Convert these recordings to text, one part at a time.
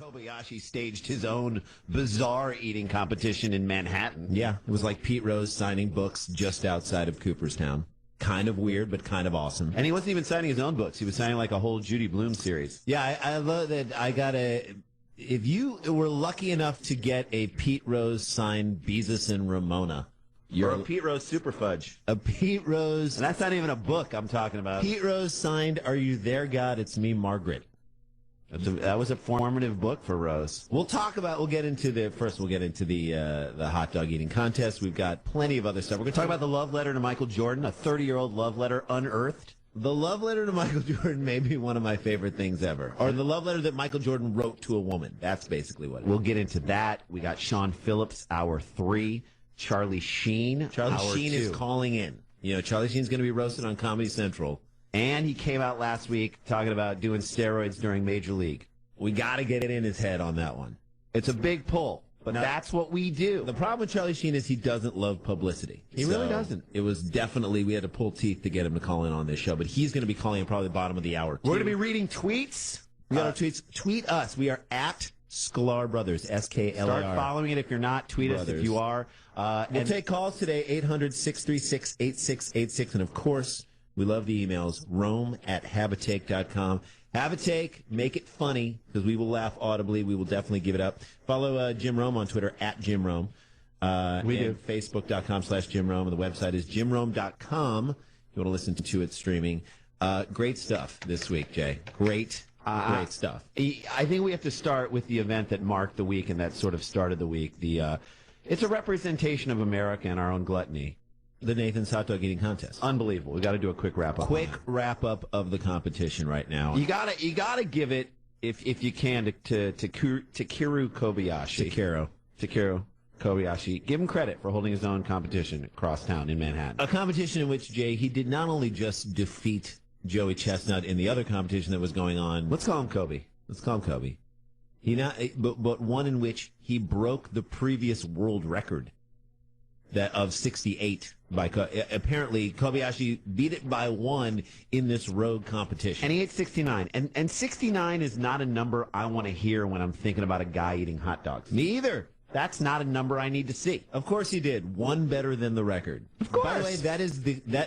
Kobayashi staged his own bizarre eating competition in Manhattan. Yeah, it was like Pete Rose signing books just outside of Cooperstown. Kind of weird, but kind of awesome. And he wasn't even signing his own books. He was signing like a whole Judy Blume series. Yeah, I love that. If you were lucky enough to get a Pete Rose signed Beezus and Ramona. Or a Pete Rose Super Fudge. A Pete Rose. And that's not even a book I'm talking about. Pete Rose signed Are You There, God? It's Me, Margaret. That was a formative book for Rose. We'll get into the hot dog eating contest. We've got plenty of other stuff. We're going to Talk about the love letter to Michael Jordan, a 30-year-old love letter unearthed. The love letter to Michael Jordan may be one of my favorite things ever. Or the love letter that Michael Jordan wrote to a woman. That's basically what it is. We'll get into that. We got Sean Phillips, hour 3. Charlie Sheen, Charlie Sheen 2. is calling in. You know, Charlie Sheen's going to be roasted on Comedy Central. And he came out last week talking about doing steroids during Major League. We got to get it in his head on that one. It's a big pull, but now, that's what we do. The problem with Charlie Sheen is he doesn't love publicity. He really doesn't. It was definitely, we had to pull teeth to get him to call in on this show, but he's going to be calling in probably the bottom of the hour. We're going to be reading tweets. We got our tweets. Tweet us. We are at Sklar Brothers, SKLAR. Start following it if you're not. Tweet us if you are. We'll take calls today, 800-636-8686. And, of course, we love the emails, rome@habitake.com. Have a take. Make it funny, because we will laugh audibly. We will definitely give it up. Follow Jim Rome on Twitter, @JimRome. We do. Facebook.com/Jim Rome. And the website is jimrome.com. If you want to listen to it streaming. Great stuff this week, Jay. Great stuff. I think we have to start with the event that marked the week and that sort of started the week. It's a representation of America and our own gluttony. The Nathan's Hot Dog Eating Contest. Unbelievable. We got to do a quick wrap up. Quick wrap up of the competition right now. You gotta give it if you can to Takeru Kobayashi. Takeru Kobayashi. Give him credit for holding his own competition across town in Manhattan. A competition in which, Jay, he did not only just defeat Joey Chestnut in the other competition that was going on. Let's call him Kobe. But one in which he broke the previous world record of 68 apparently Kobayashi beat it by 1 in this rogue competition. And he ate 69. And 69 is not a number I want to hear when I'm thinking about a guy eating hot dogs. Me either. That's not a number I need to see. Of course he did. 1 better than the record. Of course. By the way,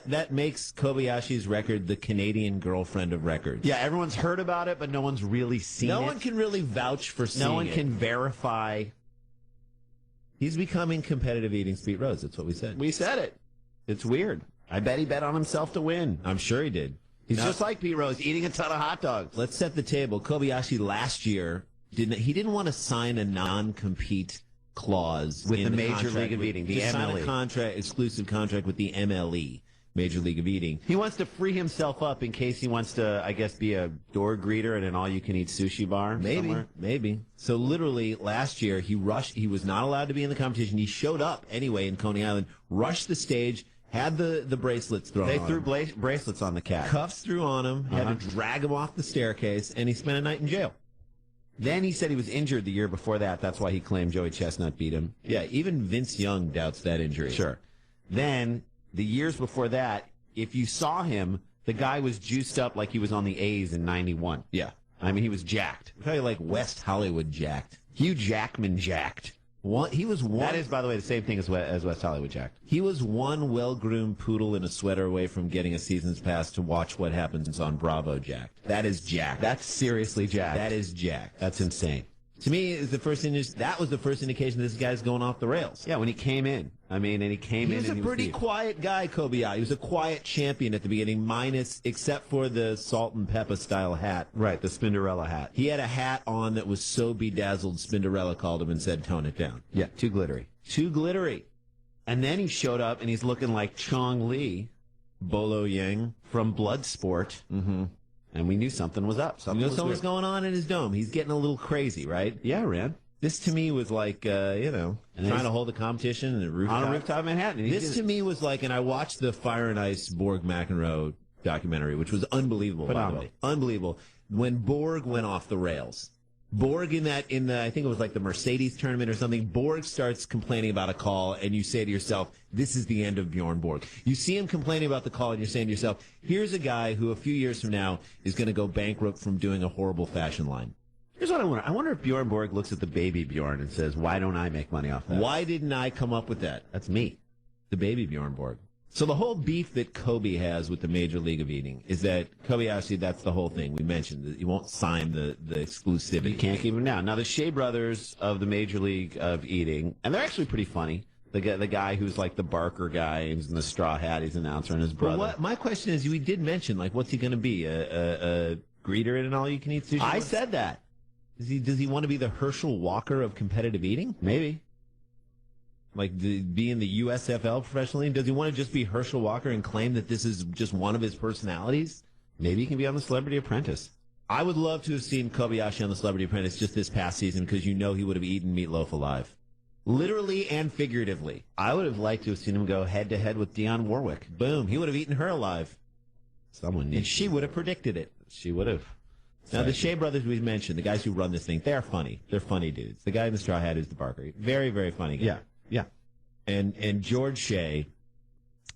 that makes Kobayashi's record the Canadian girlfriend of records. Yeah, everyone's heard about it, but no one's really seen it. No one can really vouch for seeing it. No one can verify. He's becoming competitive eating Pete Rose. That's what we said. We said it. It's weird. I bet he bet on himself to win. I'm sure he did. He's just like Pete Rose, eating a ton of hot dogs. Let's set the table. Kobayashi last year didn't want to sign a non-compete clause with the Major League of Eating, the MLE. Sign a exclusive contract with the MLE, Major League of Eating. He wants to free himself up in case he wants to, I guess, be a door greeter at an all-you-can-eat sushi bar. Maybe. So literally last year he was not allowed to be in the competition. He showed up anyway in Coney Island, rushed the stage, had the bracelets thrown on him. They threw bracelets on the cat. Cuffs threw on him, had to drag him off the staircase, and he spent a night in jail. Then he said he was injured the year before that. That's why he claimed Joey Chestnut beat him. Yeah, even Vince Young doubts that injury. Sure. Then, the years before that, if you saw him, the guy was juiced up like he was on the A's in 91. Yeah. I mean, he was jacked. Probably like West Hollywood jacked. Hugh Jackman jacked. He was one. That is, by the way, the same thing as West Hollywood jacked. He was one well-groomed poodle in a sweater away from getting a season's pass to watch what happens on Bravo jacked. That is jacked. That's seriously jacked. That is jacked. That's insane. To me, that was the first indication this guy's going off the rails. Yeah, when he came in. He was a pretty quiet guy, Kobayashi. He was a quiet champion at the beginning, except for the salt and pepper style hat. Right, the Spinderella hat. He had a hat on that was so bedazzled, Spinderella called him and said, tone it down. Yeah, too glittery. Too glittery. And then he showed up and he's looking like Chong Li, Bolo Yang, from Bloodsport. Mm-hmm. And we knew something was up. Something was going on in his dome. He's getting a little crazy, right? Yeah, man. This to me was like, trying to hold a competition on a rooftop in Manhattan. This to me was like, and I watched the Fire and Ice Borg McEnroe documentary, which was unbelievable. Phenomenal. By the way. Unbelievable. When Borg went off the rails. Borg in the I think it was like the Mercedes tournament or something, Borg starts complaining about a call and you say to yourself, this is the end of Bjorn Borg. You see him complaining about the call and you're saying to yourself, here's a guy who a few years from now is going to go bankrupt from doing a horrible fashion line. Here's what I wonder. I wonder if Bjorn Borg looks at the baby Bjorn and says, why don't I make money off that? Why didn't I come up with that? That's me. The baby Bjorn Borg. So the whole beef that Kobe has with the Major League of Eating is that Kobayashi, that's the whole thing. We mentioned that he won't sign the exclusivity. You can't keep him down. Now, the Shea Brothers of the Major League of Eating, and they're actually pretty funny. The guy who's like the Barker guy, who's in the straw hat, he's an announcer, and his brother. My question is, we did mention, like, what's he going to be? A greeter in an all-you-can-eat sushi? I said that. Does he want to be the Herschel Walker of competitive eating? Maybe. Like, be in the USFL professionally? Does he want to just be Herschel Walker and claim that this is just one of his personalities? Maybe he can be on The Celebrity Apprentice. I would love to have seen Kobayashi on The Celebrity Apprentice just this past season because he would have eaten meatloaf alive. Literally and figuratively. I would have liked to have seen him go head-to-head with Dionne Warwick. Boom. He would have eaten her alive. Someone needs And she would have predicted it. She would have. Now, the Shea Brothers we mentioned, the guys who run this thing, they're funny. They're funny dudes. The guy in the straw hat is the Barker. Very, very funny guy. Yeah. And George Shea.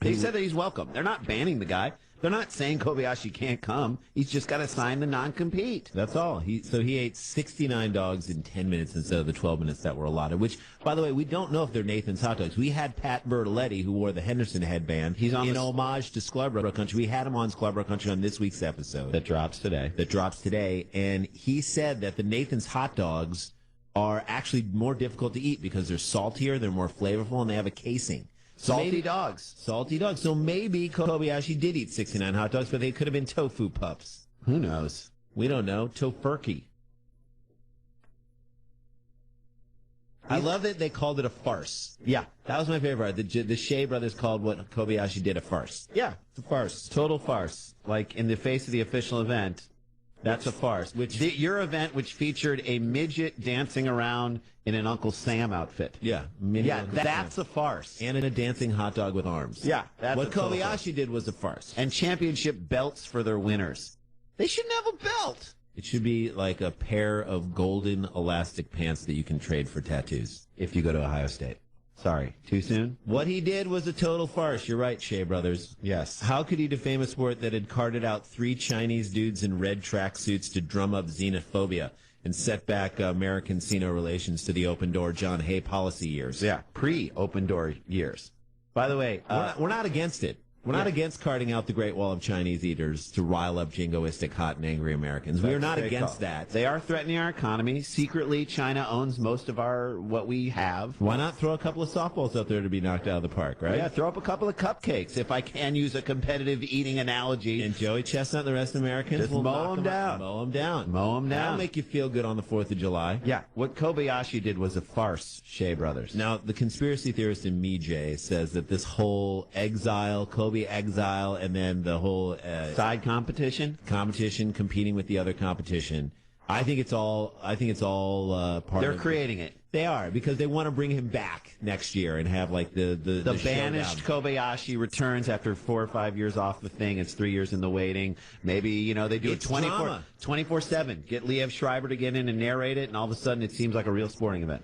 He said that he's welcome. They're not banning the guy. They're not saying Kobayashi can't come. He's just got to sign the non-compete. That's all. So he ate 69 dogs in 10 minutes instead of the 12 minutes that were allotted, which, by the way, we don't know if they're Nathan's hot dogs. We had Pat Bertoletti, who wore the Henderson headband, in homage to Sklar Brothers Country. We had him on Sklar Brothers Country on this week's episode. That drops today. And he said that the Nathan's hot dogs are actually more difficult to eat because they're saltier, they're more flavorful, and they have a casing. Salty dogs. So maybe Kobayashi did eat 69 hot dogs, but they could have been tofu pups. Who knows? We don't know. Tofurkey. I love that they called it a farce. Yeah. That was my favorite part. The Shea Brothers called what Kobayashi did a farce. Yeah. It's a farce. Total farce. Like, in the face of the official event, that's a farce. Your event, which featured a midget dancing around in an Uncle Sam outfit. Yeah. That's a farce. And in a dancing hot dog with arms. Yeah. That's what Kobayashi did was a farce. And championship belts for their winners. They shouldn't have a belt. It should be like a pair of golden elastic pants that you can trade for tattoos. If you go to Ohio State. Sorry, too soon? What he did was a total farce. You're right, Shea Brothers. Yes. How could he defame a sport that had carted out 3 Chinese dudes in red tracksuits to drum up xenophobia and set back American-Sino relations to the open-door John Hay policy years? Yeah, pre-open door years. By the way, we're not against it. We're not against carting out the Great Wall of Chinese eaters to rile up jingoistic, hot, and angry Americans. We are not against that. They are threatening our economy. Secretly, China owns most of what we have. Why not throw a couple of softballs out there to be knocked out of the park, right? Yeah, throw up a couple of cupcakes, if I can use a competitive eating analogy. And Joey Chestnut and the rest of Americans just will mow them down. Mow them down. Mow them down. That'll make you feel good on the 4th of July. Yeah. What Kobayashi did was a farce, Shea Brothers. Now, the conspiracy theorist in me, Jay, says that this whole Kobe exile, and then the whole side competition, competing with the other competition. I think it's all part. They're creating it. They are, because they want to bring him back next year and have like the banished showdown. Kobayashi returns after 4 or 5 years off the thing. It's 3 years in the waiting. Maybe they do it's it 24/7. Get Liev Schreiber to get in and narrate it, and all of a sudden it seems like a real sporting event.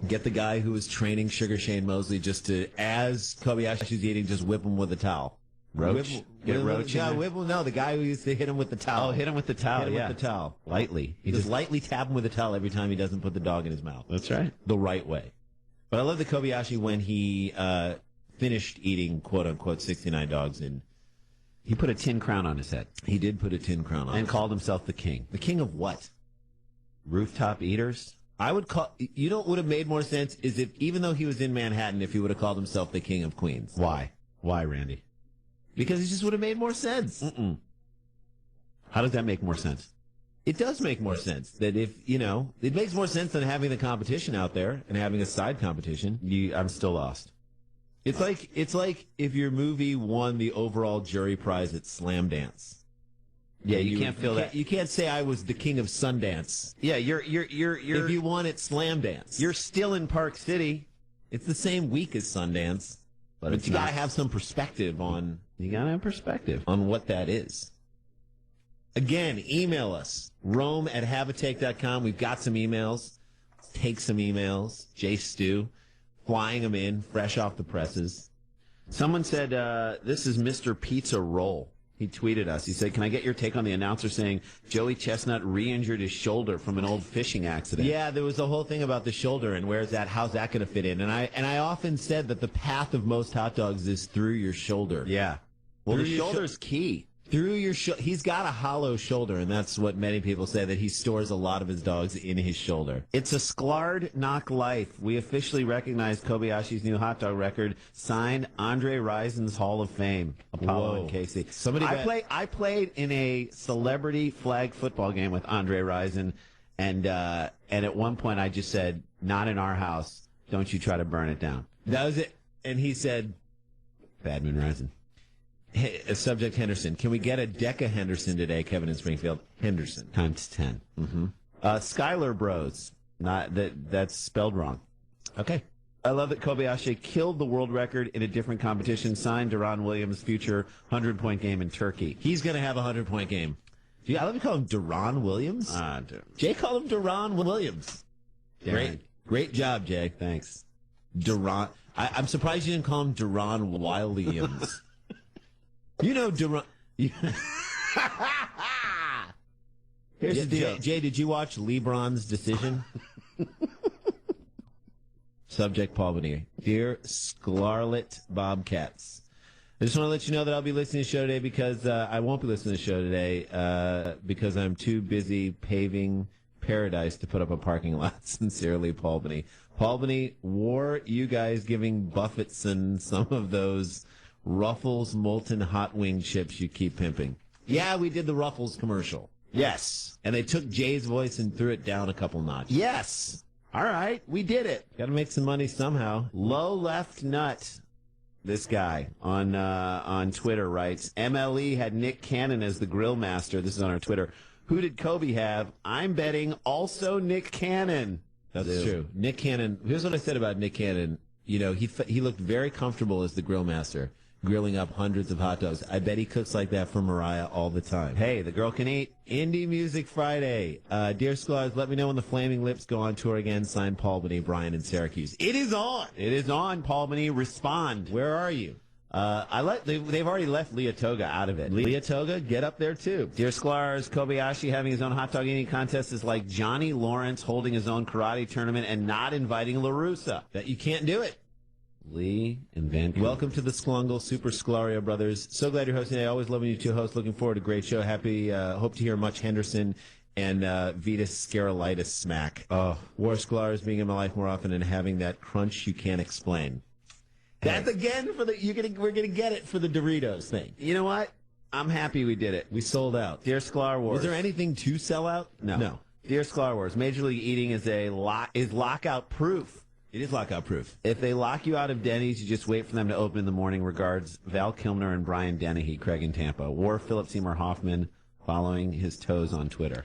Get the guy who was training Sugar Shane Mosley just to, as Kobayashi's eating, just whip him with a towel. Roach? Get Roach in there? No, the guy who used to hit him with the towel. Oh, hit him with the towel, Hit him with the towel. Lightly. He just lightly tap him with a towel every time he doesn't put the dog in his mouth. That's right. The right way. But I love the Kobayashi when he finished eating, quote-unquote, 69 dogs. And he put a tin crown on his head. He did put a tin crown on. And called himself the king. The king of what? Rooftop eaters? I would call. You know what would have made more sense is if, even though he was in Manhattan, if he would have called himself the king of Queens. Why? Why, Randy? Because it just would have made more sense. How does that make more sense? It does make more sense that if, it makes more sense than having the competition out there and having a side competition. I'm still lost. It's like if your movie won the overall jury prize at Slam Dance. Yeah, you can't feel that. You can't say I was the king of Sundance. Yeah, you're if you won at Slam Dance. You're still in Park City. It's the same week as Sundance. But you gotta have some perspective on. You gotta have perspective on what that is. Again, email us, rome@haveatake.com. We've got some emails. Let's take some emails. Jay Stu, flying them in, fresh off the presses. Someone said, this is Mr. Pizza Roll. He tweeted us. He said, "Can I get your take on the announcer saying Joey Chestnut re-injured his shoulder from an old fishing accident?" Yeah, there was a whole thing about the shoulder and how's that going to fit in? And I often said that the path of most hot dogs is through your shoulder. Yeah. Well, the shoulder's key. Through your he's got a hollow shoulder, and that's what many people say, that he stores a lot of his dogs in his shoulder. It's a Sklar knock life. We officially recognize Kobayashi's new hot dog record. Signed, Andre Risen's Hall of Fame. Apollo Whoa. and Casey. I played in a celebrity flag football game with Andre Risen, and at one point I just said, "Not in our house. Don't you try to burn it down." That was it. And he said, Bad Moon Rising. Subject Henderson. Can we get a Deca Henderson today, Kevin in Springfield? Henderson. Times 10. Mm-hmm. Sklar Bros. Not that's spelled wrong. Okay. I love that Kobayashi killed the world record in a different competition, signed Deron Williams' future 100-point game in Turkey. He's going to have a 100-point game. I love to call him Deron Williams. Jay called him Deron Williams. Great job, Jay. Thanks. Deron. I'm surprised you didn't call him Deron Williams. You know Deron. Here's the deal. Jay, did you watch LeBron's decision? Subject Paul Veneer. Dear Scarlet Bobcats, I just want to let you know that I'll be listening to the show today because I won't be listening to the show today because I'm too busy paving paradise to put up a parking lot. Sincerely, Paul Veneer. Paul Veneer, wore you guys giving Buffettson some of those Ruffles molten hot wing chips you keep pimping? Yeah, we did the Ruffles commercial. Yes. And they took Jay's voice and threw it down a couple notches. Yes. All right. We did it. Got to make some money somehow. Low Left Nut, this guy on Twitter writes, MLE had Nick Cannon as the grill master. This is on our Twitter. Who did Kobe have? I'm betting also Nick Cannon. That's true. Nick Cannon. Here's what I said about Nick Cannon. You know, he looked very comfortable as the grill master, grilling up hundreds of hot dogs. I bet he cooks like that for Mariah all the time. Hey, the girl can eat. Indie Music Friday. Dear Sklars, let me know when the Flaming Lips go on tour again. Signed, Paul Benet, Brian in Syracuse. It is on. It is on, Paul Benet. Respond. Where are you? They've already left Leah Toga out of it. Leah Toga, get up there too. Dear Sklars, Kobayashi having his own hot dog eating contest is like Johnny Lawrence holding his own karate tournament and not inviting LaRussa. That you can't do it. Lee and Vancouver. Welcome to the Sklungle Super Sklar Brothers. So glad you're hosting today. Always loving you two hosts. Looking forward to a great show. Hope to hear much Henderson and Vitas Scarolitis smack. War Sklars being in my life more often and having that crunch you can't explain. That's again for we're gonna get it for the Doritos thing. You know what? I'm happy we did it. We sold out. Dear Sklar Wars. Was there anything to sell out? No. Dear Sklar Wars, Major League Eating is lockout proof. It is lockout proof. If they lock you out of Denny's, you just wait for them to open in the morning. Regards, Val Kilmer and Brian Dennehy, Craig in Tampa. War Philip Seymour Hoffman following his toes on Twitter.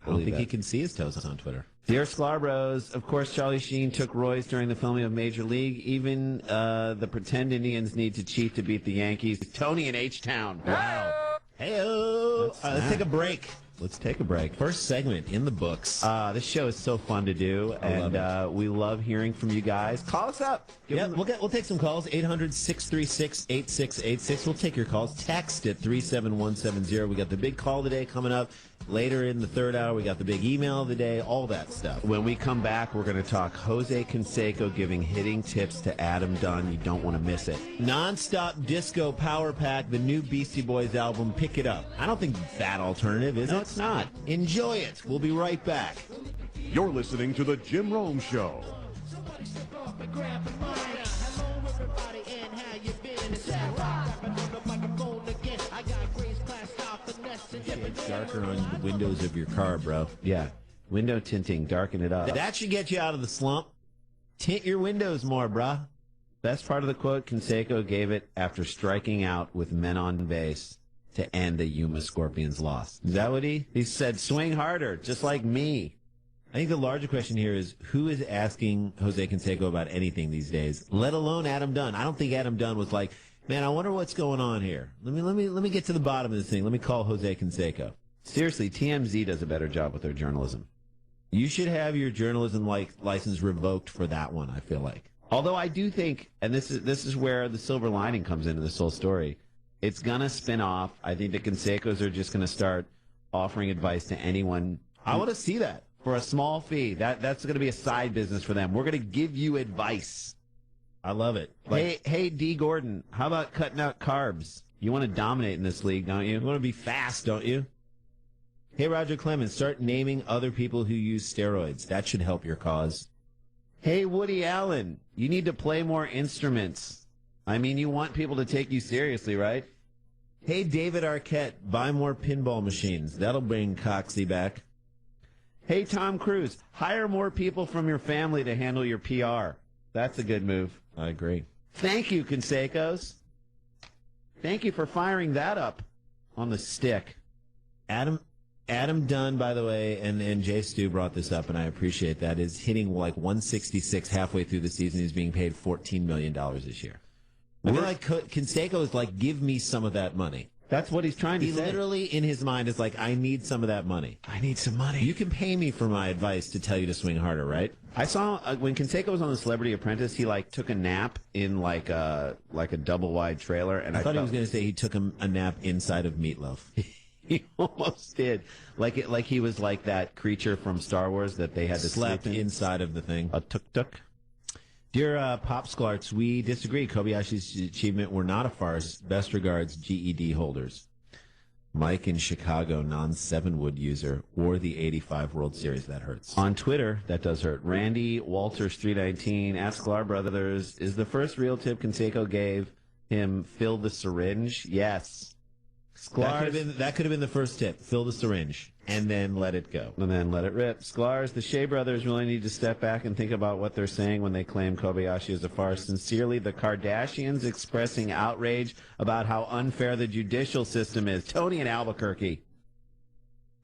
I don't think he can see his toes on Twitter. Dear Sklar Bros, of course Charlie Sheen took Royce during the filming of Major League. Even the pretend Indians need to cheat to beat the Yankees. Tony in H-Town. Wow. Hey-o. Let's take a break. Let's take a break. First segment in the books. This show is so fun to do, and we love hearing from you guys. Call us up. We'll take some calls. 800-636-8686. We'll take your calls. Text at 37170. We got the big call today coming up. Later in the third hour, we got the big email of the day, all that stuff. When we come back, we're going to talk Jose Canseco giving hitting tips to Adam Dunn. You don't want to miss it. Non-stop disco power pack, the new Beastie Boys album. Pick it up. I don't think that alternative, is it? No, it's not. Enjoy it. We'll be right back. You're listening to The Jim Rome Show. It's darker on the windows of your car, bro. Yeah. Window tinting. Darken it up. That should get you out of the slump. Tint your windows more, bruh. Best part of the quote, Canseco gave it after striking out with men on base to end the Yuma Scorpions' loss. Is that what he said? Swing harder, just like me. I think the larger question here is who is asking Jose Canseco about anything these days, let alone Adam Dunn. I don't think Adam Dunn was like, man, I wonder what's going on here. Let me get to the bottom of this thing. Let me call Jose Canseco. Seriously, TMZ does a better job with their journalism. You should have your journalism license revoked for that one, I feel like. Although I do think, and this is where the silver lining comes into this whole story, It's going to spin off. I think the Canseco's are just going to start offering advice to anyone. I want to see that. For a small fee. That's going to be a side business for them. We're going to give you advice. I love it. Hey, D. Gordon, how about cutting out carbs? You want to dominate in this league, don't you? You want to be fast, don't you? Hey, Roger Clemens, start naming other people who use steroids. That should help your cause. Hey, Woody Allen, you need to play more instruments. I mean, you want people to take you seriously, right? Hey, David Arquette, buy more pinball machines. That'll bring Coxie back. Hey, Tom Cruise, hire more people from your family to handle your PR. That's a good move. I agree. Thank you, Canseco's. Thank you for firing that up on the stick. Adam Dunn, by the way, and Jay Stu brought this up, and I appreciate that, is hitting like 166 halfway through the season. He's being paid $14 million this year. I feel like Canseco is like, give me some of that money. That's what he's trying to say. He literally, in his mind, is like, I need some of that money. I need some money. You can pay me for my advice to tell you to swing harder, right? I saw when Canseco was on The Celebrity Apprentice, he like took a nap in like a double wide trailer, and I thought he was going to say he took a nap inside of Meatloaf. He almost did, like he was like that creature from Star Wars that they had to sleep sleep in. Inside of the thing. A tuk-tuk. Dear Pop Sklarts, we disagree. Kobayashi's achievement were not a farce. Best regards, GED holders. Mike in Chicago, non-7-wood user, or the 85 World Series. That hurts. On Twitter, that does hurt. Randy Walters 319 at Sklar Brothers, is the first real tip Canseco gave him fill the syringe? Yes. That could have been the first tip. Fill the syringe and then let it go. And then let it rip. Sklars, the Shea brothers really need to step back and think about what they're saying when they claim Kobayashi is a farce. Sincerely, the Kardashians expressing outrage about how unfair the judicial system is. Tony in Albuquerque.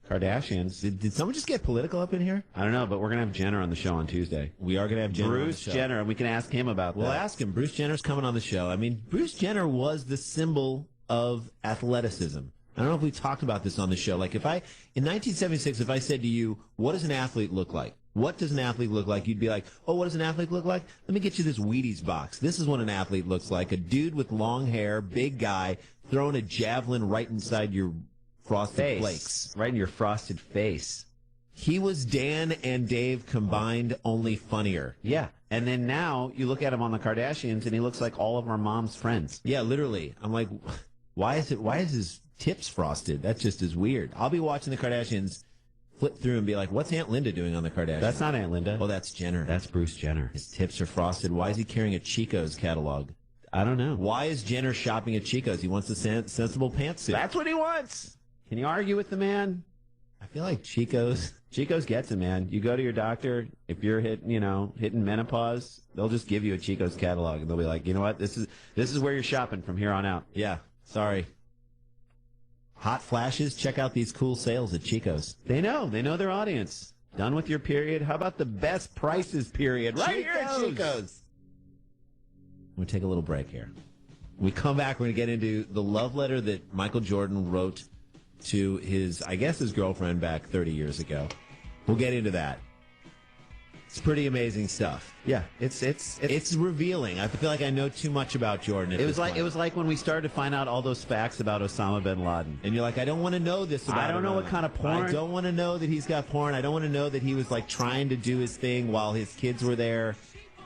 Kardashians. Did someone just get political up in here? I don't know, but we're going to have Jenner on the show on Tuesday. We are going to have Jenner Bruce Jenner, and we can ask him about that. We'll ask him. Bruce Jenner's coming on the show. I mean, Bruce Jenner was the symbol of athleticism. I don't know if we talked about this on the show. Like, in 1976, if I said to you, what does an athlete look like? What does an athlete look like? You'd be like, oh, what does an athlete look like? Let me get you this Wheaties box. This is what an athlete looks like. A dude with long hair, big guy, throwing a javelin right inside your frosted flakes. Right in your frosted face. He was Dan and Dave combined, only funnier. Yeah. And then now you look at him on the Kardashians, and he looks like all of our mom's friends. Yeah, literally. I'm like, why is his tips frosted? That just is weird. I'll be watching the Kardashians flip through and be like, what's Aunt Linda doing on the Kardashians? That's not Aunt Linda. Oh, that's Jenner. That's Bruce Jenner. His tips are frosted. Why is he carrying a Chico's catalog? I don't know. Why is Jenner shopping at Chico's? He wants a sensible pantsuit. That's what he wants. Can you argue with the man? I feel like Chico's gets it, man. You go to your doctor, if you're hitting menopause, they'll just give you a Chico's catalog, and they'll be like, you know what, this is where you're shopping from here on out. Yeah, sorry. Hot flashes, check out these cool sales at Chico's. They know their audience. Done with your period? How about the best prices period? Right here at Chico's. We're going to take a little break here. When we come back, we're going to get into the love letter that Michael Jordan wrote to his girlfriend back 30 years ago. We'll get into that. It's pretty amazing stuff. Yeah, it's revealing. I feel like I know too much about Jordan. It was like when we started to find out all those facts about Osama bin Laden. And you're like, I don't want to know this about him. I don't know what kind of porn. I don't want to know that he's got porn. I don't want to know that he was like trying to do his thing while his kids were there.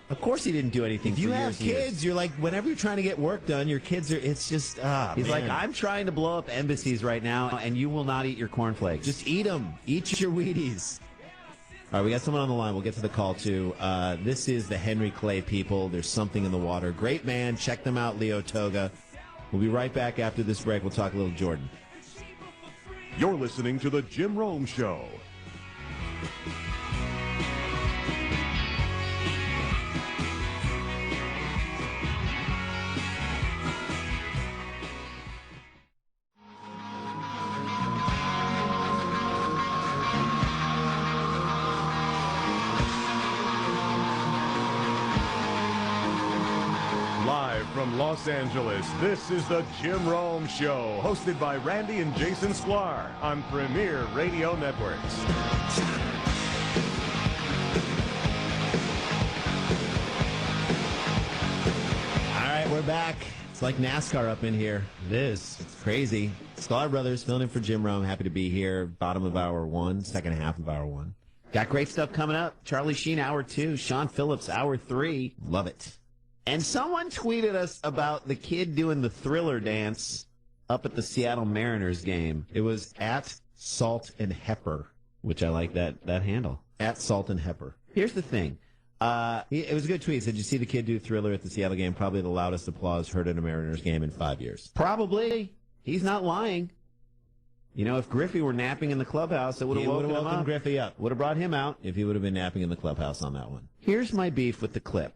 Of course he didn't do anything. If you have kids, you're like, whenever you're trying to get work done, your kids are, it's just, He's like, I'm trying to blow up embassies right now, and you will not eat your cornflakes. Just eat them. Eat your Wheaties. All right, we got someone on the line. We'll get to the call, too. This is the Henry Clay people. There's something in the water. Great man. Check them out, Leo Toga. We'll be right back after this break. We'll talk a little Jordan. You're listening to The Jim Rome Show. From Los Angeles, this is the Jim Rome Show, hosted by Randy and Jason Sklar on Premier Radio Networks. All right, we're back. It's like NASCAR up in here. It is. It's crazy. Sklar Brothers filling in for Jim Rome. Happy to be here. Bottom of hour one, second half of hour one. Got great stuff coming up. Charlie Sheen, hour 2. Sean Phillips, hour 3. Love it. And someone tweeted us about the kid doing the Thriller dance up at the Seattle Mariners game. It was at Salt and Pepper, Which I like that handle. at Salt and Pepper. Here's the thing. It was a good tweet. It said, "You see the kid do Thriller at the Seattle game? Probably the loudest applause heard at a Mariners game in 5 years." Probably. He's not lying. You know, if Griffey were napping in the clubhouse, it would have woken him up. Griffey up Would have brought him out. if he would have been napping in the clubhouse on that one. Here's my beef with the clip.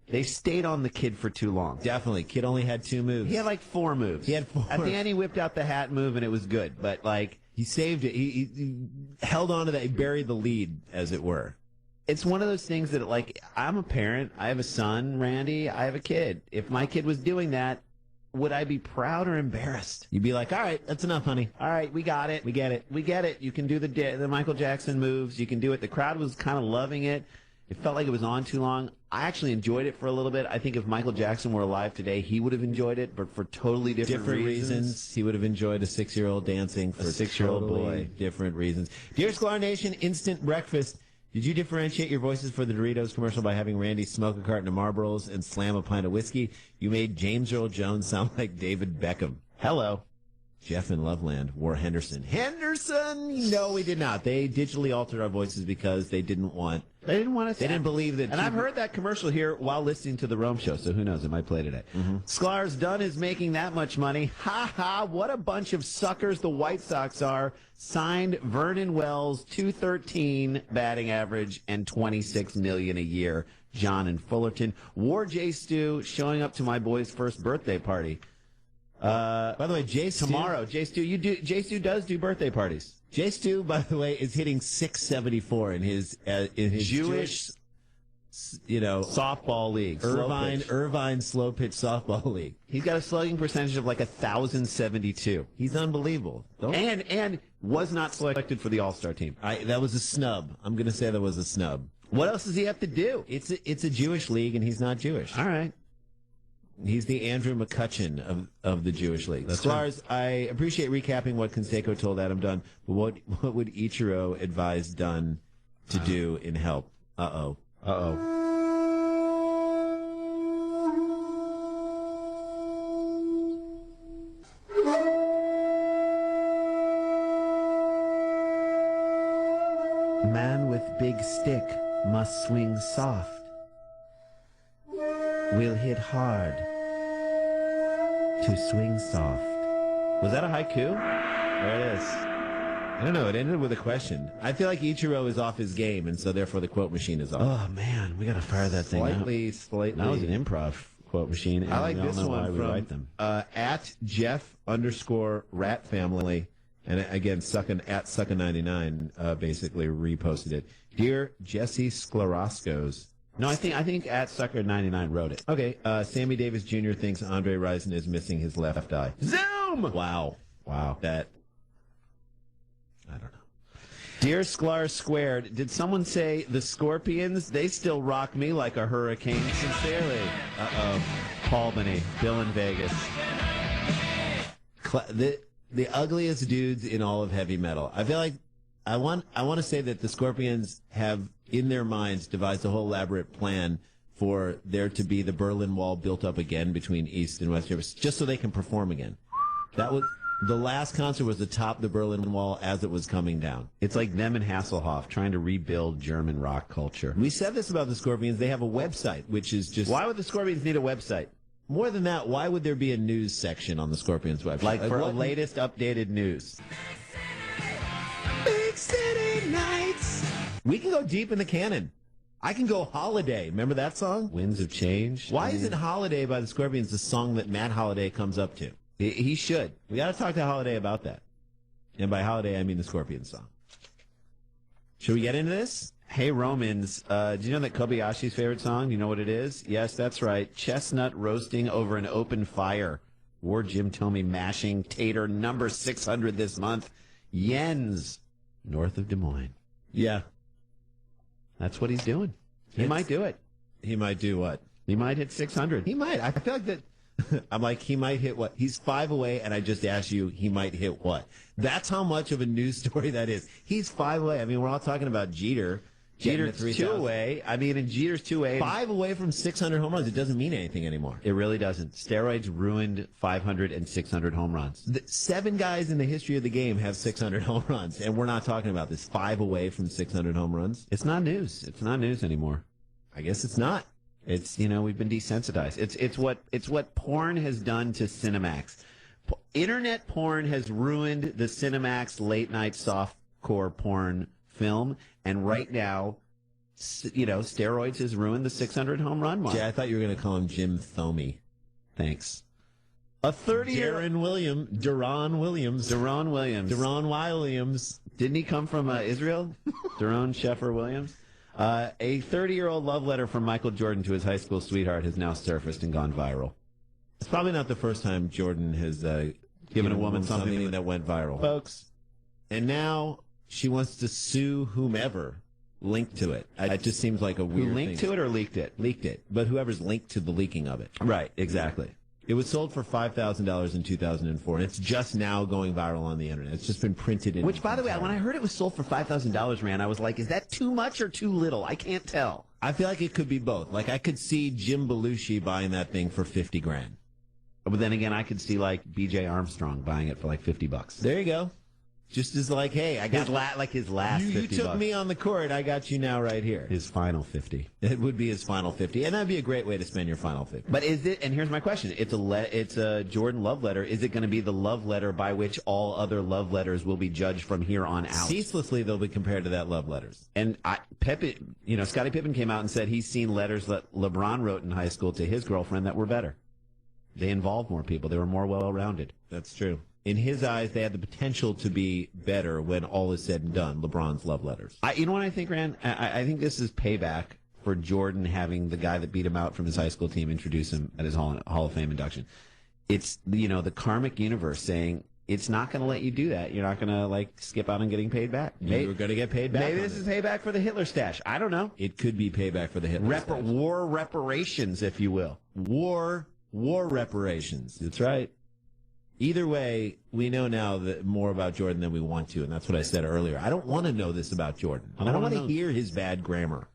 They stayed on the kid for too long. Definitely. Kid only had 2 moves. He had like 4 moves. He had 4. At the end, he whipped out the hat move, and it was good. But, like, He saved it. He held on to that. He buried the lead, as it were. it's one of those things that, like, I'm a parent. I have a son, Randy. I have a kid. If my kid was doing that, would I be proud or embarrassed? You'd be like, "All right, that's enough, honey. All right, we got it. We get it." We get it. You can do the Michael Jackson moves. You can do it. The crowd was kind of loving it. It felt like it was on too long. I actually enjoyed it for a little bit. I think if Michael Jackson were alive today, he would have enjoyed it, but for totally different reasons. He would have enjoyed a 6-year-old dancing for 6-year-old totally boy. different reasons. Dear Sklar Nation, instant breakfast. Did you differentiate your voices for the Doritos commercial by having Randy smoke a carton of Marlboros and slam a pint of whiskey? You made James Earl Jones sound like David Beckham. Hello. Jeff in Loveland wore Henderson. Henderson! No, we did not. They digitally altered our voices because they didn't want... They didn't want us. They didn't believe that... And I've heard that commercial here while listening to the Rome Show, so who knows? It might play today. Sklar's done is making that much money. Ha ha! What a bunch of suckers the White Sox are. Signed Vernon Wells, 213 batting average and $26 million a year. John in Fullerton. War J. Stu showing up to my boy's first birthday party. By the way, Jay Stu... Tomorrow, J. Stu, J. Stu does do birthday parties. Jay Stu, by the way, is hitting 674 in his Jewish, softball league. Irvine slow pitch softball league. He's got a slugging percentage of like 1,072. He's unbelievable. And was not selected for the All-Star team. That was a snub. I'm going to say that was a snub. What else does he have to do? It's a Jewish league, and he's not Jewish. All right. He's the Andrew McCutcheon of the Jewish league. Sklars, I appreciate recapping what Canseco told Adam Dunn, but what would Ichiro advise Dunn to do in help? Uh-oh. Man with big stick must swing soft. We'll hit hard to swing soft. Was that a haiku? There it is. I don't know. It ended with a question. I feel like Ichiro is off his game, and so therefore the quote machine is off. Oh, man. We got to fire that thing Slightly. That was an improv quote machine. I like this one from from at Jeff_Rat Family. And again, at Sucka99 basically reposted it. Dear Jesse Sklaroscos. No, I think at Sucker99 wrote it. Okay, Sammy Davis Jr. thinks Andre Rison is missing his left eye. Zoom! Wow. That, I don't know. Dear Sklar Squared, did someone say the Scorpions? They still rock me like a hurricane. Sincerely. Uh-oh. Albany, Bill in Vegas. The ugliest dudes in all of heavy metal. I feel like I want to say that the Scorpions have in their minds devised a whole elaborate plan for there to be the Berlin Wall built up again between East and West Europe, just so they can perform again. That was the last concert was atop the Berlin Wall as it was coming down. It's like them and Hasselhoff trying to rebuild German rock culture. We said this about the Scorpions. They have a website, which is just... Why would the Scorpions need a website? More than that, why would there be a news section on the Scorpions website? Like for the latest updated news. Big City Nights. We can go deep in the canon. I can go Holiday. Remember that song? Winds of Change. Why isn't Holiday by the Scorpions the song that Matt Holiday comes up to? He should. We got to talk to Holiday about that. And by Holiday, I mean the Scorpions song. Should we get into this? Hey, Romans, do you know that Kobayashi's favorite song? Do you know what it is? Yes, that's right. Chestnut roasting over an open fire. War Jim Tomey mashing tater number 600 this month. Jens, north of Des Moines. Yeah. That's what he's doing. He might do it. He might do what? He might hit 600. He might. I feel like that I'm like, he might hit what? He's 5 away, and I just asked you, he might hit what? That's how much of a news story that is. He's 5 away. I mean, we're all talking about Jeter. Jeter's 2 away. I mean, and Jeter's 2 away. 5 away from 600 home runs. It doesn't mean anything anymore. It really doesn't. Steroids ruined 500 and 600 home runs. 7 guys in the history of the game have 600 home runs, and we're not talking about this. 5 away from 600 home runs. It's not news. It's not news anymore. I guess it's not. It's, we've been desensitized. It's what porn has done to Cinemax. Internet porn has ruined the Cinemax late night softcore porn film, and right now, steroids has ruined the 600 home run mark. Jay, I thought you were going to call him Jim Thomey. Thanks. A 30-year Deron Williams. Didn't he come from Israel? Deron Sheffer Williams. A 30-year-old love letter from Michael Jordan to his high school sweetheart has now surfaced and gone viral. It's probably not the first time Jordan has given a woman something that went viral, folks. And now she wants to sue whomever linked to it. It just seems like a weird Who linked thing. to it or leaked it? Leaked it. But whoever's linked to the leaking of it. Right, exactly. It was sold for $5,000 in 2004, and it's just now going viral on the internet. It's just been printed in. Which, by the way, when I heard it was sold for $5,000, Rand, I was like, is that too much or too little? I can't tell. I feel like it could be both. Like, I could see Jim Belushi buying that thing for $50,000. But then again, I could see, like, B.J. Armstrong buying it for, like, $50. There you go. Just as like, hey, I got his last $50. You took me on the court. I got you now right here. His final 50. It would be his final 50, and that'd be a great way to spend your final 50. But is it? And here's my question: it's a Jordan love letter. Is it going to be the love letter by which all other love letters will be judged from here on out? Ceaselessly, they'll be compared to that love letters. And Scottie Pippen came out and said he's seen letters that LeBron wrote in high school to his girlfriend that were better. They involved more people. They were more well-rounded. That's true. In his eyes, they had the potential to be better when all is said and done, LeBron's love letters. You know what I think, Rand? I think this is payback for Jordan having the guy that beat him out from his high school team introduce him at his Hall of Fame induction. It's, the karmic universe saying, it's not going to let you do that. You're not going to, skip out on getting paid back. You're going to get paid back. Maybe this is payback for the Hitler stash. I don't know. It could be payback for the Hitler stash. War reparations, if you will. War reparations. That's right. Either way, we know now that more about Jordan than we want to, and that's what I said earlier. I don't want to know this about Jordan. I don't want to hear his bad grammar.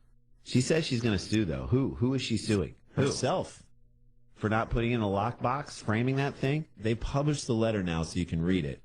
She says she's going to sue, though. Who is she suing? Herself. For not putting in a lockbox, framing that thing? They published the letter now so you can read it.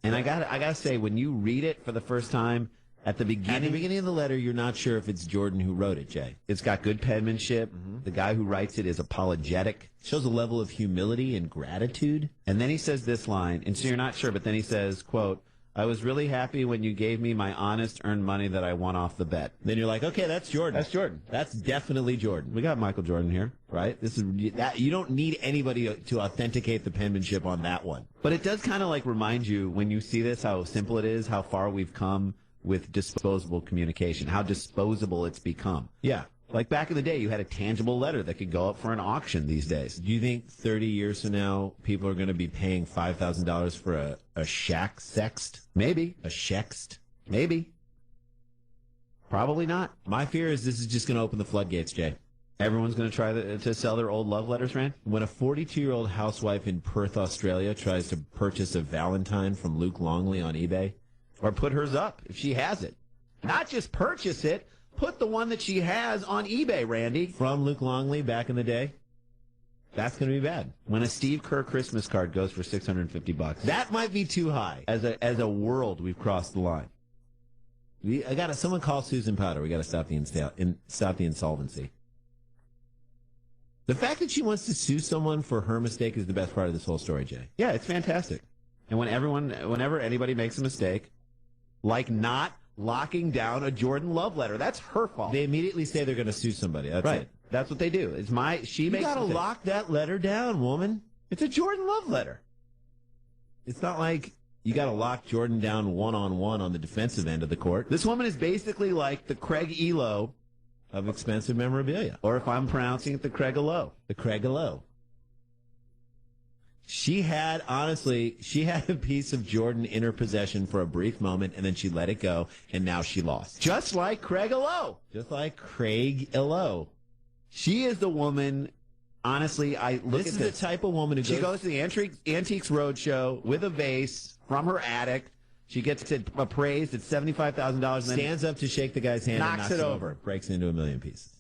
And I gotta say, when you read it for the first time, at the beginning of the letter, you're not sure if it's Jordan who wrote it, Jay. It's got good penmanship. Mm-hmm. The guy who writes it is apologetic. Shows a level of humility and gratitude. And then he says this line, and so you're not sure, but then he says, quote, I was really happy when you gave me my honest earned money that I won off the bet. Then you're like, okay, that's Jordan. That's Jordan. That's definitely Jordan. We got Michael Jordan here, right? This is that. You don't need anybody to authenticate the penmanship on that one. But it does kind of remind you, when you see this, how simple it is, how far we've come with disposable communication, how disposable it's become. Yeah. Like back in the day, you had a tangible letter that could go up for an auction these days. Do you think 30 years from now, people are going to be paying $5,000 for a shack sext? Maybe. A shext? Maybe. Probably not. My fear is this is just going to open the floodgates, Jay. Everyone's going to try to sell their old love letters, Rand? When a 42-year-old housewife in Perth, Australia tries to purchase a Valentine from Luke Longley on eBay, or put hers up if she has it. Not just purchase it, put the one that she has on eBay, Randy. From Luke Longley back in the day, that's going to be bad. When a Steve Kerr Christmas card goes for $650. That might be too high. As a world, we've crossed the line. Someone call Susan Powder. We got to stop the insolvency. The fact that she wants to sue someone for her mistake is the best part of this whole story, Jay. Yeah, it's fantastic. And whenever anybody makes a mistake, like not locking down a Jordan love letter, that's her fault. They immediately say they're going to sue somebody. That's right. It. That's what they do. You got to lock that letter down, woman. It's a Jordan love letter. It's not like you got to lock Jordan down one-on-one on the defensive end of the court. This woman is basically like the Craig Elo of expensive memorabilia. Or if I'm pronouncing it, the Craig Elo. The Craig Elo. She had a piece of Jordan in her possession for a brief moment, and then she let it go, and now she lost. Just like Craig Elo. Just like Craig Elo. She is the woman honestly, I look This at is this. the type of woman who She goes to the Antiques Roadshow with a vase from her attic. She gets it appraised at $75,000. stands up to shake the guy's hand and knocks knocks it it over. over. Breaks it into a million pieces.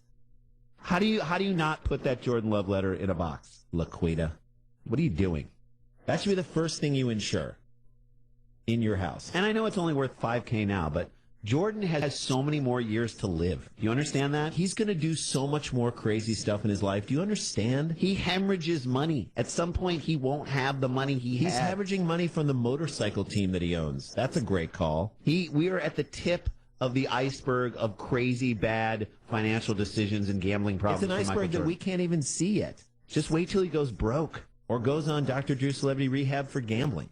How do you not put that Jordan Love letter in a box? Laquita. What are you doing? That should be the first thing you insure in your house. And I know it's only worth $5K now, but Jordan has so many more years to live. Do you understand that? He's going to do so much more crazy stuff in his life. Do you understand? He hemorrhages money. At some point, he won't have the money He's had. hemorrhaging money from the motorcycle team that he owns. That's a great call. We are at the tip of the iceberg of crazy, bad financial decisions and gambling problems. It's an for Michael iceberg that Jordan. we can't even see yet. Just wait till he goes broke. Or goes on Dr. Drew Celebrity Rehab for gambling.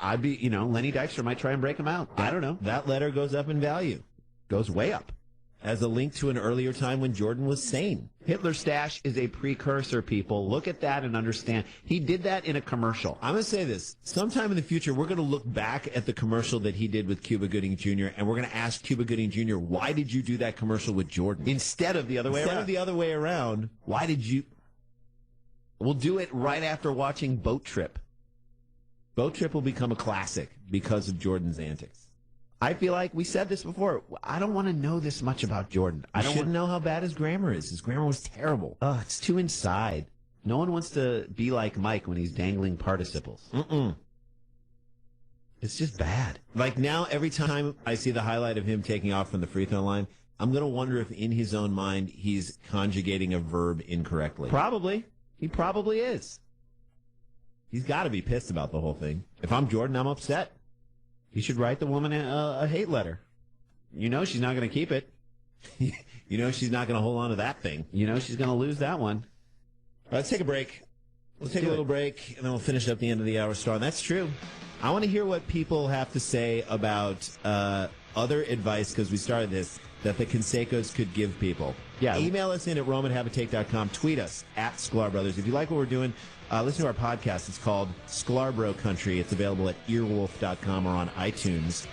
I'd be, Lenny Dykstra might try and break him out. I don't know. That letter goes up in value. Goes way up. As a link to an earlier time when Jordan was sane. Hitler's stash is a precursor, people. Look at that and understand. He did that in a commercial. I'm going to say this. Sometime in the future, we're going to look back at the commercial that he did with Cuba Gooding Jr., and we're going to ask Cuba Gooding Jr., why did you do that commercial with Jordan? Instead of the other way Instead around. of the other way around, why did you... We'll do it right after watching Boat Trip. Boat Trip will become a classic because of Jordan's antics. I feel like we said this before. I don't want to know this much about Jordan. I don't know how bad his grammar is. His grammar was terrible. It's too inside. No one wants to be like Mike when he's dangling participles. It's just bad. Like now, every time I see the highlight of him taking off from the free throw line, I'm going to wonder if in his own mind he's conjugating a verb incorrectly. Probably. He probably is. He's got to be pissed about the whole thing. If I'm Jordan, I'm upset. He should write the woman a hate letter. You know she's not going to keep it. You know she's not going to hold on to that thing. You know she's going to lose that one. Let's take a break. Let's take a little break, and then we'll finish up the end of the hour strong. That's true. I want to hear what people have to say about other advice, because we started this, that the Canseco's could give people. Yeah. Email us in at romanhabitate.com. Tweet us at Sklar Brothers. If you like what we're doing, listen to our podcast. It's called Sklar Bro Country. It's available at earwolf.com or on iTunes.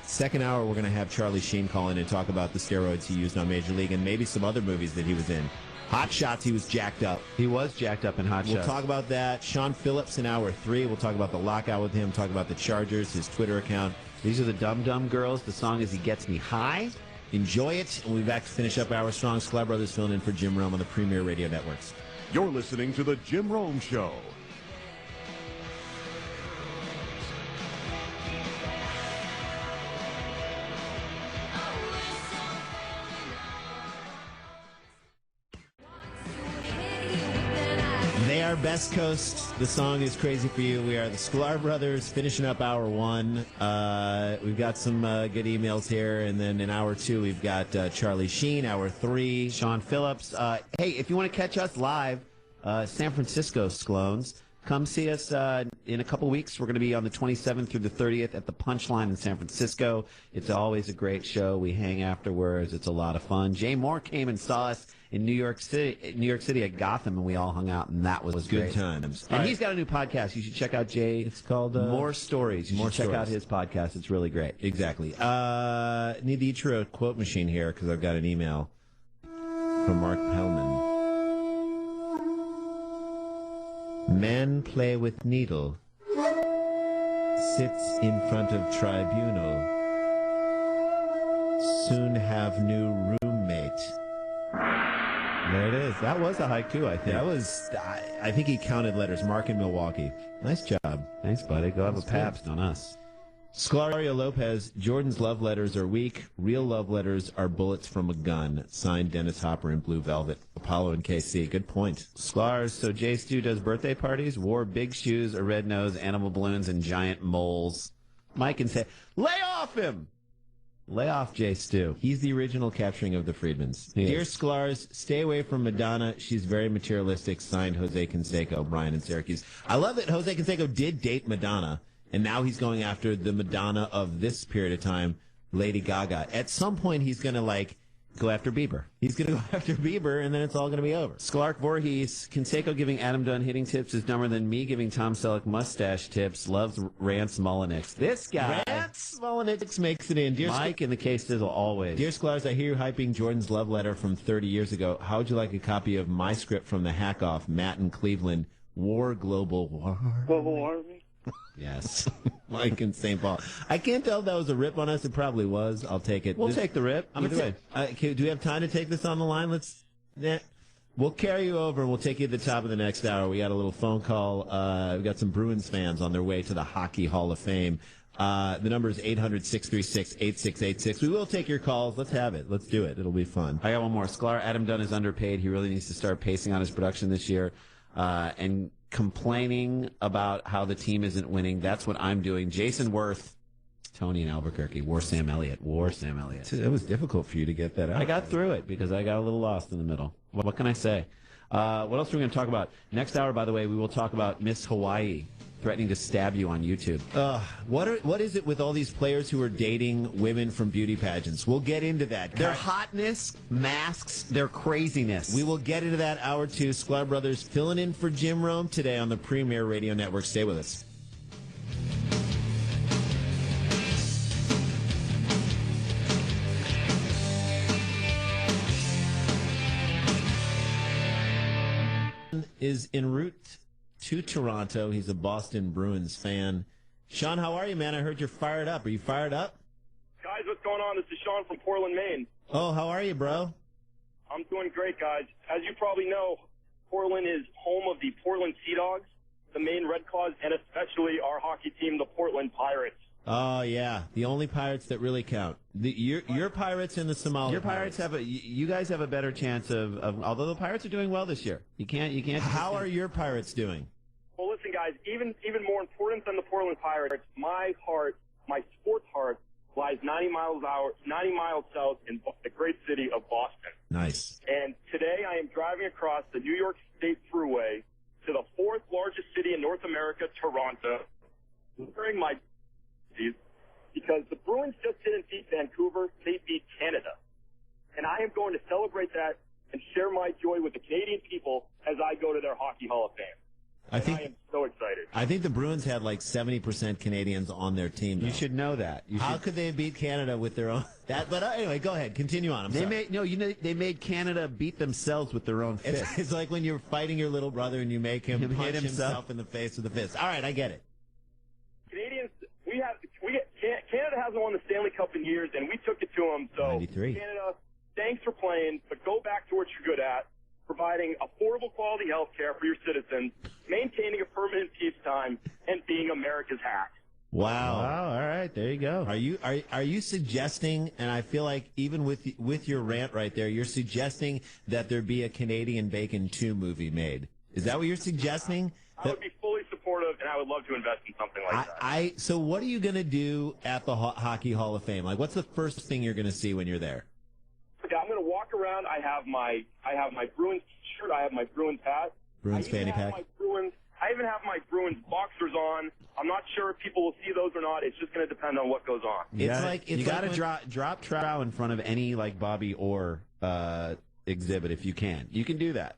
Second hour, we're going to have Charlie Sheen call in and talk about the steroids he used on Major League and maybe some other movies that he was in. Hot Shots, he was jacked up. He was jacked up in Hot Shots. We'll talk about that. Sean Phillips in hour 3. We'll talk about the lockout with him, talk about the Chargers, his Twitter account. These are the Dum Dum Girls. The song is He Gets Me High. Enjoy it. And we'll be back to finish up Hour Strong. Sklar Brothers filling in for Jim Rome on the Premier Radio Networks. You're listening to The Jim Rome Show. They are Best Coast. The song is Crazy for You. We are the Sklar Brothers finishing up hour 1. We've got some good emails here. And then in hour 2, we've got Charlie Sheen. Hour 3, Sean Phillips. Hey, if you want to catch us live, San Francisco Sklones, come see us in a couple weeks. We're going to be on the 27th through the 30th at the Punchline in San Francisco. It's always a great show. We hang afterwards. It's a lot of fun. Jay Moore came and saw us in New York City at Gotham, and we all hung out, and that was good great. times. And he's got a new podcast. You should check out Jay. It's called More Stories. You should check Stories. out his podcast. It's really great. Exactly. Need the intro quote machine here because I've got an email from Mark Pellman. Man play with needle, sits in front of tribunal, soon have new roommate. There it is. That was a haiku, I think. That was, I think he counted letters. Mark in Milwaukee. Nice job. Thanks, buddy. Go have a That's Pabst on us. Sclario Lopez, Jordan's love letters are weak. Real love letters are bullets from a gun. Signed, Dennis Hopper in Blue Velvet. Apollo and KC. Good point. Sklars, so Jay Stu does birthday parties, wore big shoes, a red nose, animal balloons, and giant moles. Mike can say, lay off him! Lay off Jay Stu. He's the original capturing of the Friedmans. He Dear is. Sklars, stay away from Madonna. She's very materialistic. Signed, Jose Canseco, Brian in Syracuse. I love that Jose Canseco did date Madonna, and now he's going after the Madonna of this period of time, Lady Gaga. At some point, he's going to, go after Bieber. He's going to go after Bieber, and then it's all going to be over. Sklark Voorhees, Canseco giving Adam Dunn hitting tips is dumber than me giving Tom Selleck mustache tips. Loves Rance Mullenix. This guy. Rance Mullenix makes it in. Dear Mike in the case sizzle always. Dear Sklars, I hear you hyping Jordan's love letter from 30 years ago. How would you like a copy of my script from the Hack Off, Matt in Cleveland, War Global War? Global warming. Yes. Mike in St. Paul. I can't tell if that was a rip on us. It probably was. I'll take it. We'll take the rip. Either way. Do we have time to take this on the line? We'll carry you over, and we'll take you to the top of the next hour. We got a little phone call. We got some Bruins fans on their way to the Hockey Hall of Fame. The number is 800-636-8686. We will take your calls. Let's have it. Let's do it. It'll be fun. I got one more. Sklar, Adam Dunn is underpaid. He really needs to start pacing on his production this year. And complaining about how the team isn't winning. That's what I'm doing. Jason Worth, Tony in Albuquerque. War Sam Elliott. It was difficult for you to get that out. I got through it because I got a little lost in the middle. What can I say? What else are we going to talk about? Next hour, by the way, we will talk about Miss Hawaii threatening to stab you on YouTube. What is it with all these players who are dating women from beauty pageants? We'll get into that. Their hotness masks their craziness. We will get into that hour two. Sklar Brothers filling in for Jim Rome today on the Premier Radio Network. Stay with us. Is en route to Toronto. He's a Boston Bruins fan. Sean, how are you, man? I heard you're fired up. Are you fired up? Guys, what's going on? This is Sean from Portland, Maine. Oh, how are you, bro? I'm doing great, guys. As you probably know, Portland is home of the Portland Sea Dogs, the Maine Red Claws, and especially our hockey team, the Portland Pirates. Oh, yeah. The only Pirates that really count. Your Pirates and the Somali. Your Pirates you guys have a better chance of although the Pirates are doing well this year. You can't. How are your Pirates doing? Well, listen, guys, even more important than the Portland Pirates, my sports heart, lies 90 miles south in the great city of Boston. Nice. And today I am driving across the New York State Thruway to the fourth largest city in North America, Toronto, wearing my because the Bruins just didn't beat Vancouver, they beat Canada. And I am going to celebrate that and share my joy with the Canadian people as I go to their Hockey Hall of Fame. I am so excited. I think the Bruins had like 70% Canadians on their team. Though. You should know that. How could they beat Canada with their own? But anyway, go ahead. Continue on. They made Canada beat themselves with their own fist. It's like when you're fighting your little brother and you make him punch himself in the face with a fist. All right, I get it. Canadians, Canada hasn't won the Stanley Cup in years, and we took it to them. So 93. Canada, thanks for playing, but go back to what you're good at. Providing affordable quality health care for your citizens, maintaining a permanent peacetime, and being America's hack. Wow. All right, there you go. Are you suggesting, and I feel like even with your rant right there, you're suggesting that there be a Canadian Bacon 2 movie made? Is that what you're suggesting? I would be fully supportive, and I would love to invest in something like that. So what are you going to do at the Hockey Hall of Fame? Like, what's the first thing you're going to see when you're there? Yeah, I'm going to walk around. I have my Bruins shirt. I have my Bruins hat. Bruins fanny pack. I even have my Bruins boxers on. I'm not sure if people will see those or not. It's just going to depend on what goes on. You got to drop trow in front of any like Bobby Orr exhibit if you can. You can do that.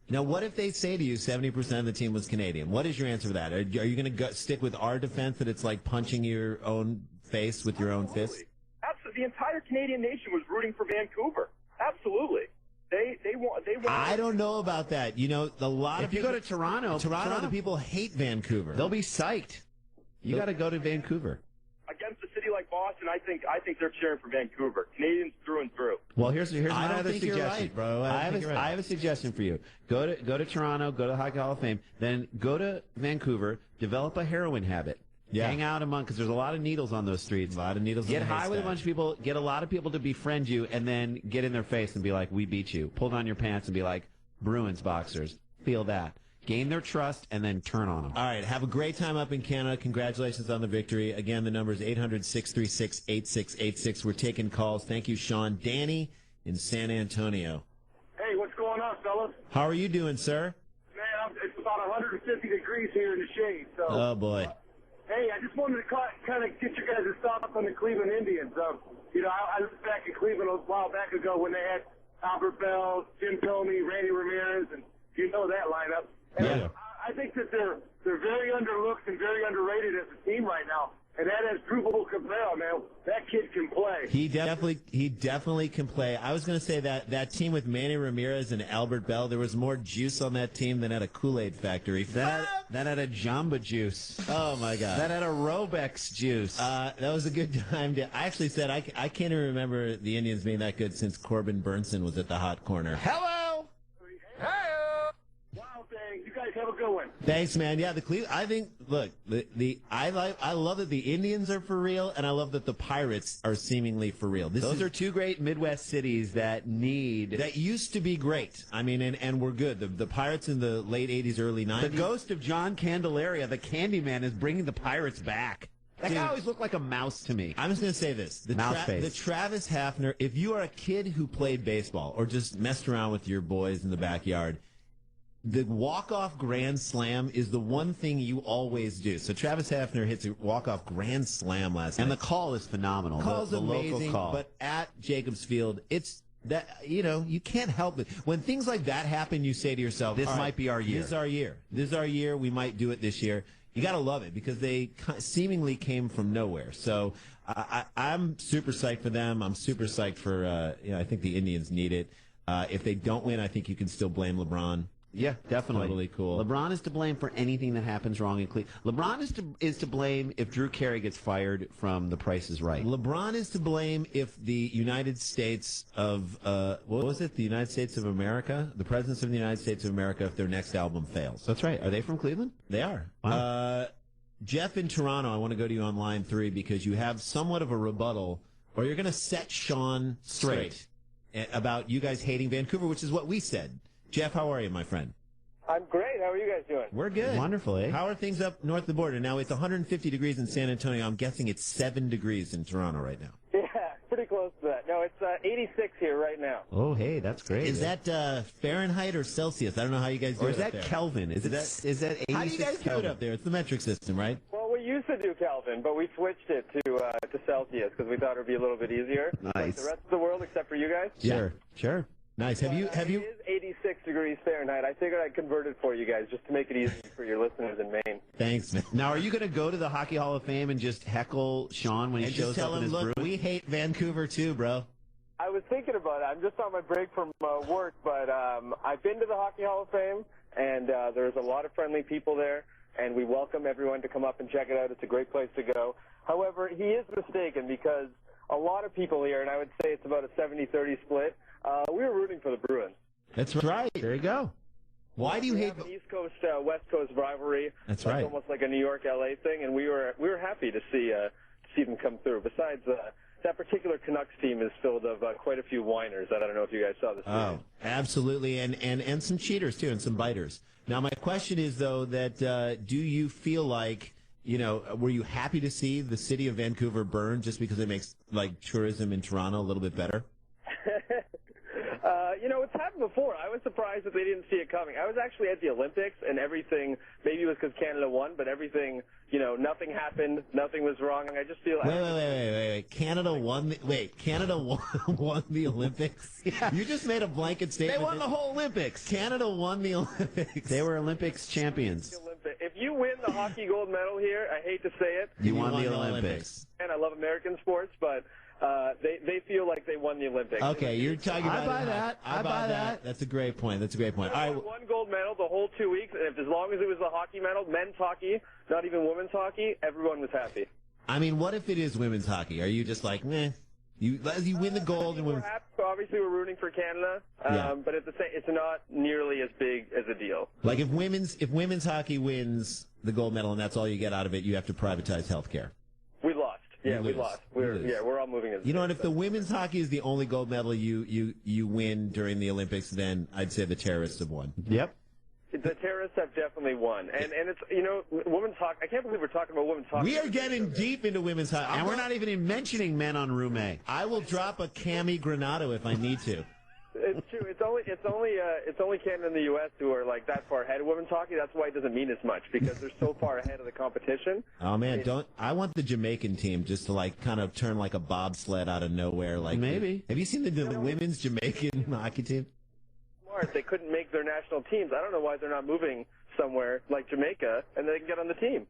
Now, what if they say to you 70% of the team was Canadian? What is your answer to that? Are you going to stick with our defense that it's like punching your own face with your own fist? Absolutely. The entire Canadian nation was rooting for Vancouver. Absolutely. They want. I don't know about that. You know, a lot of people. If you go to Toronto, the people hate Vancouver. They'll be psyched. You got to go to Vancouver. Against a city like Boston, I think they're cheering for Vancouver. Canadians through and through. Well, here's my other think suggestion, you're right, bro. I have a suggestion for you. Go to Toronto, go to the Hockey Hall of Fame, then go to Vancouver, develop a heroin habit. Yeah. Hang out among, because there's a lot of needles on those streets. A lot of needles. Get high with a bunch of people, get a lot of people to befriend you, and then get in their face and be like, we beat you. Pull down your pants and be like, Bruins boxers. Feel that. Gain their trust, and then turn on them. All right. Have a great time up in Canada. Congratulations on the victory. Again, the number is 800-636-8686. We're taking calls. Thank you, Sean. Danny in San Antonio. Hey, what's going on, fellas? How are you doing, sir? Man, it's about 150 degrees here in the shade. So. Oh, boy. Hey, I just wanted to kind of get you guys' thoughts on the Cleveland Indians. I looked back at Cleveland a while back ago when they had Albert Bell, Jim Thome, Randy Ramirez, and you know that lineup. And Yeah. I think that they're very underlooked and very underrated as a team right now. And that is Drupal Cabrera, man. That kid can play. He definitely can play. I was going to say that team with Manny Ramirez and Albert Bell, there was more juice on that team than at a Kool-Aid factory. That had a Jamba Juice. Oh, my God. That had a Robex Juice. That was a good time. I actually said I can't even remember the Indians being that good since Corbin Burnson was at the hot corner. Hello! Wow, thanks. You guys have a good one. Thanks, man. Yeah, I think, look, I love that the Indians are for real, and I love that the Pirates are seemingly for real. Those are two great Midwest cities that used to be great. I mean, and were good. The Pirates in the late 80s, early 90s. The ghost of John Candelaria, the Candyman, is bringing the Pirates back. That guy always looked like a mouse to me. I'm just going to say this. Mouse face. The Travis Hafner, if you are a kid who played baseball or just messed around with your boys in the backyard, the walk-off grand slam is the one thing you always do. So Travis Hafner hits a walk-off grand slam last night. And the call is phenomenal. Call's the amazing, local call. but at Jacobs Field, it's that, you can't help it. When things like that happen, you say to yourself, This all right, might be our year. This is our year. This is our year. We might do it this year. You got to love it because they seemingly came from nowhere. So I'm super psyched for them. I'm super psyched for, I think the Indians need it. If they don't win, I think you can still blame LeBron. Yeah, definitely. Totally cool. LeBron is to blame for anything that happens wrong in Cleveland. LeBron is to blame if Drew Carey gets fired from The Price is Right. LeBron is to blame if the United States of, what was it? The United States of America? The Presidents of the United States of America, if their next album fails. That's right. Are they from Cleveland? They are. Wow. Jeff in Toronto, I want to go to you on line 3 because you have somewhat of a rebuttal, or you're going to set Sean straight about you guys hating Vancouver, which is what we said. Jeff, how are you, my friend? I'm great. How are you guys doing? We're good. Wonderful, eh? How are things up north of the border? Now, it's 150 degrees in San Antonio. I'm guessing it's 7 degrees in Toronto right now. Yeah, pretty close to that. No, it's 86 here right now. Oh, hey, that's great. Is that Fahrenheit or Celsius? I to how you guys do or it is that up there. Kelvin? Is that 86 How do you guys do Kelvin? it up there? It's the metric system, right? Well, we used to do Kelvin, but we switched it to Celsius because we thought it would be a little bit easier. Nice. Like the rest of the world, except for you guys. Sure. Nice. Have you? It is 86 degrees Fahrenheit. I figured I'd convert it for you guys just to make it easy for your listeners in Maine. Thanks, man. Now, are you going to go to the Hockey Hall of Fame and just heckle Sean when he And shows just tell up in him, his look, Bruins? we hate Vancouver too, bro. I was thinking about it. I'm just on my break from work, but I've been to the Hockey Hall of Fame, and there's a lot of friendly people there, and we welcome everyone to come up and check it out. It's a great place to go. However, he is mistaken because a lot of people here, and I would say it's about a 70-30 split, we were rooting for the Bruins. That's right. There you go. Why do you We hate? have an East Coast West Coast rivalry? That's Like right. Almost like a New York LA thing, and we were happy to see them come through. Besides, that particular Canucks team is filled of quite a few whiners. That I don't know if you guys saw this. Oh, absolutely, and some cheaters too, and some biters. Now, my question is though that do you feel like were you happy to see the city of Vancouver burn just because it makes like tourism in Toronto a little bit better? It's happened before. I was surprised that they didn't see it coming. I was actually at the Olympics, and everything, maybe it was because Canada won, but everything, nothing happened, nothing was wrong, and I just feel... Wait. Canada won won the Olympics? Yeah. You just made a blanket statement. They won the whole Olympics. Canada won the Olympics. They were Olympics champions. If you win the hockey gold medal here, I hate to say it, You won the Olympics. and I love American sports, but they feel like they won the Olympics. Okay, you're talking about... I buy that. I buy that. That's a great point. All I right. won one gold medal the whole 2 weeks, and as long as it was the hockey medal, men's hockey, not even women's hockey, everyone was happy. I mean, what if it is women's hockey? Are you just like, meh? You win the gold and We're women's... happy. Obviously, we're rooting for Canada, Yeah. but at the same, it's not nearly as big as a deal. Like if women's hockey wins the gold medal and that's all you get out of it, you have to privatize healthcare. We lost. Yeah, You we lose. lost. You lose. We're all moving as. You know what? If the women's hockey is the only gold medal you win during the Olympics, then I'd say the terrorists have won. Yep. The terrorists have definitely won, and it's women's hockey. I can't believe we're talking about women's hockey. We are getting deep into women's hockey, And we're not even mentioning men on room A. I will drop a Cami Granado if I need to. It's true. It's only Canada and the U.S. who are like that far ahead of women's hockey. That's why it doesn't mean as much because they're so far ahead of the competition. Oh man, I want the Jamaican team just to like kind of turn like a bobsled out of nowhere. Like maybe. Have you seen the women's Jamaican hockey team? Smart. They couldn't make their national teams. I don't know why they're not moving somewhere like Jamaica and they can get on the team.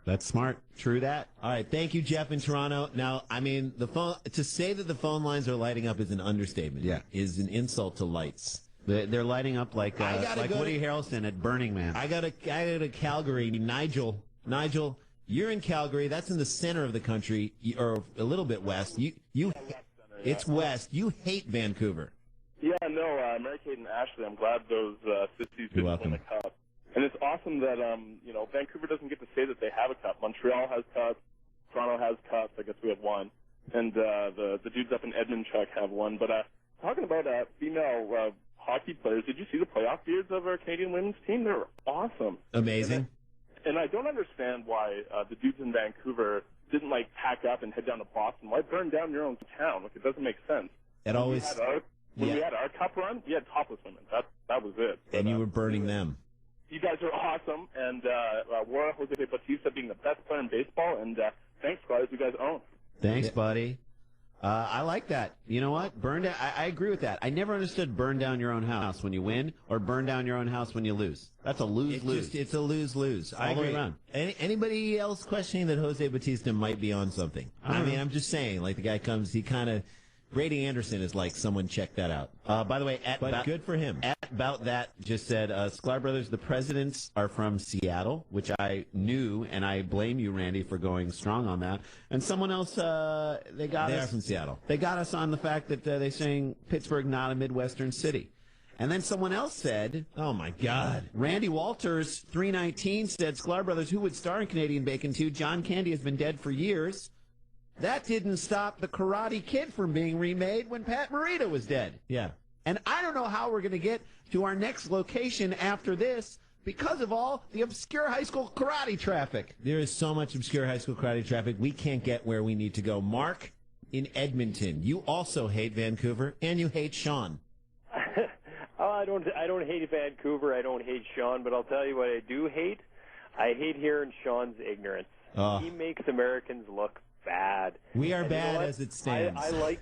That's smart. True that. All right, thank you, Jeff in Toronto. Now, I mean, to say that the phone lines are lighting up is an understatement. Yeah. Is an insult to lights. They're lighting up like Woody to, Harrelson at Burning Man. I gotta go to Calgary. Nigel, you're in Calgary. That's in the center of the country, or a little bit west. It's west. You hate Vancouver. Yeah, no, Mary-Kate and Ashley, I'm glad those sissies didn't win the cup. And it's awesome that, Vancouver doesn't get to say that they have a cup. Montreal has cups. Toronto has cups. I guess we have one. And the dudes up in Edmonton have one. But talking about female hockey players, did you see the playoff beards of our Canadian women's team? They're awesome. Amazing. And I don't understand why the dudes in Vancouver didn't, pack up and head down to Boston. Why burn down your own town? It doesn't make sense. It always... When we had our cup run, we had topless women. That was it. And you were burning them. You guys are awesome, and Laura Jose Bautista being the best player in baseball, and thanks, guys. You guys own. Thanks, buddy. I like that. You know what? Burn down. I agree with that. I never understood burn down your own house when you win or burn down your own house when you lose. That's a lose-lose. It's a lose-lose. All the way around. Anybody else questioning that Jose Bautista might be on something? I mean, I'm just saying, the guy comes, he kind of... Brady Anderson is like someone check that out. By the way, good for him. About that just said Sklar Brothers. The presidents are from Seattle, which I knew, and I blame you, Randy, for going strong on that. And someone else, they are from Seattle. They got us on the fact that they're saying Pittsburgh not a Midwestern city. And then someone else said, "Oh my God!" Randy Walters 319 said, "Sklar Brothers, who would star in Canadian Bacon 2? John Candy has been dead for years." That didn't stop the Karate Kid from being remade when Pat Morita was dead. Yeah. And I don't know how we're going to get to our next location after this because of all the obscure high school karate traffic. There is so much obscure high school karate traffic, we can't get where we need to go. Mark in Edmonton, you also hate Vancouver, and you hate Sean. I don't hate Vancouver. I don't hate Sean, but I'll tell you what I do hate. I hate hearing Sean's ignorance. He makes Americans look bad. We are bad as it stands. I like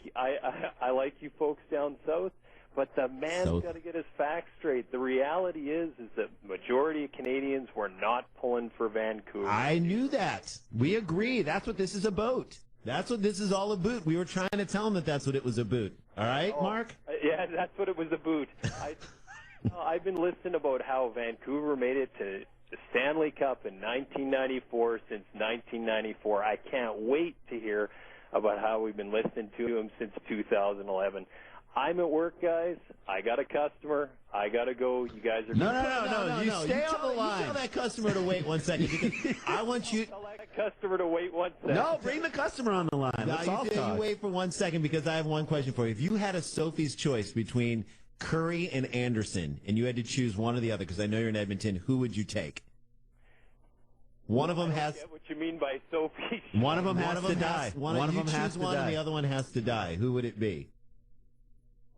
you folks down south, but the man's got to get his facts straight. The reality is that majority of Canadians were not pulling for Vancouver. I knew that. We agree. That's what this is about. That's what this is all about. We were trying to tell him that that's what it was about. All right, Mark? Yeah, that's what it was about. I've been listening about how Vancouver made it to the Stanley Cup in 1994 since 1994. I can't wait to hear about how we've been listening to him since 2011. I'm at work, guys. I got a customer. I got to go. You guys are... No. You stay on the line. You tell that customer to wait 1 second. Because I want you... Tell that customer to wait 1 second. No, bring the customer on the line. Let's all talk. You wait for 1 second because I have one question for you. If you had a Sophie's choice between Curry and Anderson, and you had to choose one or the other, because I know you're in Edmonton, who would you take? One of them has... I get what you mean by Sophie. One of them has to die. One of them has to die. And the other one has to die. Who would it be?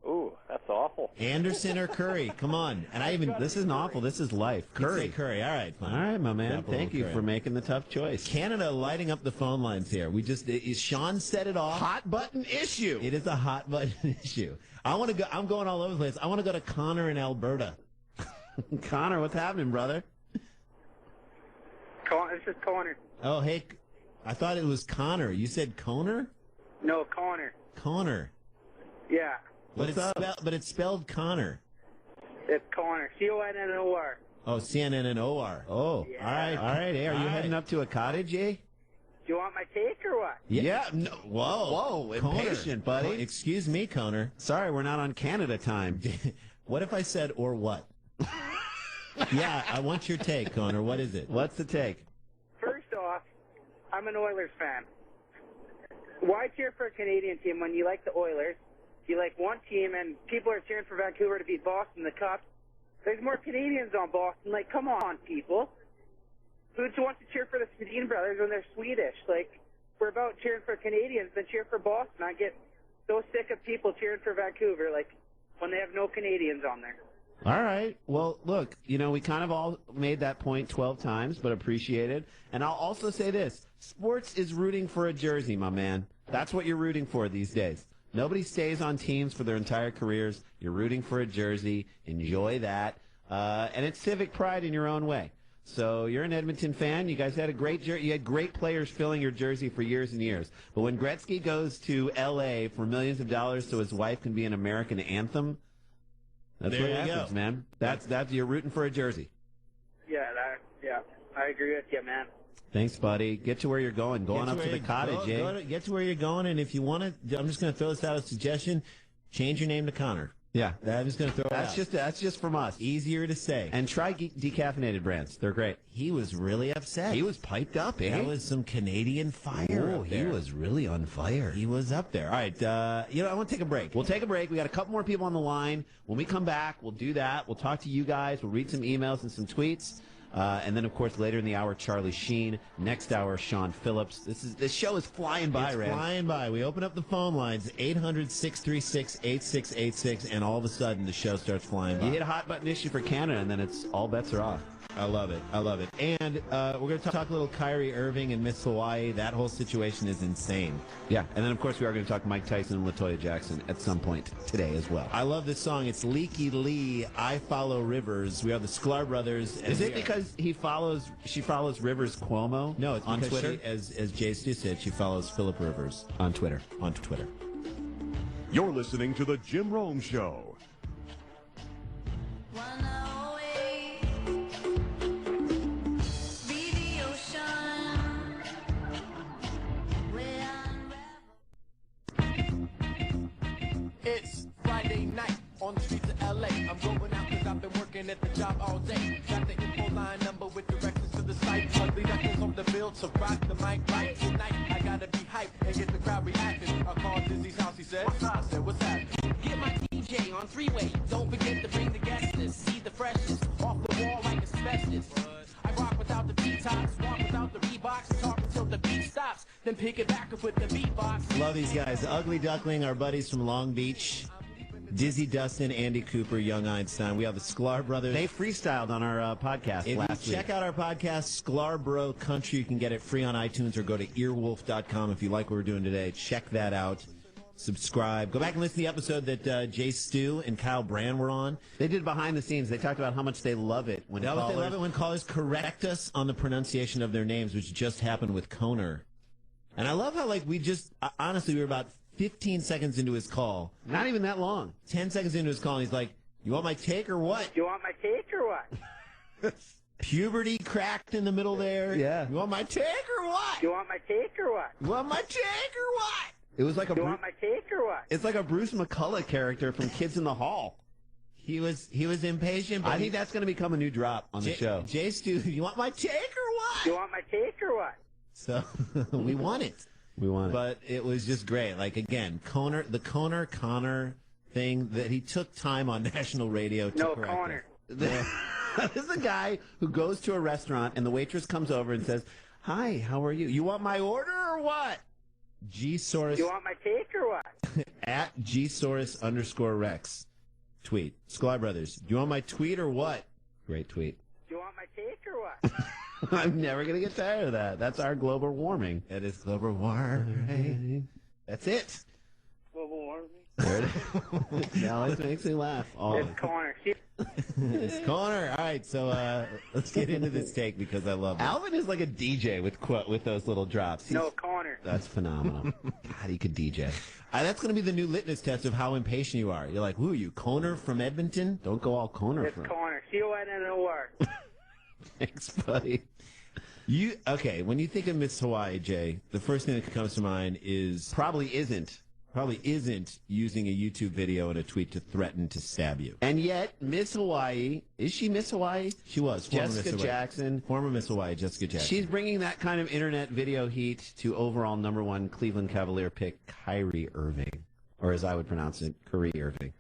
Ooh, that's awful. Anderson or Curry? Come on. And This isn't awful. This is life. Curry. All right, fine. All right, my man. Thank you for making the tough choice. Canada lighting up the phone lines here. Sean set it off. Hot button issue. It is a hot button issue. I want to go. I'm going all over the place. I want to go to Connor in Alberta. Connor, what's happening, brother? This is Connor. Oh, hey. I thought it was Connor. You said Conor? No, Connor. Connor. Yeah. But it's spelled Connor. It's Connor. C-O-N-N-O-R. Oh, C-N-N-N-O-R. Oh, yeah. All right. Hey, are you heading up to a cottage, eh? Do you want my take or what? Yeah. No, whoa, impatient, buddy. Excuse me, Connor. Sorry, we're not on Canada time. What if I said, or what? Yeah, I want your take, Connor. What is it? What's the take? First off, I'm an Oilers fan. Why cheer for a Canadian team when you like the Oilers? You like one team, and people are cheering for Vancouver to beat Boston in the Cup. There's more Canadians on Boston. Like, come on, people. Who wants to cheer for the Sedin brothers when they're Swedish? Like, we're about cheering for Canadians, then cheer for Boston. I get so sick of people cheering for Vancouver, like, when they have Canadians on there. All right. Well, look, we kind of all made that point 12 times, but appreciate it. And I'll also say this. Sports is rooting for a jersey, my man. That's what you're rooting for these days. Nobody stays on teams for their entire careers. You're rooting for a jersey. Enjoy that. And it's civic pride in your own way. So you're an Edmonton fan. You guys had a great jersey. You had great players filling your jersey for years and years. But when Gretzky goes to L.A. for millions of dollars so his wife can be an American anthem, that's what happens, man. That's you're rooting for a jersey. Yeah, I agree with you, man. Thanks, buddy. Get to where you're going. Go on up to the cottage, eh? Get to where you're going, and if you want to, I'm just going to throw this out as a suggestion, change your name to Connor. Yeah. I'm just going to throw it out. That's just from us. Easier to say. And try decaffeinated brands. They're great. He was really upset. He was piped up, eh? That was some Canadian fire up there. He was really on fire. He was up there. All right, I want to take a break. We'll take a break. We got a couple more people on the line. When we come back, we'll do that. We'll talk to you guys. We'll read some emails and some tweets. And then, of course, later in the hour, Charlie Sheen. Next hour, Sean Phillips. This show is flying by, Rand. It's flying by. We open up the phone lines, 800-636-8686, and all of a sudden the show starts flying by. You hit a hot button issue for Canada, and then it's all bets are off. I love it. And we're going to talk a little Kyrie Irving and Miss Hawaii. That whole situation is insane. Yeah, and then, of course, we are going to talk Mike Tyson and LaToya Jackson at some point today as well. I love this song. It's Leaky Lee, I Follow Rivers. We are the Sklar Brothers. Is it because she follows Rivers Cuomo? No, it's on Twitter? as Jay Stu said, she follows Philip Rivers. On Twitter. You're listening to The Jim Rome Show. It's Friday night on the streets of LA. I'm going out because I've been working at the job all day. Got the info line number with directions to the site. Ugly ducklings on the field, so rock the mic right tonight. I gotta be hyped and get the crowd reacting. I called Dizzy's house, he said. I said, what's happening? Get my DJ on three-way. Don't forget to bring the guest list. See the freshest off the wall like asbestos. I rock without the P-tops, walk without the Reeboks, talk until the beat stops, then pick it back up with the beatbox. Love these guys. Ugly Duckling, our buddies from Long Beach. Dizzy Dustin, Andy Cooper, Young Einstein. We have the Sklar Brothers. They freestyled on our podcast last week. Check out our podcast, Sklar Bro Country. You can get it free on iTunes or go to earwolf.com if you like what we're doing today. Check that out. Subscribe. Go back and listen to the episode that Jay Stu and Kyle Brand were on. They did behind the scenes. They talked about how much they love it when callers correct us on the pronunciation of their names, which just happened with Koner. And I love how, honestly, we were about 15 seconds into his call. Not even that long. 10 seconds into his call, and he's like, you want my take or what? You want my take or what? Puberty cracked in the middle there. Yeah. You want my take or what? You want my take or what? You want my take or what? It was like you want my take or what? It's like a Bruce McCullough character from Kids in the Hall. He was impatient. But I think that's going to become a new drop on the show. Jay Stu, you want my take or what? You want my take or what? So we want it. We want it. But it was just great. Like, again, the Connor thing that he took time on national radio to correct. No, Connor. This is a guy who goes to a restaurant and the waitress comes over and says, hi, how are you? You want my order or what? G-Saurus. You want my take or what? At G-Saurus_Rex. Tweet. Sklar Brothers. Do you want my tweet or what? Great tweet. Do you want my take or what? I'm never going to get tired of that. That's our global warming. That is global warming. That's it. Global warming. There it is. It always makes me laugh. It's Connor. It's Connor. All right, so let's get into this take because I love it. Alvin is like a DJ with those little drops. No, Connor. That's phenomenal. God, he could DJ. That's going to be the new litmus test of how impatient you are. You're like, who are you, Connor from Edmonton? Don't go all Connor. It's Connor. C-O-N-N-O-R. Thanks, buddy. When you think of Miss Hawaii, Jay, the first thing that comes to mind is probably isn't using a YouTube video and a tweet to threaten to stab you. And yet, Miss Hawaii, is she Miss Hawaii? She was. Jessica Jackson. Former Miss Hawaii, Jessica Jackson. She's bringing that kind of internet video heat to overall #1 Cleveland Cavalier pick Kyrie Irving. Or as I would pronounce it, Kyrie Irving.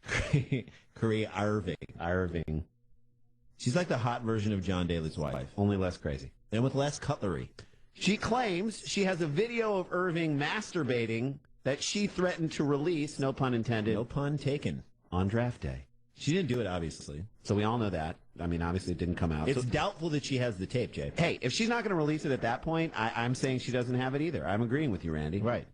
Kyrie Irving. She's like the hot version of John Daly's wife. Only less crazy. And with less cutlery. She claims she has a video of Irving masturbating that she threatened to release, no pun intended. No pun taken. On draft day. She didn't do it, obviously. So we all know that. I mean, obviously it didn't come out. It's doubtful that she has the tape, Jay. Hey, if she's not going to release it at that point, I'm saying she doesn't have it either. I'm agreeing with you, Randy. Right.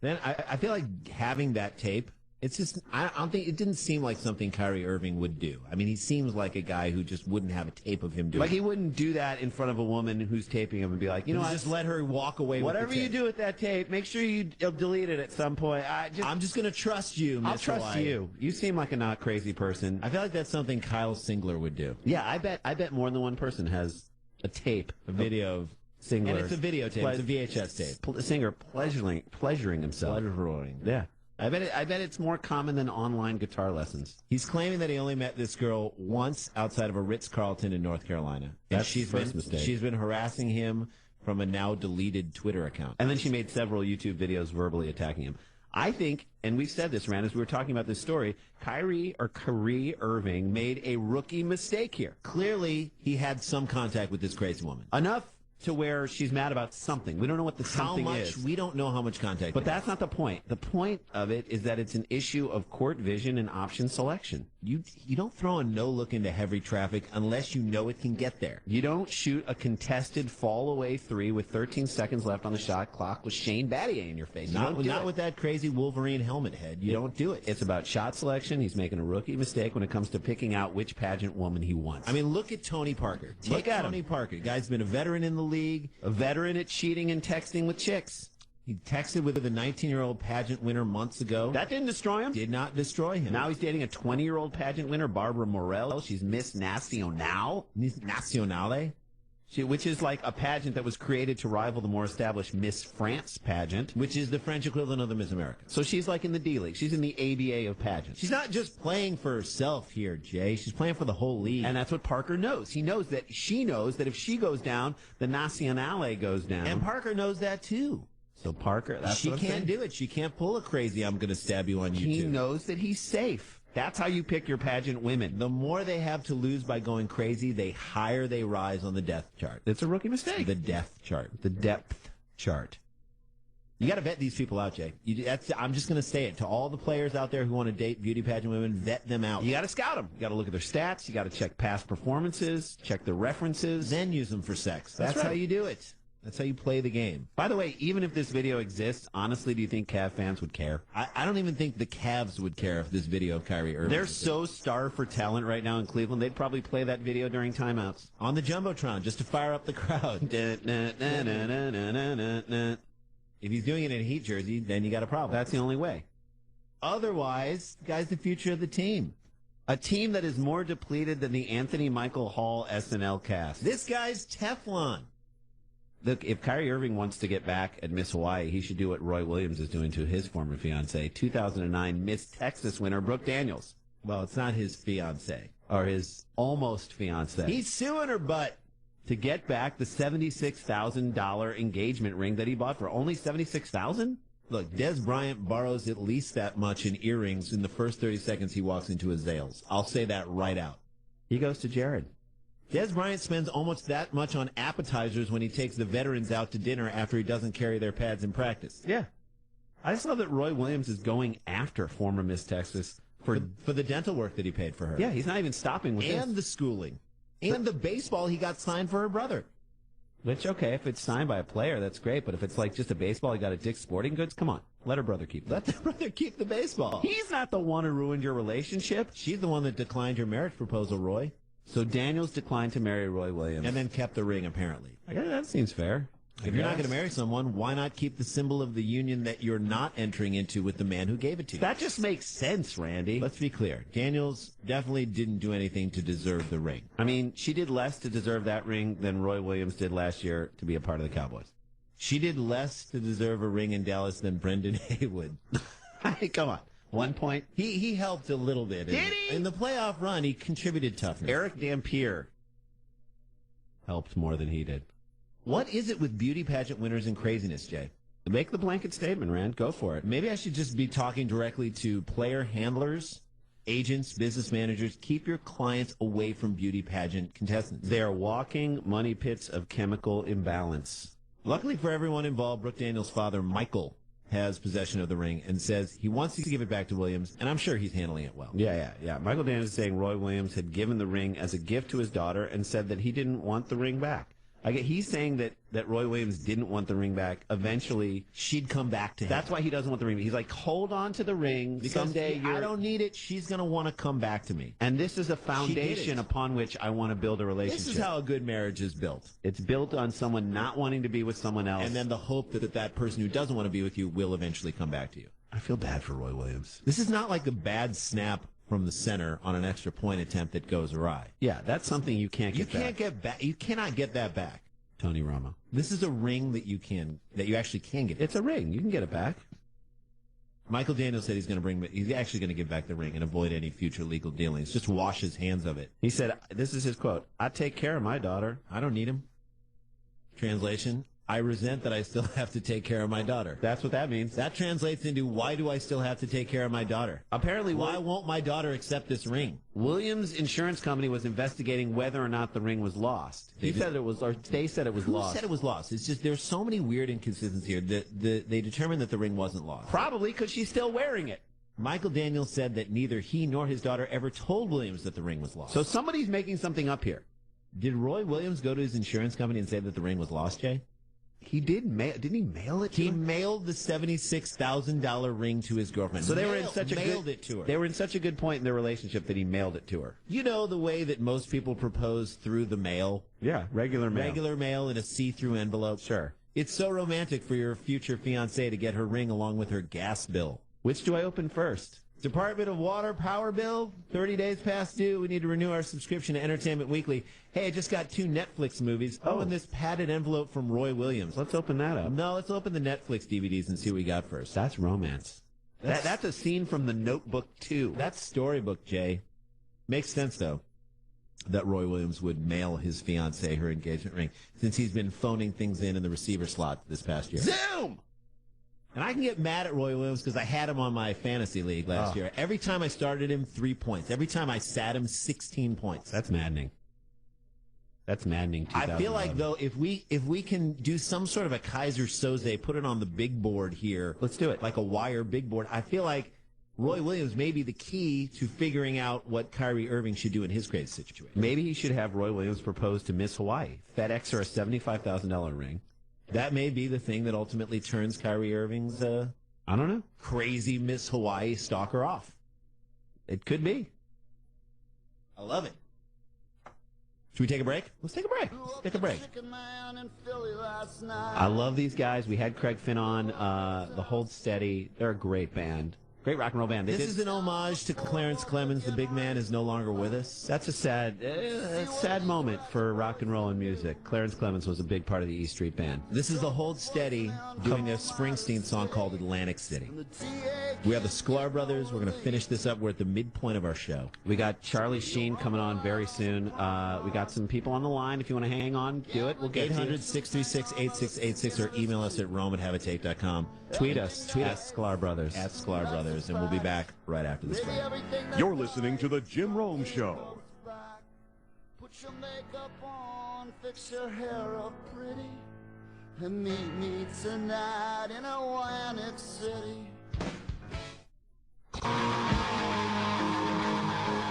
Then I feel like having that tape, it's just, I don't think, it didn't seem like something Kyrie Irving would do. I mean, he seems like a guy who just wouldn't have a tape of him doing Like he wouldn't do that in front of a woman who's taping him and be like, you know what? Just let her walk away with Whatever the you tape. do with that tape, make sure you delete it at some point. I'm just going to trust you, Miss I'll trust Hawaii. you. You seem like a not crazy person. I feel like that's something Kyle Singler would do. Yeah, I bet more than one person has a tape, A video of Singler. And it's a videotape. It's a VHS tape. Singer pleasuring himself. Pleasuring. Yeah. I bet it's more common than online guitar lessons. He's claiming that he only met this girl once outside of a Ritz-Carlton in North Carolina. That's his first mistake. She's been harassing him from a now deleted Twitter account. And then she made several YouTube videos verbally attacking him. I think, and we've said this, Rand, as we were talking about this story, Kyrie Irving made a rookie mistake here. Clearly, he had some contact with this crazy woman. Enough to where she's mad about something. We don't know what the something is. We don't know how much contact. But that's not the point. The point of it is that it's an issue of court vision and option selection. You don't throw a no-look into heavy traffic unless you know it can get there. You don't shoot a contested fall-away three with 13 seconds left on the shot clock with Shane Battier in your face. Not with that crazy Wolverine helmet head. You don't do it. It's about shot selection. He's making a rookie mistake when it comes to picking out which pageant woman he wants. I mean, look at Tony Parker. Look at Tony Parker. Guy's been a veteran in the league. A veteran at cheating and texting with chicks. He texted with a 19-year-old pageant winner months ago. That didn't destroy him. Did not destroy him. Now he's dating a 20-year-old pageant winner, Barbara Morel. She's Miss Nacional. Nacionale? Which is like a pageant that was created to rival the more established Miss France pageant. Which is the French equivalent of the Miss America. So she's like in the D-League. She's in the ABA of pageants. She's not just playing for herself here, Jay. She's playing for the whole league. And that's what Parker knows. She knows that if she goes down, the Nacionale goes down. And Parker knows that too. So Parker, she can't do it. She can't pull a crazy I'm going to stab you on YouTube. He knows that he's safe. That's how you pick your pageant women. The more they have to lose by going crazy, the higher they rise on the death chart. It's a rookie mistake. The death chart. The depth chart. You got to vet these people out, Jay. I'm just going to say it to all the players out there who want to date beauty pageant women. Vet them out. You got to scout them. You got to look at their stats. You got to check past performances. Check their references. Then use them for sex. That's right. how you do it. That's how you play the game. By the way, even if this video exists, honestly, do you think Cav fans would care? I don't even think the Cavs would care if this video of Kyrie Irving. They're so starved for talent right now in Cleveland, they'd probably play that video during timeouts. On the Jumbotron, just to fire up the crowd. If he's doing it in a Heat jersey, then you got a problem. That's the only way. Otherwise, the guy's the future of the team. A team that is more depleted than the Anthony Michael Hall SNL cast. This guy's Teflon. Look, if Kyrie Irving wants to get back at Miss Hawaii, he should do what Roy Williams is doing to his former fiancée, 2009 Miss Texas winner Brooke Daniels. Well, it's not his fiancée. Or his almost fiancée. He's suing her butt to get back the $76,000 engagement ring that he bought for only $76,000? Look, Des Bryant borrows at least that much in earrings in the first 30 seconds he walks into his Zales. I'll say that right out. He goes to Jared. Des Bryant spends almost that much on appetizers when he takes the veterans out to dinner after he doesn't carry their pads in practice. Yeah. I just love that Roy Williams is going after former Miss Texas for the dental work that he paid for her. Yeah, he's not even stopping with and this. The schooling. And the baseball he got signed for her brother. Which, okay, if it's signed by a player, that's great. But if it's like just a baseball he got at Dick's Sporting Goods, come on. Let her brother keep it. Let the brother keep the baseball. He's not the one who ruined your relationship. She's the one that declined your marriage proposal, Roy. So Daniels declined to marry Roy Williams. And then kept the ring, apparently. I guess that seems fair. If you're not going to marry someone, why not keep the symbol of the union that you're not entering into with the man who gave it to you? That just makes sense, Randy. Let's be clear. Daniels definitely didn't do anything to deserve the ring. I mean, she did less to deserve that ring than Roy Williams did last year to be a part of the Cowboys. She did less to deserve a ring in Dallas than Brendan Haywood. Hey, come on. 1 point. He helped a little bit. Did he? In the playoff run, he contributed toughness. Eric Dampier helped more than he did. What is it with beauty pageant winners and craziness, Jay? Make the blanket statement, Rand. Go for it. Maybe I should just be talking directly to player handlers, agents, business managers. Keep your clients away from beauty pageant contestants. They are walking money pits of chemical imbalance. Luckily for everyone involved, Brooke Daniels' father, Michael, has possession of the ring and says he wants to give it back to Williams, and I'm sure he's handling it well. Yeah. Michael Daniels is saying Roy Williams had given the ring as a gift to his daughter and said that he didn't want the ring back. He's saying that Roy Williams didn't want the ring back. Eventually, she'd come back to him. That's why he doesn't want the ring. He's like, hold on to the ring. Because someday I don't need it. She's going to want to come back to me. And this is a foundation upon which I want to build a relationship. This is how a good marriage is built. It's built on someone not wanting to be with someone else. And then the hope that person who doesn't want to be with you will eventually come back to you. I feel bad for Roy Williams. This is not like a bad snap from the center on an extra point attempt that goes awry. Yeah, that's something you can't get back. You cannot get that back. Tony Romo. This is a ring that you actually can get. It's a ring. You can get it back. Michael Daniels said he's actually going to give back the ring and avoid any future legal dealings. Just wash his hands of it. He said, this is his quote, "I take care of my daughter. I don't need him." Translation, I resent that I still have to take care of my daughter. That's what that means. That translates into, why do I still have to take care of my daughter? Apparently, why won't my daughter accept this ring? Williams Insurance Company was investigating whether or not the ring was lost. They said it was lost. Who said it was lost? It's just there's so many weird inconsistencies here. They determined that the ring wasn't lost. Probably because she's still wearing it. Michael Daniels said that neither he nor his daughter ever told Williams that the ring was lost. So somebody's making something up here. Did Roy Williams go to his insurance company and say that the ring was lost, Jay? He did mail. Didn't he mail it to her? He mailed the $76,000 ring to his girlfriend. So they were in such a mailed it to her. They were in such a good point in their relationship that he mailed it to her. You know the way that most people propose through the mail? Yeah, regular mail. Regular mail in a see-through envelope. Sure. It's so romantic for your future fiancée to get her ring along with her gas bill. Which do I open first? Department of Water power bill, 30 days past due. We need to renew our subscription to Entertainment Weekly. Hey, I just got 2 Netflix movies. Oh, and this padded envelope from Roy Williams. Let's open that up. No, let's open the Netflix DVDs and see what we got first. That's romance. That's a scene from The Notebook 2. That's storybook, Jay. Makes sense, though, that Roy Williams would mail his fiancée her engagement ring since he's been phoning things in the receiver slot this past year. Zoom! And I can get mad at Roy Williams because I had him on my fantasy league last year. Every time I started him, 3 points. Every time I sat him, 16 points. That's maddening. That's maddening. I feel like, though, if we can do some sort of a Kaiser Soze, put it on the big board here. Let's do it. Like a wire big board. I feel like Roy Williams may be the key to figuring out what Kyrie Irving should do in his crazy situation. Maybe he should have Roy Williams propose to Miss Hawaii. FedEx her a $75,000 ring. That may be the thing that ultimately turns Kyrie Irving's I don't know, crazy Miss Hawaii stalker off. It could be. I love it. Should we take a break? Let's take a break. Take a break. I love these guys. We had Craig Finn on, the Hold Steady. They're a great band. Great rock and roll band. This is an homage to Clarence Clemens. The big man is no longer with us. That's a sad moment for rock and roll and music. Clarence Clemens was a big part of the E Street Band. This is the Hold Steady doing a Springsteen song called Atlantic City. We have the Sklar Brothers. We're going to finish this up. We're at the midpoint of our show. We got Charlie Sheen coming on very soon. We got some people on the line. If you want to hang on, do it. We'll get 800-636-8686 or email us at rome@haveatape.com. Tweet us at Sklar Brothers. At Sklar Brothers, and we'll be back right after this break. You're listening to The Jim Rome Show. Put your makeup on, fix your hair up pretty, and meet me tonight in Atlantic City.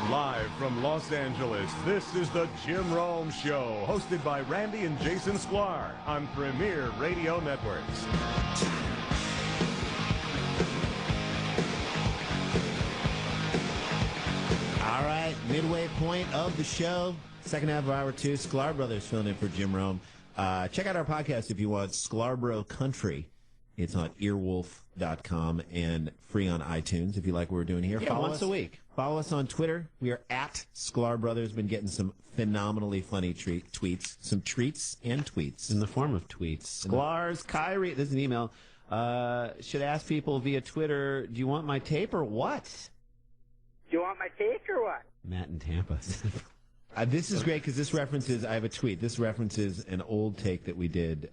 Live from Los Angeles, this is The Jim Rome Show, hosted by Randy and Jason Sklar on Premier Radio Networks. All right, midway point of the show, second half of hour 2, Sklar Brothers filling in for Jim Rome. Check out our podcast if you want, Sklarbro Country. It's on earwolf.com and free on iTunes if you like what we're doing here. Yeah, once a week. Follow us on Twitter. We are at Sklar Brothers. Been getting some phenomenally funny tweets. Some treats and tweets. In the form of tweets. Sklar's Kyrie. This is an email. Should ask people via Twitter, do you want my tape or what? Do you want my take or what? Matt in Tampa. This is great because this references, I have a tweet. This references an old take that we did,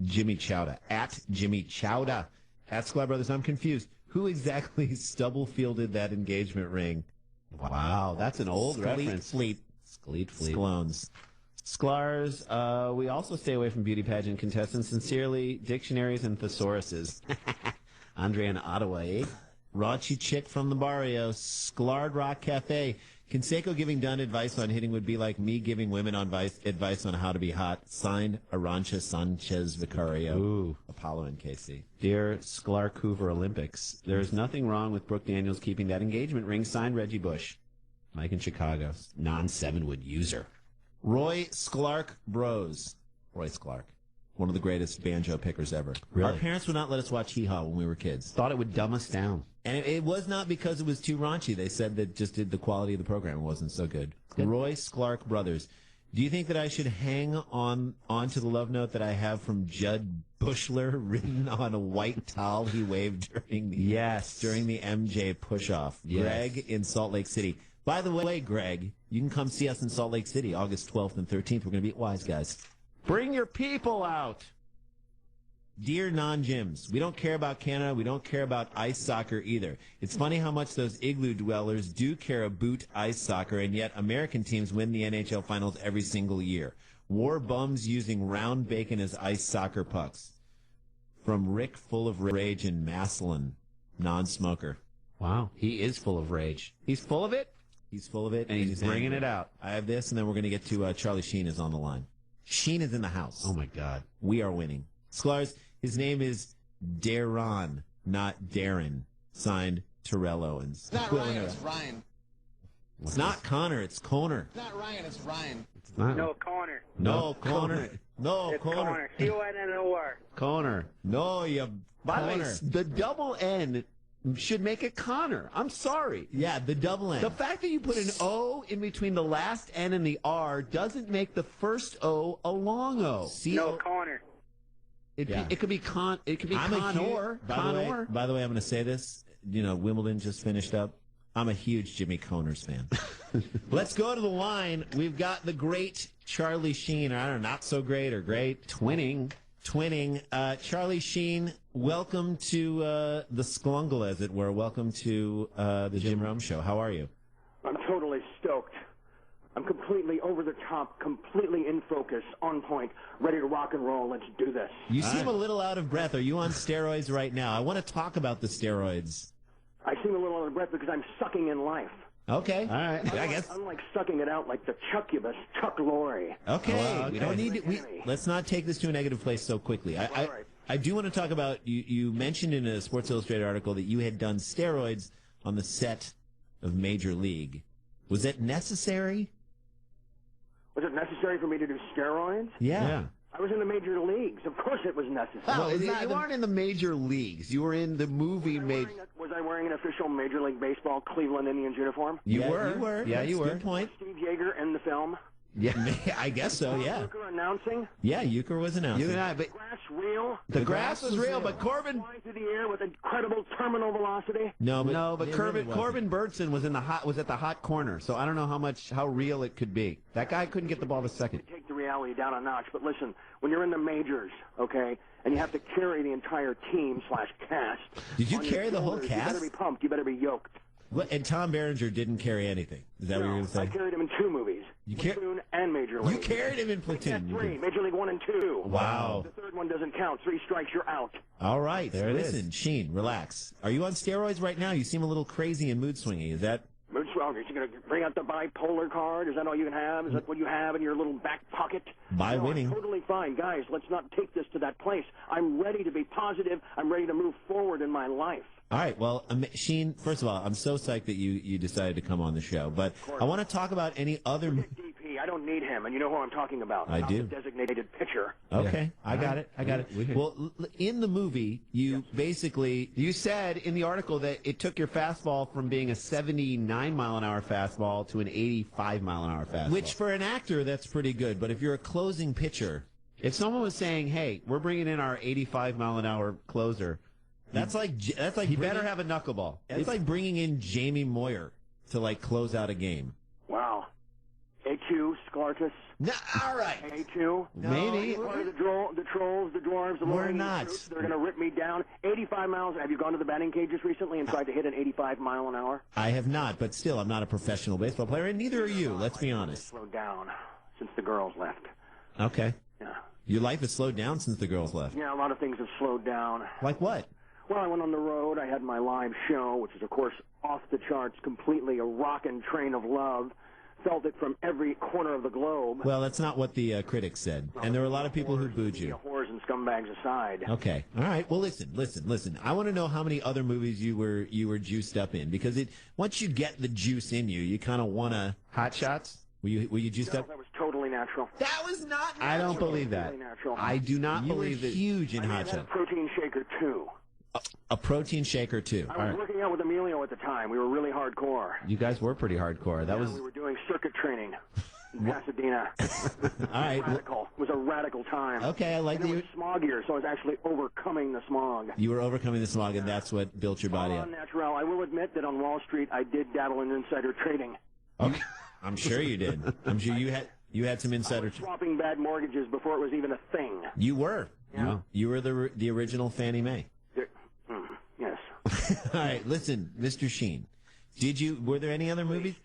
Jimmy Chowda, at Jimmy Chowda, at Sklar Brothers. I'm confused. Who exactly stubble-fielded that engagement ring? Wow, that's an old reference. Fleet. Skleet Fleet. Sklones. Sklars, we also stay away from beauty pageant contestants. Sincerely, dictionaries and thesauruses. Andre in Ottawa, eh? Raunchy chick from the barrio, Sklar Rock Cafe. Canseco giving Dunn advice on hitting would be like me giving women advice on how to be hot. Signed, Arancha Sanchez Vicario. Ooh. Apollo and KC. Dear Sklar Coover Olympics, there is nothing wrong with Brooke Daniels keeping that engagement ring. Signed, Reggie Bush. Mike in Chicago. Non-7-wood user. Roy Sklark Bros. Roy Sklark. One of the greatest banjo pickers ever. Really? Our parents would not let us watch Hee Haw when we were kids. Thought it would dumb us down. And it was not because it was too raunchy. They said that just the quality of the program wasn't so good. Roy Sklark Brothers. Do you think that I should hang on to the love note that I have from Judd Bushler written on a white towel he waved during the MJ push-off? Yes. Greg in Salt Lake City. By the way, Greg, you can come see us in Salt Lake City August 12th and 13th. We're going to be at Wise Guys. Bring your people out. Dear non-gyms, we don't care about Canada. We don't care about ice soccer either. It's funny how much those igloo dwellers do care about ice soccer, and yet American teams win the NHL finals every single year. War bums using round bacon as ice soccer pucks. From Rick, full of rage in Massillon, non-smoker. Wow, he is full of rage. He's full of it? He's full of it. And he's bringing angry. it out. I have this, and then we're going to get to Charlie Sheen is on the line. Sheen is in the house. Oh, my God. We are winning. Sklars, his name is Darren, not Darren. Signed, Terrell Owens. It's not Ryan, it's Ryan. It's not Connor, it's Conor. It's not Ryan, it's Ryan. It's not. No, Connor. No, Conor. No, It's Conor. Connor. C-O-N-N-O-R. Connor. No, you By the way, Conor. the double N should make it Connor. I'm sorry. Yeah, the double N. The fact that you put an O in between the last N and the R doesn't make the first O a long O. No, Connor. It Yeah. could be Con. It could be Connor. Connor. By the way, I'm going to say this. You know, Wimbledon just finished up. I'm a huge Jimmy Connors fan. Let's go to the line. We've got the great Charlie Sheen. I don't know, not so great or great. Twinning. Charlie Sheen, welcome to the Sklungle, as it were. Welcome to the Jim Rome Show. How are you? I'm totally stoked. I'm completely over the top, completely in focus, on point, ready to rock and roll. Let's do this. You seem a little out of breath. Are you on steroids right now? I want to talk about the steroids. I seem a little out of breath because I'm sucking in life. Okay. All right. I guess. I'm like sucking it out like the Chuckubus, Chuck Lorre. Okay. We don't need to. Let's not take this to a negative place so quickly. I do want to talk about, you mentioned in a Sports Illustrated article that you had done steroids on the set of Major League. Was that necessary? Was it necessary for me to do steroids? Yeah. I was in the major leagues. Of course it was necessary. Well, you weren't in the major leagues. You were in the movie Was I wearing an official Major League Baseball Cleveland Indians uniform? You were. Yeah, That's you were. Good point. Steve Yeager in the film? Yeah, I guess so, yeah. Euchre announcing? Yeah, Euchre was announcing. But Grass real? the grass was real, but Corbin. Flying through the air with incredible terminal velocity? No, but Corbin Burtson was at the hot corner, so I don't know how real it could be. That guy couldn't get the ball to second. Take the reality down a notch, but listen, when you're in the majors, okay, and you have to carry the entire team / cast. Did you on your carry the whole shoulders, cast? You better be pumped. You better be yoked. And Tom Berenger didn't carry anything. Is that what you were going to say? I carried him in 2 movies. Platoon and Major League. You carried him in Platoon. Yeah, 3. Major League 1 and 2. Wow. The 3rd one doesn't count. 3 strikes, you're out. All right. There it is. Listen, Sheen, relax. Are you on steroids right now? You seem a little crazy and mood swingy. Is that... Mood swell. Are you going to bring out the bipolar card? Is that all you can have? Is that what you have in your little back pocket? By winning. I'm totally fine. Guys, let's not take this to that place. I'm ready to be positive. I'm ready to move forward in my life. All right. Well, Sheen, first of all, I'm so psyched that you decided to come on the show. But I want to talk about any other... DP, I don't need him, and you know who I'm talking about. I do. The designated pitcher. Okay. Yeah. I got it. Well, in the movie, you basically... You said in the article that it took your fastball from being a 79-mile-an-hour fastball to an 85-mile-an-hour fastball. Which, for an actor, that's pretty good. But if you're a closing pitcher... If someone was saying, hey, we're bringing in our 85-mile-an-hour closer... That's like he better have a knuckleball. It's like bringing in Jamie Moyer to close out a game. Wow. AQ, Sklartus. No, all right. AQ. No, maybe. Part of the trolls, the dwarves, the We're not. They're going to rip me down. 85 miles. Have you gone to the batting cages recently and tried to hit an 85 mile an hour? I have not, but still, I'm not a professional baseball player, and neither are you. Let's be honest. Slow down. since the girls left. Okay. Yeah. Your life has slowed down since the girls left. Yeah, a lot of things have slowed down. Like what? Well, I went on the road. I had my live show, which is, of course, off the charts, completely a rockin' train of love. Felt it from every corner of the globe. Well, that's not what the critics said. And there were a lot of people who booed you. Whores and scumbags aside. Okay. All right. Well, listen. I want to know how many other movies you were juiced up in, because once you get the juice in you, you kind of want to. Hot Shots? Were you juiced up? That was totally natural. That was not natural. I don't believe that. Totally natural. I do not believe that. Huge in Hot I had a Shots. protein shaker, too. A protein shaker, too. I was working out with Emilio at the time. We were really hardcore. You guys were pretty hardcore. We were doing circuit training in Pasadena. All right. Radical. It was a radical time. Okay, I like and it was smog year, so I was actually overcoming the smog. You were overcoming the smog, and that's what built your body up. Natural. I will admit that on Wall Street, I did dabble in insider trading. Okay. I'm sure you did. I'm sure you had some insider swapping bad mortgages before it was even a thing. You were. Yeah. You were the original Fannie Mae. Yes. All right, listen, Mr. Sheen. Were there any other movies?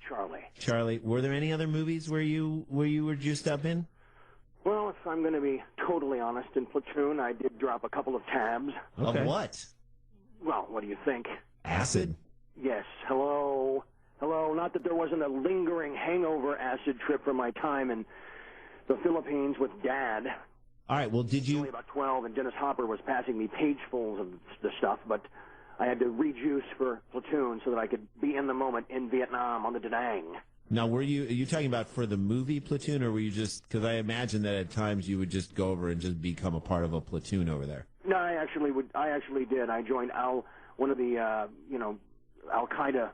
Charlie, were there any other movies where you were juiced up in? Well, if I'm going to be totally honest, in Platoon, I did drop a couple of tabs. Okay. Of what? Well, what do you think? Acid. Yes. Hello. Not that there wasn't a lingering hangover acid trip from my time in the Philippines with Dad. All right, well, did you... Only about 12, and Dennis Hopper was passing me pagefuls of the stuff, but I had to rejuice for Platoon so that I could be in the moment in Vietnam on the Da Nang. Now, are you talking about for the movie Platoon, or were you just... Because I imagine that at times you would just go over and just become a part of a platoon over there. No, I actually did. I joined one of the, Al-Qaeda,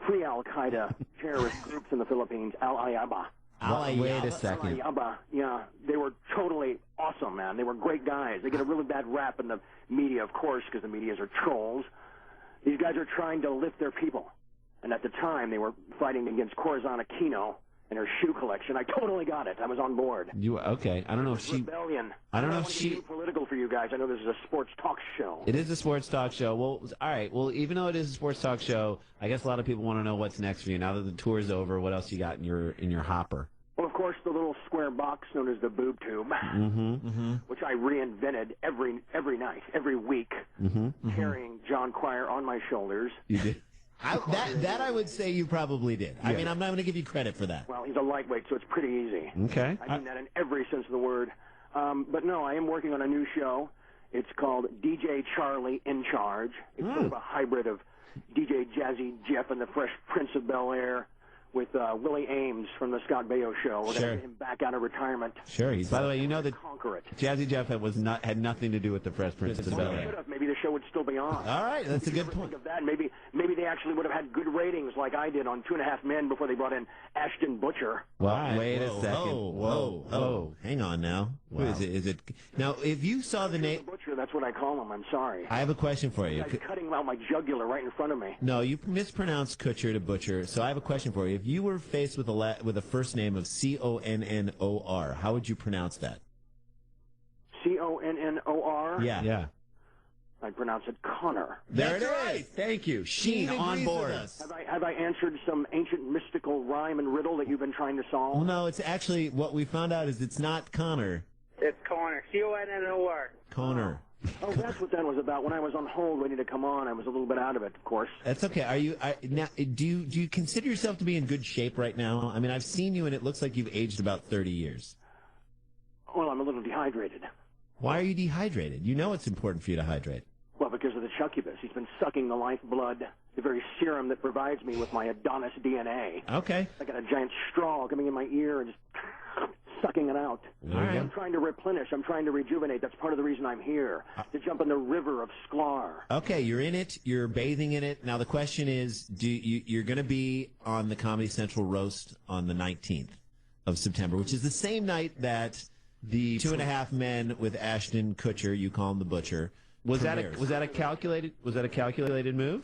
pre-Al-Qaeda terrorist groups in the Philippines, Al-Ayaba. Wait a second. Yeah, they were totally awesome, man. They were great guys. They get a really bad rap in the media, of course, because the medias are trolls. These guys are trying to lift their people. And at the time, they were fighting against Corazon Aquino and her shoe collection. I totally got it. I was on board. Okay. I don't know if she... Rebellion. I don't know if she... political for you guys. I know this is a sports talk show. It is a sports talk show. Well, all right. Well, even though it is a sports talk show, I guess a lot of people want to know what's next for you. Now that the tour's over, what else you got in your hopper? Well, of course, the little square box known as the boob tube, which I reinvented every night, every week, carrying John Cryer on my shoulders. You did? That I would say you probably did. Yeah. I mean, I'm not going to give you credit for that. Well, he's a lightweight, so it's pretty easy. Okay. I mean that in every sense of the word. But no, I am working on a new show. It's called DJ Charlie in Charge. It's sort of a hybrid of DJ Jazzy Jeff and the Fresh Prince of Bel-Air with Willie Ames from the Scott Baio Show. We're going to get him back out of retirement. Sure. By the way, you know that conquer it. Jazzy Jeff had nothing to do with the Fresh Prince of Bel-Air. Maybe the show would still be on. All right, that's a good point. Think of that. Maybe they actually would have had good ratings like I did on 2.5 Men before they brought in Ashton Butcher. Well, wait a second. Whoa. Hang on now. Wow. Is it? Now, if you saw the name Butcher, that's what I call him. I'm sorry. I have a question for you. He's cutting out my jugular right in front of me. No, you mispronounced Kutcher to Butcher. So I have a question for you. If you were faced with a first name of Connor, how would you pronounce that? Connor? Yeah. I pronounce it Connor. There it is. Thank you. Sheen on board. Have I answered some ancient mystical rhyme and riddle that you've been trying to solve? Well, no, it's actually what we found out is it's not Connor. It's Connor. Connor. Connor. Oh, that's what that was about. When I was on hold waiting to come on, I was a little bit out of it, of course. That's okay. Now, do you consider yourself to be in good shape right now? I mean, I've seen you, and it looks like you've aged about 30 years. Well, I'm a little dehydrated. Why are you dehydrated? You know it's important for you to hydrate. Well, because of the succubus. He's been sucking the lifeblood, the very serum that provides me with my Adonis DNA. Okay. I got a giant straw coming in my ear and just sucking it out. All right. I'm trying to replenish. I'm trying to rejuvenate. That's part of the reason I'm here, to jump in the river of Sklar. Okay, you're in it. You're bathing in it. Now the question is, you're going to be on the Comedy Central roast on the 19th of September, which is the same night that the 2.5 Men with Ashton Kutcher, you call him the Butcher. Was that a calculated move?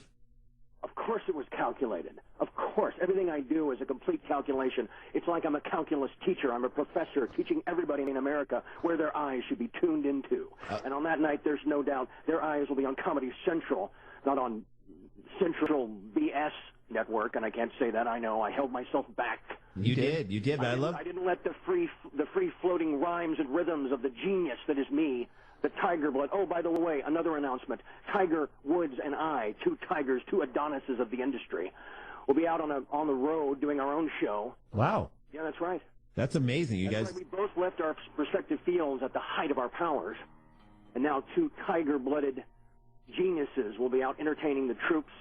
Of course it was calculated. Of course. Everything I do is a complete calculation. It's like I'm a calculus teacher. I'm a professor teaching everybody in America where their eyes should be tuned into. And on that night, there's no doubt their eyes will be on Comedy Central, not on Central BS Network. And I can't say that. I know. I held myself back. You did, but I didn't let the free floating rhymes and rhythms of the genius that is me, the Tiger Blood. Oh, by the way, another announcement: Tiger Woods and I, two tigers, two Adonises of the industry, will be out on the road doing our own show. Wow. Yeah, that's right. That's amazing. You guys. Right. We both left our respective fields at the height of our powers, and now two tiger-blooded geniuses will be out entertaining the troops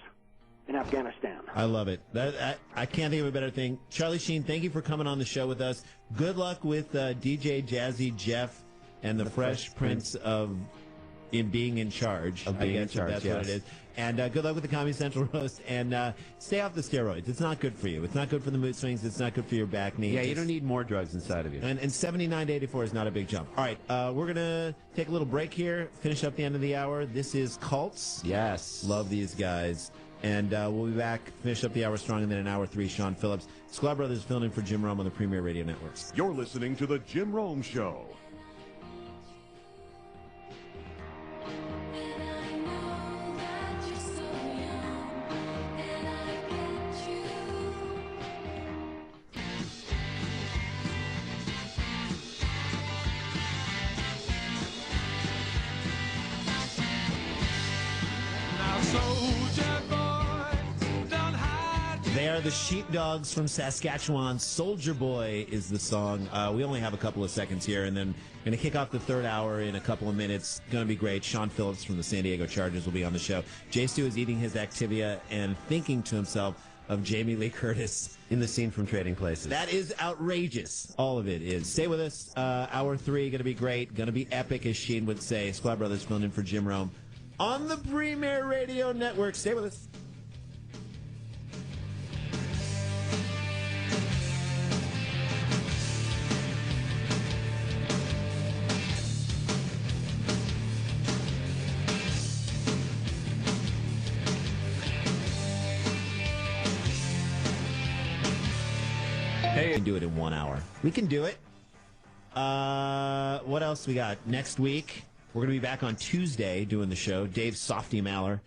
in Afghanistan. I love it. I can't think of a better thing. Charlie Sheen, thank you for coming on the show with us. Good luck with DJ Jazzy Jeff and the Fresh Prince of being in charge. Of being in charge, that's yes. what it is. And good luck with the Comedy Central roast. And stay off the steroids. It's not good for you. It's not good for the mood swings. It's not good for your back knee. Yeah, you don't need more drugs inside of you. And 79 to 84 is not a big jump. All right, we're going to take a little break here, finish up the end of the hour. This is Cults. Yes. Love these guys. And we'll be back, finish up the hour strong, and then in hour 3, Sean Phillips. Sklar Brothers filling in for Jim Rome on the Premier Radio Networks. You're listening to The Jim Rome Show. They are the Sheepdogs from Saskatchewan. Soldier Boy is the song. We only have a couple of seconds here, and then going to kick off the third hour in a couple of minutes. Going to be great. Sean Phillips from the San Diego Chargers will be on the show. Jay Stu is eating his Activia and thinking to himself of Jamie Lee Curtis. In the scene from Trading Places. That is outrageous. All of it is. Stay with us. Hour 3, going to be great. Going to be epic, as Sheen would say. Sklar Brothers filling in for Jim Rome on the Premier Radio Network. Stay with us. We can do it in 1 hour. We can do it. What else we got? Next week, we're going to be back on Tuesday doing the show. Dave Softy Maller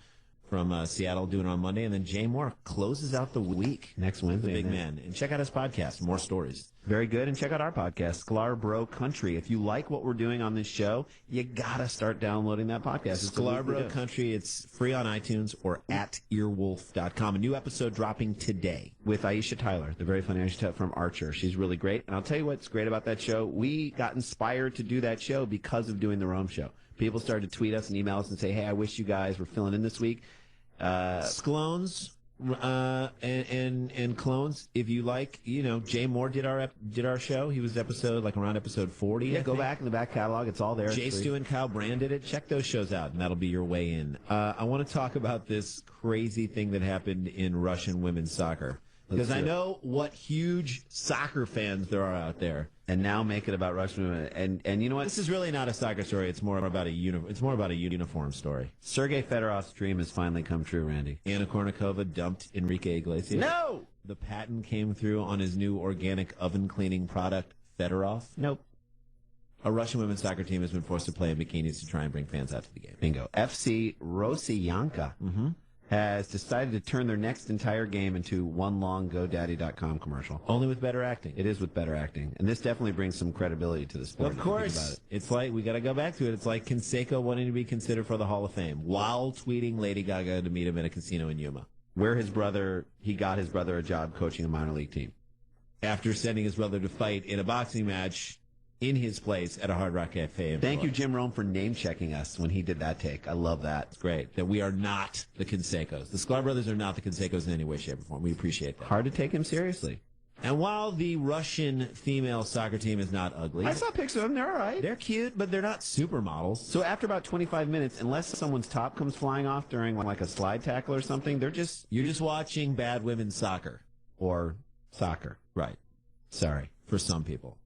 from Seattle doing it on Monday. And then Jay Moore closes out the week. Next Wednesday. The big man. And check out his podcast, More Stories. Very good. And check out our podcast, Sklar Bro Country. If you like what we're doing on this show, you got to start downloading that podcast. Sklar Bro Country. It's free on iTunes or at earwolf.com. A new episode dropping today. With Aisha Tyler, the very funny Aisha Tyler from Archer. She's really great. And I'll tell you what's great about that show. We got inspired to do that show because of doing the Rome Show. People started to tweet us and email us and say, hey, I wish you guys were filling in this week. Sklones and clones, if you like, Jay Moore did our show. He was around episode 40. Yeah, go back in the back catalog. It's all there. Jay Stu and Kyle Brand did it. Check those shows out, and that'll be your way in. I want to talk about this crazy thing that happened in Russian women's soccer. Because I know what huge soccer fans there are out there. And now make it about Russian women. And you know what? This is really not a soccer story. It's more about a uniform story. Sergei Fedorov's dream has finally come true, Randy. Anna Kournikova dumped Enrique Iglesias. No! The patent came through on his new organic oven cleaning product, Fedorov. Nope. A Russian women's soccer team has been forced to play in bikinis to try and bring fans out to the game. Bingo. FC Rosiyanka has decided to turn their next entire game into one long GoDaddy.com commercial. Only with better acting. It is with better acting. And this definitely brings some credibility to the sport. Of course. It's like, we got to go back to it. It's like Canseco wanting to be considered for the Hall of Fame while tweeting Lady Gaga to meet him at a casino in Yuma. Where he got his brother a job coaching a minor league team. After sending his brother to fight in a boxing match in his place at a Hard Rock Cafe. Thank you, Jim Rome, for name-checking us when he did that take. I love that. It's great that we are not the Cansecos. The Sklar Brothers are not the Cansecos in any way, shape, or form. We appreciate that. Hard to take him seriously. And while the Russian female soccer team is not ugly. I saw pics of them. They're all right. They're cute, but they're not supermodels. So after about 25 minutes, unless someone's top comes flying off during like a slide tackle or something, you're just watching bad women's soccer. Or soccer. Right. Sorry. For some people.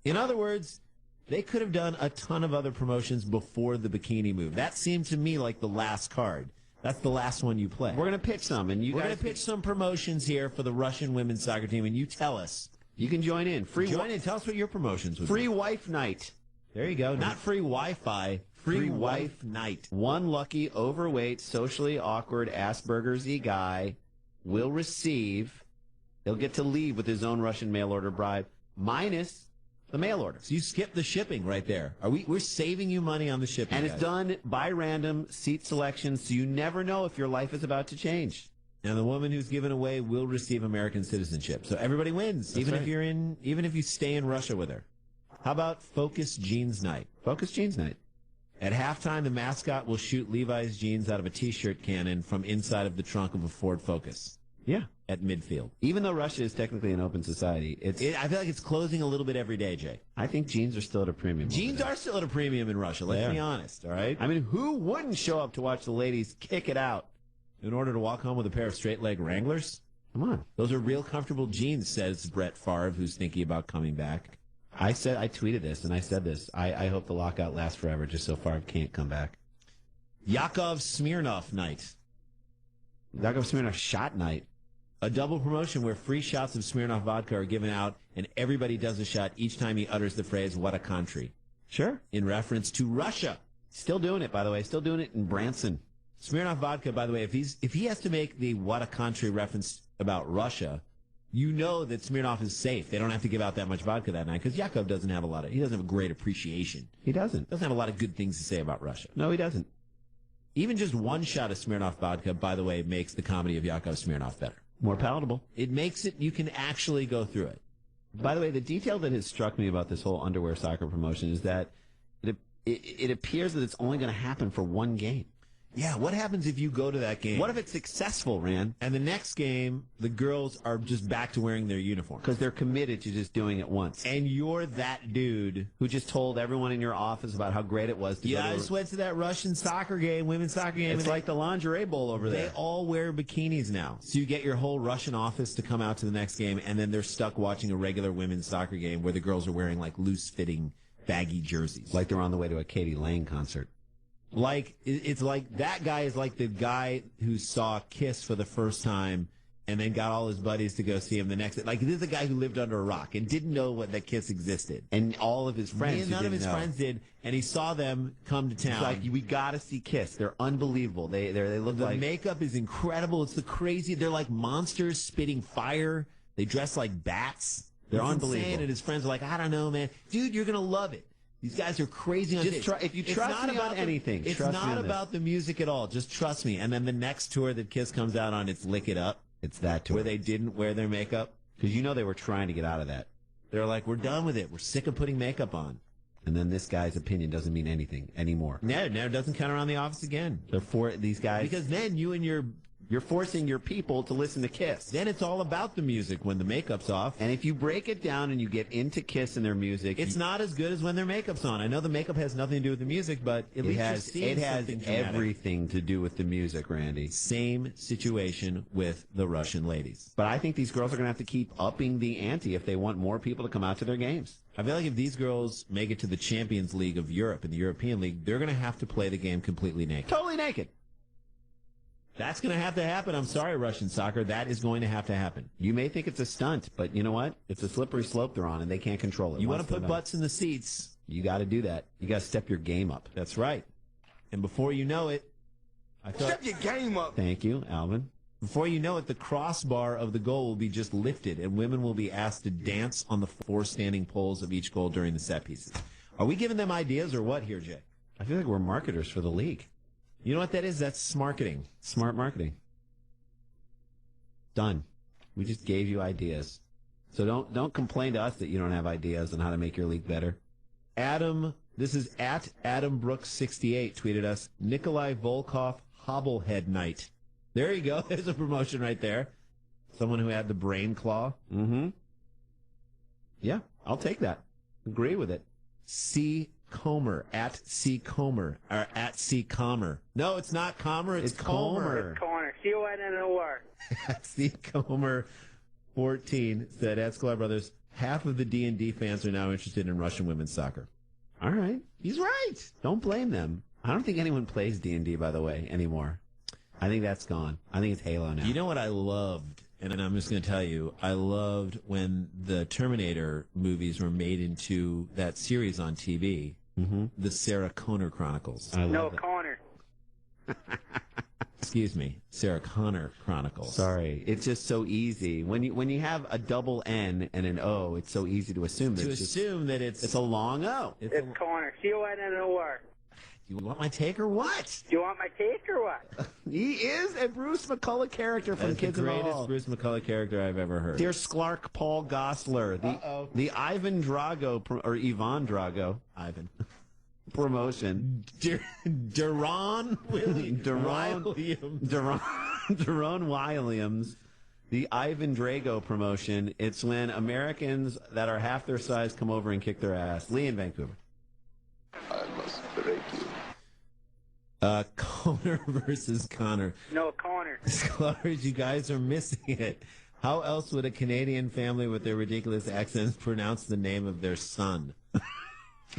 In other words, they could have done a ton of other promotions before the bikini move. That seemed to me like the last card. That's the last one you play. We're going to pitch some, and we're going to pitch some promotions here for the Russian women's soccer team, and you tell us. You can join in. Tell us what your promotions would be. Free wife night. There you go. Not free Wi-Fi. Free wife night. One lucky, overweight, socially awkward, Asperger's-y guy will receive He'll get to leave with his own Russian mail-order bribe, minus the mail order. So you skip the shipping right there. We're saving you money on the shipping. And it's done by random seat selection, so you never know if your life is about to change. And the woman who's given away will receive American citizenship. So everybody wins, even if you stay in Russia with her. How about Focus Jeans Night? Focus Jeans Night. At halftime, the mascot will shoot Levi's jeans out of a T-shirt cannon from inside of the trunk of a Ford Focus. Yeah. At midfield. Even though Russia is technically an open society, I feel like it's closing a little bit every day, Jay. I think jeans are still at a premium. Jeans are still at a premium in Russia, let's be honest, all right? I mean, who wouldn't show up to watch the ladies kick it out? In order to walk home with a pair of straight-leg Wranglers? Come on. Those are real comfortable jeans, says Brett Favre, who's thinking about coming back. I tweeted this, and I said this. I hope the lockout lasts forever, just so Favre can't come back. Yakov Smirnoff Night. Yakov Smirnoff Shot Night. A double promotion where free shots of Smirnoff vodka are given out, and everybody does a shot each time he utters the phrase, "What a country." Sure. In reference to Russia. Still doing it, by the way. Still doing it in Branson. Smirnoff vodka, by the way, if he has to make the "what a country" reference about Russia, you know that Smirnoff is safe. They don't have to give out that much vodka that night because Yakov doesn't have a great appreciation. He doesn't. Doesn't have a lot of good things to say about Russia. No, he doesn't. Even just one shot of Smirnoff vodka, by the way, makes the comedy of Yakov Smirnoff better. More palatable. It makes it, you can actually go through it. By the way, the detail that has struck me about this whole underwear soccer promotion is that it appears that it's only going to happen for one game. Yeah, what happens if you go to that game? What if it's successful, Rand? And the next game, the girls are just back to wearing their uniform. Because they're committed to just doing it once. And you're that dude who just told everyone in your office about how great it was to go to I just went to that Russian soccer game, women's soccer game. It's like the lingerie bowl over there. They all wear bikinis now. So you get your whole Russian office to come out to the next game, and then they're stuck watching a regular women's soccer game where the girls are wearing like loose-fitting, baggy jerseys. Like they're on the way to a Katie Lang concert. Like, it's like that guy is like the guy who saw Kiss for the first time and then got all his buddies to go see him the next. Like, this is a guy who lived under a rock and didn't know that Kiss existed. And all of his friends None of his friends did, and he saw them come to town. It's like, we got to see Kiss. They're unbelievable. They look like... The makeup is incredible. It's the crazy... They're like monsters spitting fire. They dress like bats. They're unbelievable. Insane, and his friends are like, I don't know, man. Dude, you're going to love it. These guys are crazy on stage. If you trust me on anything, it's not about the music at all. Just trust me. And then the next tour that Kiss comes out on, it's Lick It Up. It's that tour. Where they didn't wear their makeup. Because you know they were trying to get out of that. They're like, we're done with it. We're sick of putting makeup on. And then this guy's opinion doesn't mean anything anymore. No, it never doesn't count around the office again. They're for these guys. Because then you're forcing your people to listen to Kiss. Then it's all about the music when the makeup's off. And if you break it down and you get into Kiss and their music... It's not as good as when their makeup's on. I know the makeup has nothing to do with the music, but at least you're seeing something dramatic. Everything to do with the music, Randy. Same situation with the Russian ladies. But I think these girls are going to have to keep upping the ante if they want more people to come out to their games. I feel like if these girls make it to the Champions League of Europe and the European League, they're going to have to play the game completely naked. Totally naked. That's going to have to happen. I'm sorry, Russian soccer. That is going to have to happen. You may think it's a stunt, but you know what? It's a slippery slope they're on, and they can't control it. You want to put butts in the seats. You got to do that. You got to step your game up. That's right. And before you know it, step your game up. Thank you, Alvin. Before you know it, the crossbar of the goal will be just lifted, and women will be asked to dance on the 4 standing poles of each goal during the set pieces. Are we giving them ideas or what here, Jay? I feel like we're marketers for the league. You know what that is? That's smarketing. Smart marketing. Done. We just gave you ideas. So don't complain to us that you don't have ideas on how to make your league better. This is at Adam Brooks 68 tweeted us, Nikolai Volkov Hobblehead Night. There you go. There's a promotion right there. Someone who had the brain claw. Mm-hmm. Yeah, I'll take that. Agree with it. C. Comer, at C. Comer, or at C. Comer. No, it's not Comer, it's Comer. It's Conor. C-O-N-N-O-R. C. Comer 14 said, at Sklar Brothers, half of the D&D fans are now interested in Russian women's soccer. All right. He's right. Don't blame them. I don't think anyone plays D&D, by the way, anymore. I think that's gone. I think it's Halo now. You know what I loved? And I'm just going to tell you, I loved when the Terminator movies were made into that series on TV, the Sarah Connor Chronicles. No, Connor. Excuse me, Sarah Connor Chronicles. Sorry, it's just so easy when you have a double N and an O. It's so easy to assume that it's a long O. It's Connor. C-O-N-N-O-R. Do you want my take or what? Do you want my take or what? He is a Bruce McCullough character from Kids the in the greatest Hall. Bruce McCullough character I've ever heard. Dear Sklark Paul Gosler, the Ivan Drago or Ivan Drago promotion. Deron Williams. Deron Williams. The Ivan Drago promotion. It's when Americans that are half their size come over and kick their ass. Lee in Vancouver. I must break you. Connor versus Connor. No, Connor. Scholars, you guys are missing it. How else would a Canadian family with their ridiculous accents pronounce the name of their son?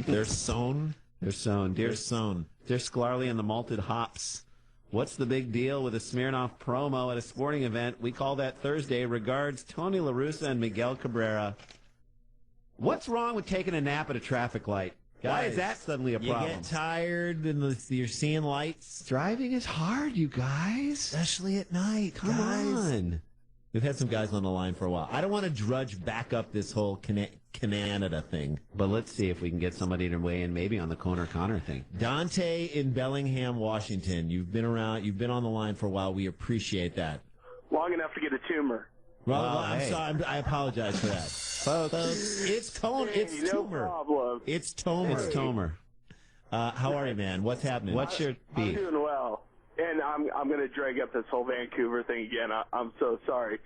Their son? Their son. Dear son. Dear Sklarly and the Malted Hops. What's the big deal with a Smirnoff promo at a sporting event? We call that Thursday. Regards, Tony La Russa and Miguel Cabrera. What's wrong with taking a nap at a traffic light? Why is that suddenly a problem? You get tired and you're seeing lights. Driving is hard, you guys. Especially at night. Come on. We've had some guys on the line for a while. I don't want to drudge back up this whole Canada thing. But let's see if we can get somebody to weigh in maybe on the Connor thing. Dante in Bellingham, Washington. You've been around. You've been on the line for a while. We appreciate that. Long enough to get a tumor. Well, I'm sorry. I apologize for that. Folks, it's Connor. It's no tumor. problem. It's Tomer. It's Tomer. How are you, man? What's happening? What's your beef? I'm doing well. And I'm going to drag up this whole Vancouver thing again. I'm so sorry.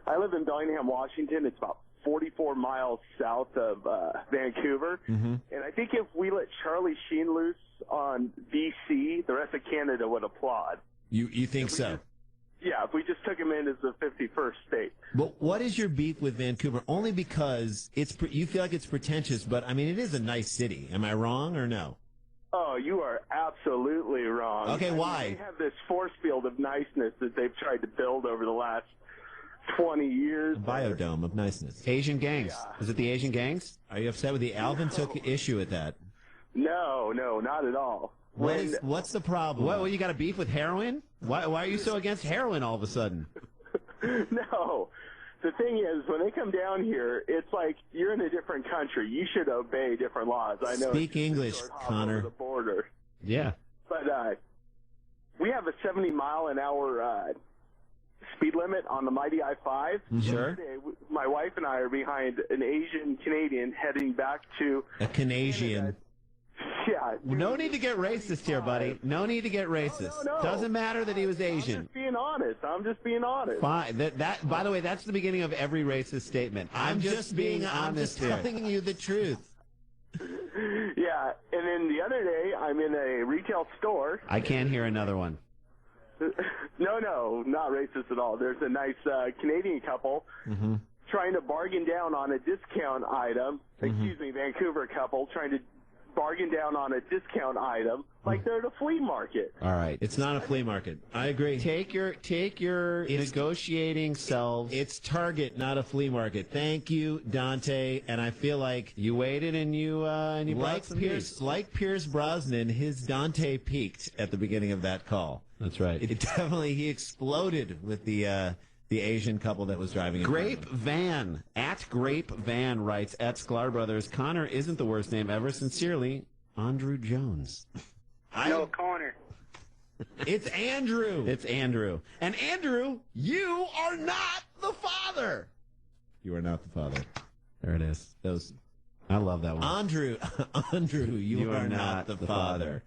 I live in Bellingham, Washington. It's about 44 miles south of Vancouver. Mm-hmm. And I think if we let Charlie Sheen loose on BC, the rest of Canada would applaud. You think so? Yeah, if we just took him in as the 51st state. But what is your beef with Vancouver? Only because you feel like it's pretentious, but, I mean, it is a nice city. Am I wrong or no? Oh, you are absolutely wrong. Okay, why? They have this force field of niceness that they've tried to build over the last 20 years. A biodome of niceness. Asian gangs. Yeah. Is it the Asian gangs? Are you upset with the Alvin took issue with that? No, not at all. What's the problem? What, you got a beef with heroin? Why are you so against heroin all of a sudden? No. The thing is, when they come down here, it's like you're in a different country. You should obey different laws. I know. Speak English, Connor. Over the border. Yeah. But we have a 70-mile-an-hour speed limit on the mighty I-5. Sure. Today, my wife and I are behind an Asian Canadian heading back to a Canadian. Canada. Yeah. No need to get racist here, buddy. No need to get racist. No. Doesn't matter that he was Asian. I'm just being honest. Fine. That. By the way, that's the beginning of every racist statement. I'm just being honest here. I'm just telling you the truth. Yeah. And then the other day, I'm in a retail store. I can't hear another one. No, not racist at all. There's a nice Canadian couple trying to bargain down on a discount item. Excuse me, Vancouver couple trying to bargain down on a discount item like they're at a flea market. All right, it's not a flea market. I agree. Take your negotiating selves. It's Target, not a flea market. Thank you, Dante. And I feel like you waited and you brought some Pierce, like Pierce Brosnan, his Dante peaked at the beginning of that call. That's right. He exploded with the Asian couple that was driving. Grape Van at Grape Van writes at Sklar Brothers. Connor isn't the worst name ever. Sincerely, Andrew Jones. No, Connor. It's Andrew. It's Andrew. And Andrew, you are not the father. You are not the father. There it is. I love that one. Andrew, you are not the father.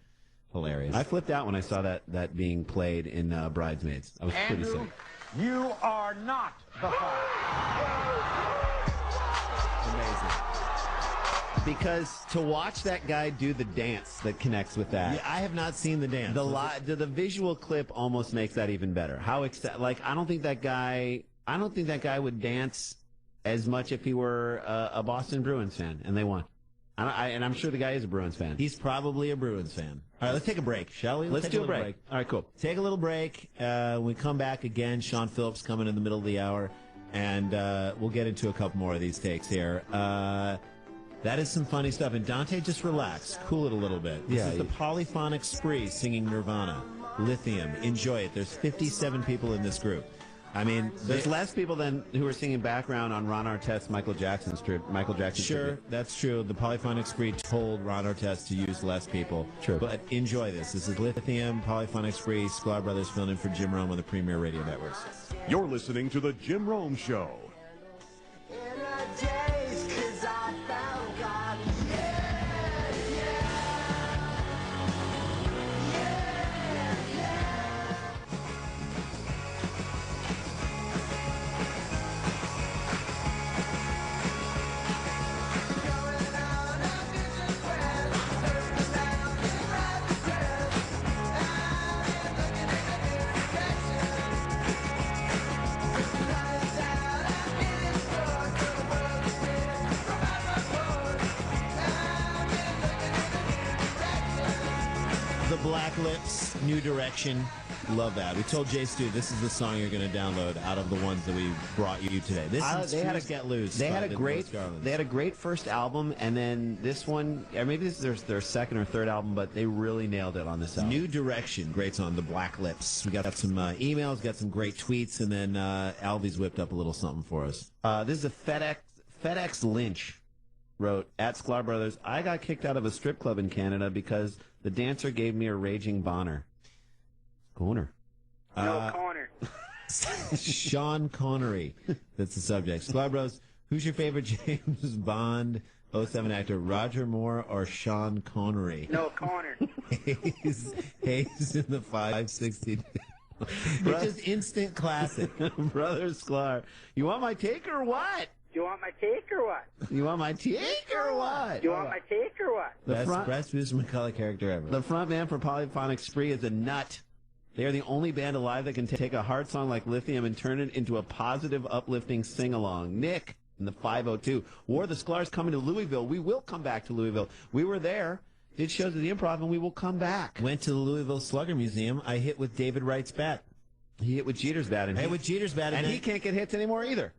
Hilarious. I flipped out when I saw that being played in Bridesmaids. I was pretty sick. You are not the father. Amazing. Because to watch that guy do the dance that connects with that. Yeah, I have not seen the dance. The visual clip almost makes that even better. I don't think that guy would dance as much if he were a Boston Bruins fan and they won. And I'm sure the guy is a Bruins fan. He's probably a Bruins fan. All right, let's take a break, shall we? Let's do a break. All right, cool. Take a little break. When we come back again, Sean Phillips coming in the middle of the hour, and we'll get into a couple more of these takes here. That is some funny stuff. And Dante, just relax. Cool it a little bit. This is the Polyphonic Spree singing Nirvana. Lithium. Enjoy it. There's 57 people in this group. I mean, there's less people than who are singing background on Ron Artest's Michael Jackson tribute. Sure, that's true. The Polyphonic Spree told Ron Artest to use less people. True. But enjoy this. This is Lithium, Polyphonic Spree, Sklar Brothers filling in for Jim Rome on the Premier Radio Networks. You're listening to The Jim Rome Show. Black Lips, New Direction. Love that. We told Jay Stu this is the song you're going to download out of the ones that we brought you today. This is Get Loose. They had a great first album, and then this one, or maybe this is their second or third album, but they really nailed it on this album. New Direction, great song, The Black Lips. We got some emails, got some great tweets, and then Alvy's whipped up a little something for us. This is a FedEx Lynch wrote, at Sklar Brothers, I got kicked out of a strip club in Canada because the dancer gave me a raging boner. Corner. No, Connor. Sean Connery. That's the subject. Sklar Bros, who's your favorite James Bond 07 actor, Roger Moore or Sean Connery? No, Connor. Hayes in the 560. It's just instant classic. Brother Sklar, you want my take or what? Do you want my take or what? You want my take or what? Do you want my take or what? Best Bruce McCullough character ever. The front man for Polyphonic Spree is a nut. They are the only band alive that can take a hard song like Lithium and turn it into a positive, uplifting sing-along. Nick in the 502. War the Sklars coming to Louisville. We will come back to Louisville. We were there, did shows at the Improv, and we will come back. Went to the Louisville Slugger Museum. I hit with David Wright's bat. He hit with Jeter's bat. And he can't get hits anymore either.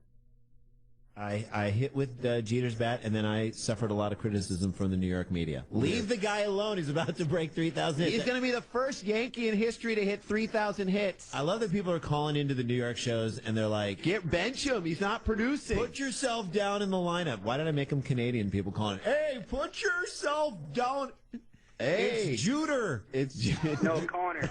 I hit with Jeter's bat, and then I suffered a lot of criticism from the New York media. Leave the guy alone. He's about to break 3,000 hits. He's going to be the first Yankee in history to hit 3,000 hits. I love that people are calling into the New York shows, and they're like, bench him. He's not producing. Put yourself down in the lineup. Why did I make him Canadian? People calling, hey, put yourself down. Hey, it's Jeter. No, Connor.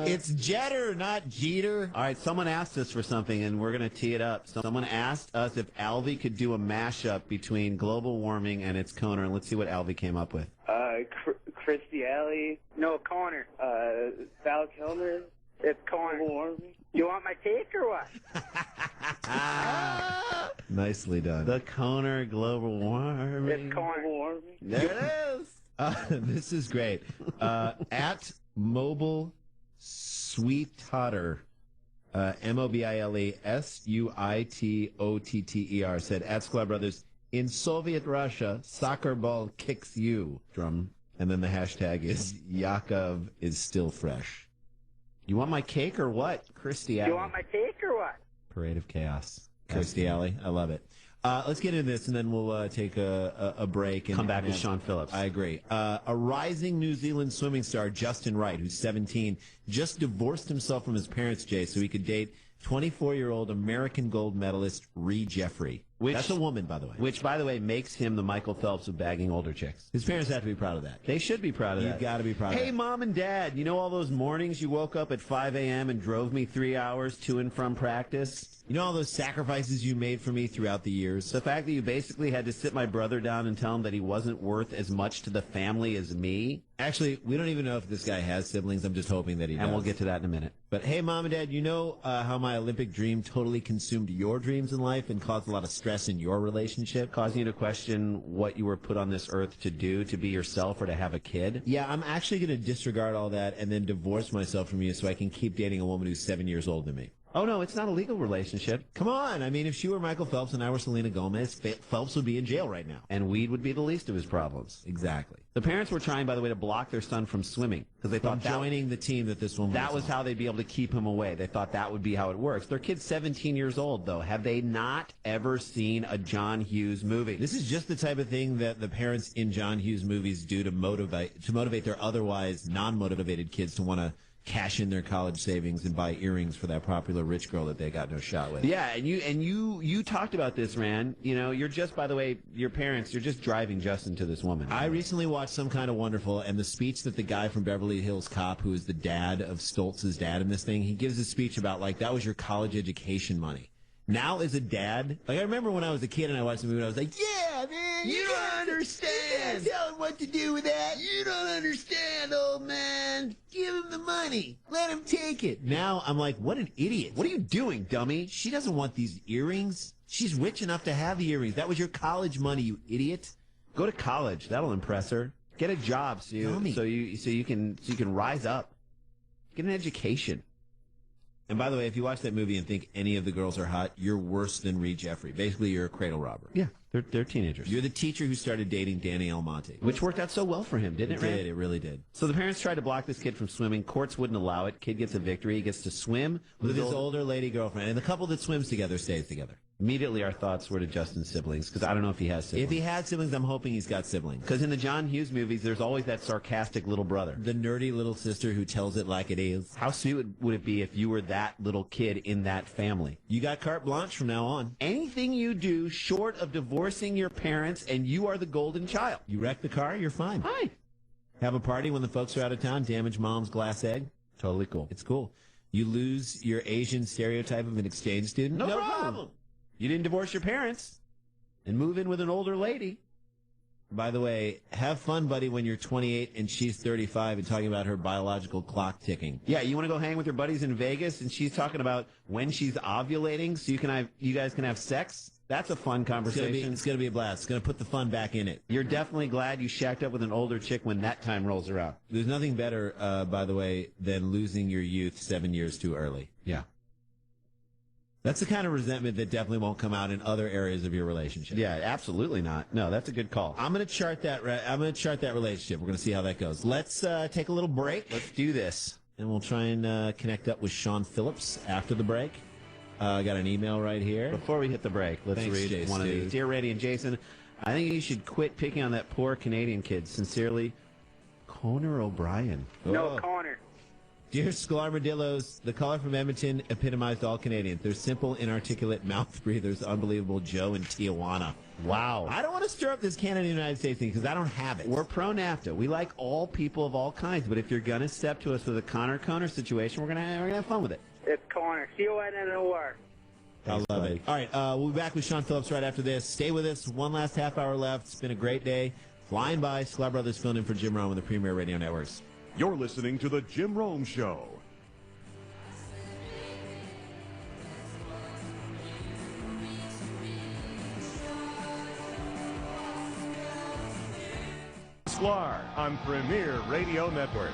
It's Jeter, not Jeter. All right, someone asked us for something, and we're going to tee it up. Someone asked us if Alvy could do a mashup between global warming and its Coner, and let's see what Alvy came up with. Christy Alley. No, Connor. Val Kilmer. It's Connor. Global warming. You want my take or what? Nicely done. The Coner global warming. It's Connor. Warming. There it is. This is great. At Mobile Sweetotter, MobileSuitotter said, at Sklar Brothers, in Soviet Russia, soccer ball kicks you. Drum. And then the hashtag is Yakov is still fresh. You want my cake or what? Christy Alley. You want my take or what? Parade of Chaos. Christy Alley. I love it. Let's get into this, and then we'll take a break. And come back to Sean Phillips. I agree. A rising New Zealand swimming star, Justin Wright, who's 17, just divorced himself from his parents, Jay, so he could date 24-year-old American gold medalist Ree Jeffrey. That's a woman, by the way. Which, by the way, makes him the Michael Phelps of bagging older chicks. His parents have to be proud of that. They should be proud of that. You've got to be proud of that. Hey, Mom and Dad, you know all those mornings you woke up at 5 a.m. and drove me 3 hours to and from practice? You know all those sacrifices you made for me throughout the years? The fact that you basically had to sit my brother down and tell him that he wasn't worth as much to the family as me? Actually, we don't even know if this guy has siblings. I'm just hoping that he does. And we'll get to that in a minute. But hey, Mom and Dad, you know how my Olympic dream totally consumed your dreams in life and caused a lot of stress in your relationship? Causing you to question what you were put on this earth to do, to be yourself or to have a kid? Yeah, I'm actually going to disregard all that and then divorce myself from you so I can keep dating a woman who's 7 years older than me. Oh, no, it's not a legal relationship. Come on. I mean, if she were Michael Phelps and I were Selena Gomez, Phelps would be in jail right now. And weed would be the least of his problems. Exactly. The parents were trying, by the way, to block their son from swimming because they thought joining the team that this woman that was how they'd be able to keep him away. They thought that would be how it works. Their kid's 17 years old, though. Have they not ever seen a John Hughes movie? This is just the type of thing that the parents in John Hughes movies do to motivate their otherwise non-motivated kids to want to cash in their college savings and buy earrings for that popular rich girl that they got no shot with. Yeah, and you talked about this, Rand. You know, you're just, by the way, your parents, you're just driving Justin to this woman. I recently watched Some Kind of Wonderful, and the speech that the guy from Beverly Hills Cop, who is the dad of Stoltz's dad in this thing, he gives a speech about, like, that was your college education money. Now, as a dad, like, I remember when I was a kid and I watched the movie and I was like, yeah, man, you don't understand. You can't tell him what to do with that. You don't understand, old man. Give him the money. Let him take it. Now, I'm like, what an idiot. What are you doing, dummy? She doesn't want these earrings. She's rich enough to have the earrings. That was your college money, you idiot. Go to college. That'll impress her. Get a job so you can rise up. Get an education. And by the way, if you watch that movie and think any of the girls are hot, you're worse than Reed Jeffrey. Basically, you're a cradle robber. Yeah, they're teenagers. You're the teacher who started dating Danny Almonte. Which worked out so well for him, didn't it, Rand? It really did. So the parents tried to block this kid from swimming. Courts wouldn't allow it. Kid gets a victory. He gets to swim with his older lady girlfriend. And the couple that swims together stays together. Immediately, our thoughts were to Justin's siblings, because I don't know if he has siblings. If he had siblings, I'm hoping he's got siblings. Because in the John Hughes movies, there's always that sarcastic little brother. The nerdy little sister who tells it like it is. How sweet would it be if you were that little kid in that family? You got carte blanche from now on. Anything you do short of divorcing your parents, and you are the golden child. You wreck the car, you're fine. Fine. Have a party when the folks are out of town, damage mom's glass egg. Totally cool. It's cool. You lose your Asian stereotype of an exchange student. No problem. You didn't divorce your parents and move in with an older lady. By the way, have fun, buddy, when you're 28 and she's 35 and talking about her biological clock ticking. Yeah, you want to go hang with your buddies in Vegas and she's talking about when she's ovulating so you guys can have sex? That's a fun conversation. It's going to be a blast. It's going to put the fun back in it. You're definitely glad you shacked up with an older chick when that time rolls around. There's nothing better, by the way, than losing your youth 7 years too early. Yeah. That's the kind of resentment that definitely won't come out in other areas of your relationship. Yeah, absolutely not. No, that's a good call. I'm going to chart that. I'm going to chart that relationship. We're going to see how that goes. Let's take a little break. Let's do this, and we'll try and connect up with Sean Phillips after the break. I got an email right here. Before we hit the break, let's read one of these. Dear Randy and Jason, I think you should quit picking on that poor Canadian kid. Sincerely, Conor O'Brien. No, Conor. Dear Sklar Modillos, the caller from Edmonton epitomized all Canadians. They're simple, inarticulate mouth breathers, unbelievable Joe in Tijuana. Wow. I don't want to stir up this Canada-United States thing because I don't have it. We're pro-NAFTA. We like all people of all kinds, but if you're going to step to us with a Conor situation, we're gonna have fun with it. It's Conor. C-O-N-N-O-R. I love it. All right, we'll be back with Sean Phillips right after this. Stay with us. One last half hour left. It's been a great day. Flying by. Sklar Brothers filling in for Jim Rome on the Premier Radio Networks. You're listening to The Jim Rome Show. Sklar on Premier Radio Networks.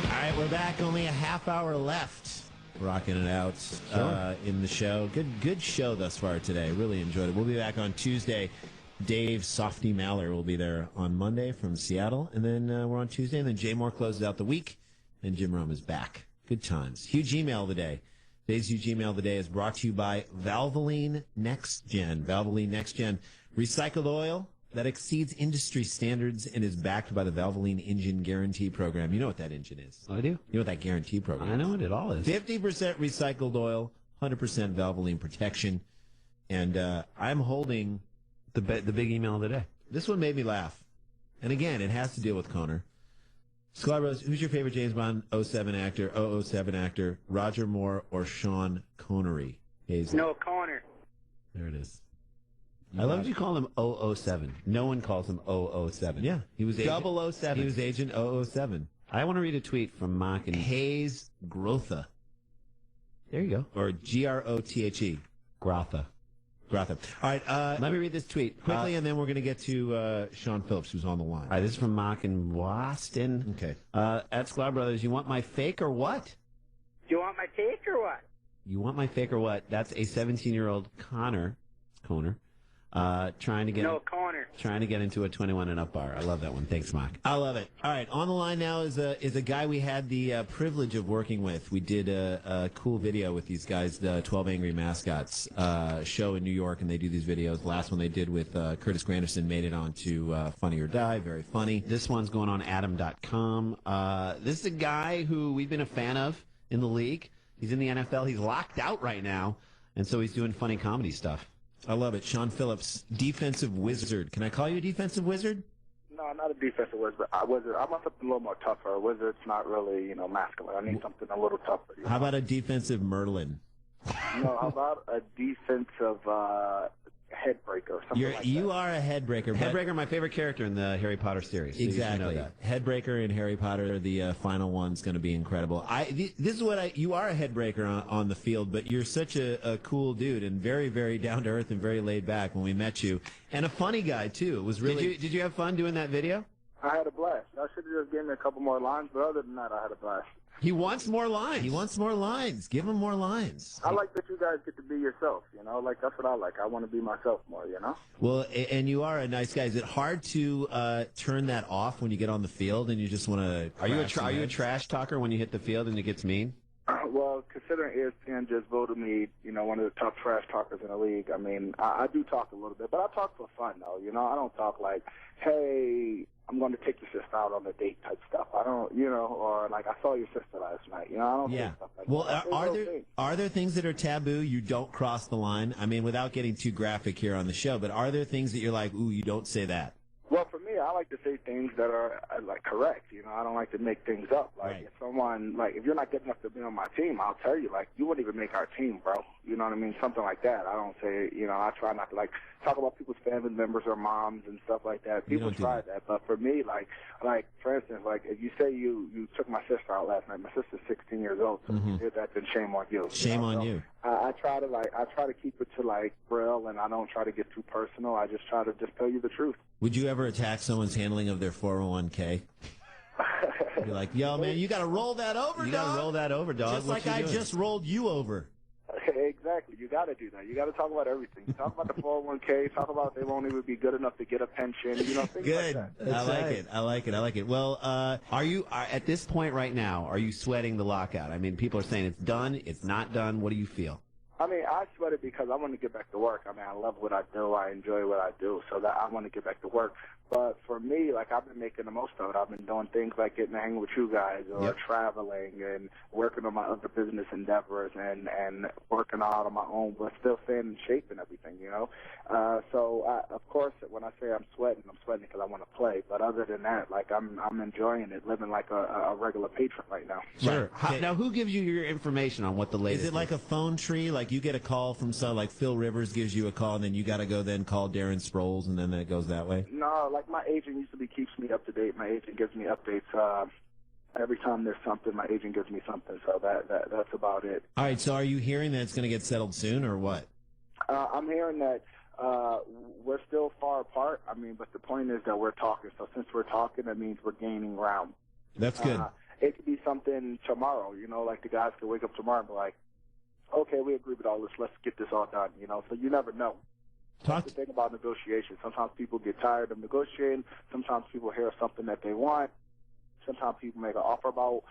All right, we're back. Only a half hour left. Rocking it out in the show. Good show thus far today. Really enjoyed it. We'll be back on Tuesday. Dave Softy Maller will be there on Monday from Seattle, and then we're on Tuesday, and then Jay Moore closes out the week, and Jim Rome is back. Good times. Huge email of the day. Today's huge email of the day is brought to you by Valvoline Next Gen. Valvoline Next Gen. Recycled oil that exceeds industry standards and is backed by the Valvoline Engine Guarantee Program. You know what that engine is. I do. You know what that guarantee program is. I know what it all is. 50% recycled oil, 100% Valvoline protection, and I'm holding... The big email of the day. This one made me laugh. And again, it has to deal with Conor. Sklar Brothers, who's your favorite James Bond 07 actor, Roger Moore or Sean Connery? Hazel. No, Conor. There it is. I love that you call him 007. No one calls him 007. Yeah. He was 007. He was Agent 007. I want to read a tweet from Mock and Hayes Grotha. There you go. Or Grothe. Grotha. All right, let me read this tweet quickly, and then we're going to get to Sean Phillips, who's on the line. All right, this is from Mock in Boston. Okay. At Sklar Brothers, you want my fake or what? You want my fake or what? That's a 17-year-old Conor, trying to get into a 21 and up bar. I love that one. Thanks, Mark. I love it. All right, on the line now is a guy we had the privilege of working with. We did a cool video with these guys, the 12 Angry Mascots show in New York, and they do these videos. The last one they did with Curtis Granderson made it onto Funny or Die. Very funny. This one's going on Adam.com. This is a guy who we've been a fan of in the league. He's in the NFL. He's locked out right now, and so he's doing funny comedy stuff. I love it. Sean Phillips, defensive wizard. Can I call you a defensive wizard? No, not a defensive wizard. I want something a little more tougher. A wizard's not really, masculine. I need something a little tougher. How about a defensive Merlin? No, how about a defensive headbreaker? You are a headbreaker. Headbreaker, my favorite character in the Harry Potter series. So Exactly. You should know that. Headbreaker and Harry Potter, the final one's going to be incredible. This is what you are a headbreaker on the field, but you're such a cool dude and very, very down to earth and very laid back when we met you, and a funny guy too. It was really. Did you have fun doing that video? I had a blast. I should have just given me a couple more lines, but other than that, I had a blast. He wants more lines. He wants more lines. Give him more lines. I like that you guys get to be yourself, Like, that's what I like. I want to be myself more, Well, and you are a nice guy. Is it hard to turn that off when you get on the field and you just want to... Are you a trash talker when you hit the field and it gets mean? Well, considering ESPN just voted me, one of the top trash talkers in the league, I mean, I do talk a little bit, but I talk for fun, though. I don't talk like, hey, I'm going to take your sister out on a date type stuff. I don't, or like I saw your sister last night. I don't say stuff like that. Well, are there things that are taboo you don't cross the line? I mean, without getting too graphic here on the show, but are there things that you're like, ooh, you don't say that? Well, for me, I like to say things that are like correct. I don't like to make things up. Like if someone, if you're not good enough to be on my team, I'll tell you, you wouldn't even make our team, bro. You know what I mean? Something like that. I don't say, I try not to talk about people's family members or moms and stuff like that. People try that, but for me, for instance, if you say you took my sister out last night, my sister's 16 years old, so if you did that, then shame on you. Shame on you. I try to keep it to real, and I don't try to get too personal. I just try to tell you the truth. Would you ever attack someone's handling of their 401k? You're like, yo, man, you got to roll that over, dog. You got to roll that over, dog. Just like I just rolled you over. Exactly. You got to do that. You got to talk about everything. You talk about the 401k. Talk about they won't even be good enough to get a pension. Things Good. like that. I like it. Well, are you at this point right now? Are you sweating the lockout? I mean, people are saying it's done. It's not done. What do you feel? I mean, I sweat it because I want to get back to work. I mean, I love what I do. I enjoy what I do, so that I want to get back to work. But for me, I've been making the most of it. I've been doing things like getting to hang with you guys or traveling and working on my other business endeavors and working out on my own, but still staying in shape and everything, of course, when I say I'm sweating because I want to play. But other than that, I'm enjoying it, living like a regular patron right now. Sure. Now, who gives you your information on what the latest is? Is it like a phone tree? Like you get a call from like Phil Rivers gives you a call, and then you got to go then call Darren Sproles, and then it goes that way? No, my agent keeps me up to date. My agent gives me updates every time there's something. My agent gives me something, so that's about it. All right. So are you hearing that it's going to get settled soon, or what? I'm hearing that we're still far apart. I mean, but the point is that we're talking. So since we're talking, that means we're gaining ground. That's good. It could be something tomorrow. The guys could wake up tomorrow and be like, "Okay, we agree with all this. Let's get this all done." So you never know. That's the thing about negotiation. Sometimes people get tired of negotiating. Sometimes people hear something that they want. Sometimes people make an offer about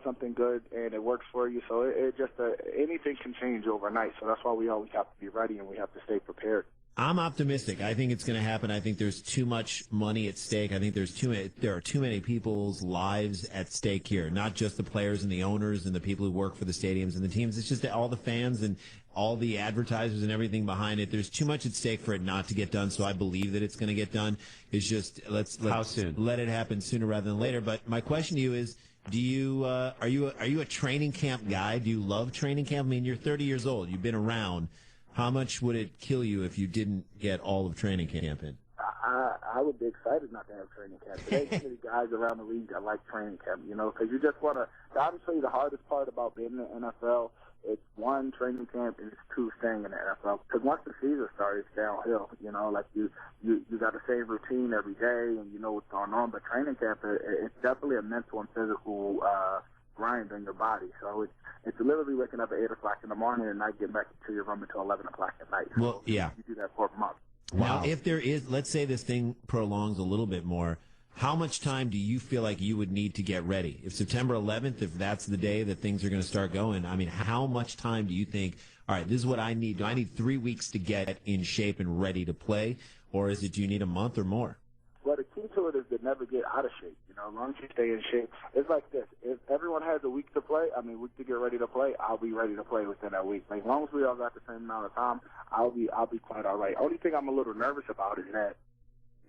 something good, and it works for you. So it just anything can change overnight. So that's why we always have to be ready, and we have to stay prepared. I'm optimistic. I think it's going to happen. I think there's too much money at stake. I think there are too many people's lives at stake here, not just the players and the owners and the people who work for the stadiums and the teams. It's just all the fans and all the advertisers and everything behind it. There's too much at stake for it not to get done, so I believe that it's going to get done. It's just let's how soon? Let it happen sooner rather than later. But my question to you is, are you a training camp guy? Do you love training camp? I mean, you're 30 years old. You've been around. How much would it kill you if you didn't get all of training camp in? I would be excited not to have training camp. There's too many guys around the league that like training camp, because you just want to. Obviously, the hardest part about being in the NFL, it's one, training camp, and it's two, staying in the NFL. Because once the season starts, it's downhill. You got the same routine every day, and you know what's going on. But training camp, it's definitely a mental and physical grind on your body. So it's literally waking up at 8 o'clock in the morning and not getting back to your room until 11 o'clock at night. So Well, yeah. You do that for a month. Now, if there is, let's say this thing prolongs a little bit more, how much time do you feel like you would need to get ready? If September 11th, if that's the day that things are going to start going, I mean, how much time do you think, all right, this is what I need. Do I need 3 weeks to get in shape and ready to play? Or is it, do you need a month or more? Well, the key to it is to never get out of shape. You know, as long as you stay in shape, it's like this. If everyone has a week to play, week to get ready to play, I'll be ready to play within that week. Like, as long as we all got the same amount of time, I'll be quite all right. Only thing I'm a little nervous about is that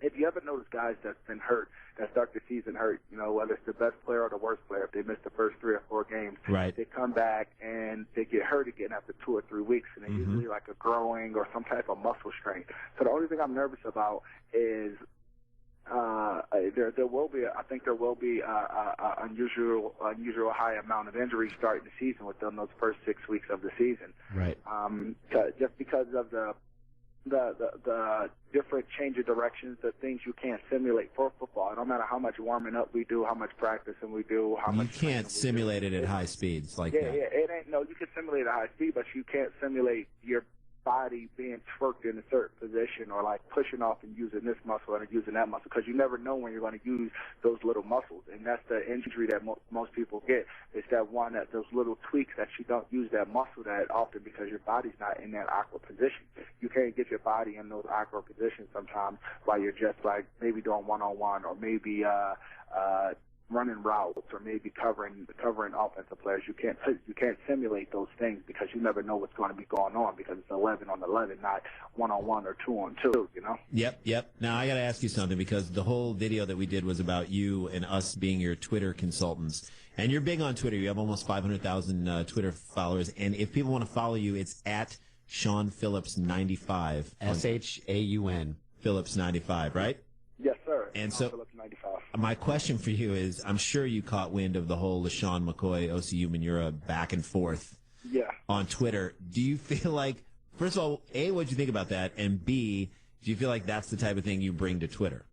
if you ever notice guys that's been hurt, that start the season hurt, you know, whether it's the best player or the worst player, if they miss the first 3 or 4 games, right, they come back and they get hurt again after 2 or 3 weeks, and it's usually like a growing or some type of muscle strain. So the only thing I'm nervous about is there will be unusual high amount of injuries starting the season within those first 6 weeks of the season. Right. Just because of the different change of directions, the things you can't simulate for football. No matter how much warming up we do, how much practicing we do, how much you can't simulate it at high speeds like that. Yeah, it ain't. No, you can simulate at high speed, but you can't simulate your body being twerked in a certain position or like pushing off and using this muscle and using that muscle, because you never know when you're going to use those little muscles, and that's the injury that most people get. It's those little tweaks that you don't use that muscle that often because your body's not in that awkward position. You can't get your body in those awkward positions sometimes while you're just like maybe doing one-on-one or maybe running routes or maybe covering offensive players. You can't simulate those things because you never know what's going to be going on because it's 11 on 11, not 1-on-1 or 2-on-2. You know. Yep. Now I got to ask you something, because the whole video that we did was about you and us being your Twitter consultants, and you're big on Twitter. You have almost 500,000 Twitter followers, and if people want to follow you, it's at Sean Phillips 95. SHAUN Phillips 95, right? Yes, sir. And so my question for you is, I'm sure you caught wind of the whole LaShawn McCoy, OCU Manura back and forth on Twitter. Do you feel like, first of all, A, what do you think about that? And B, do you feel like that's the type of thing you bring to Twitter?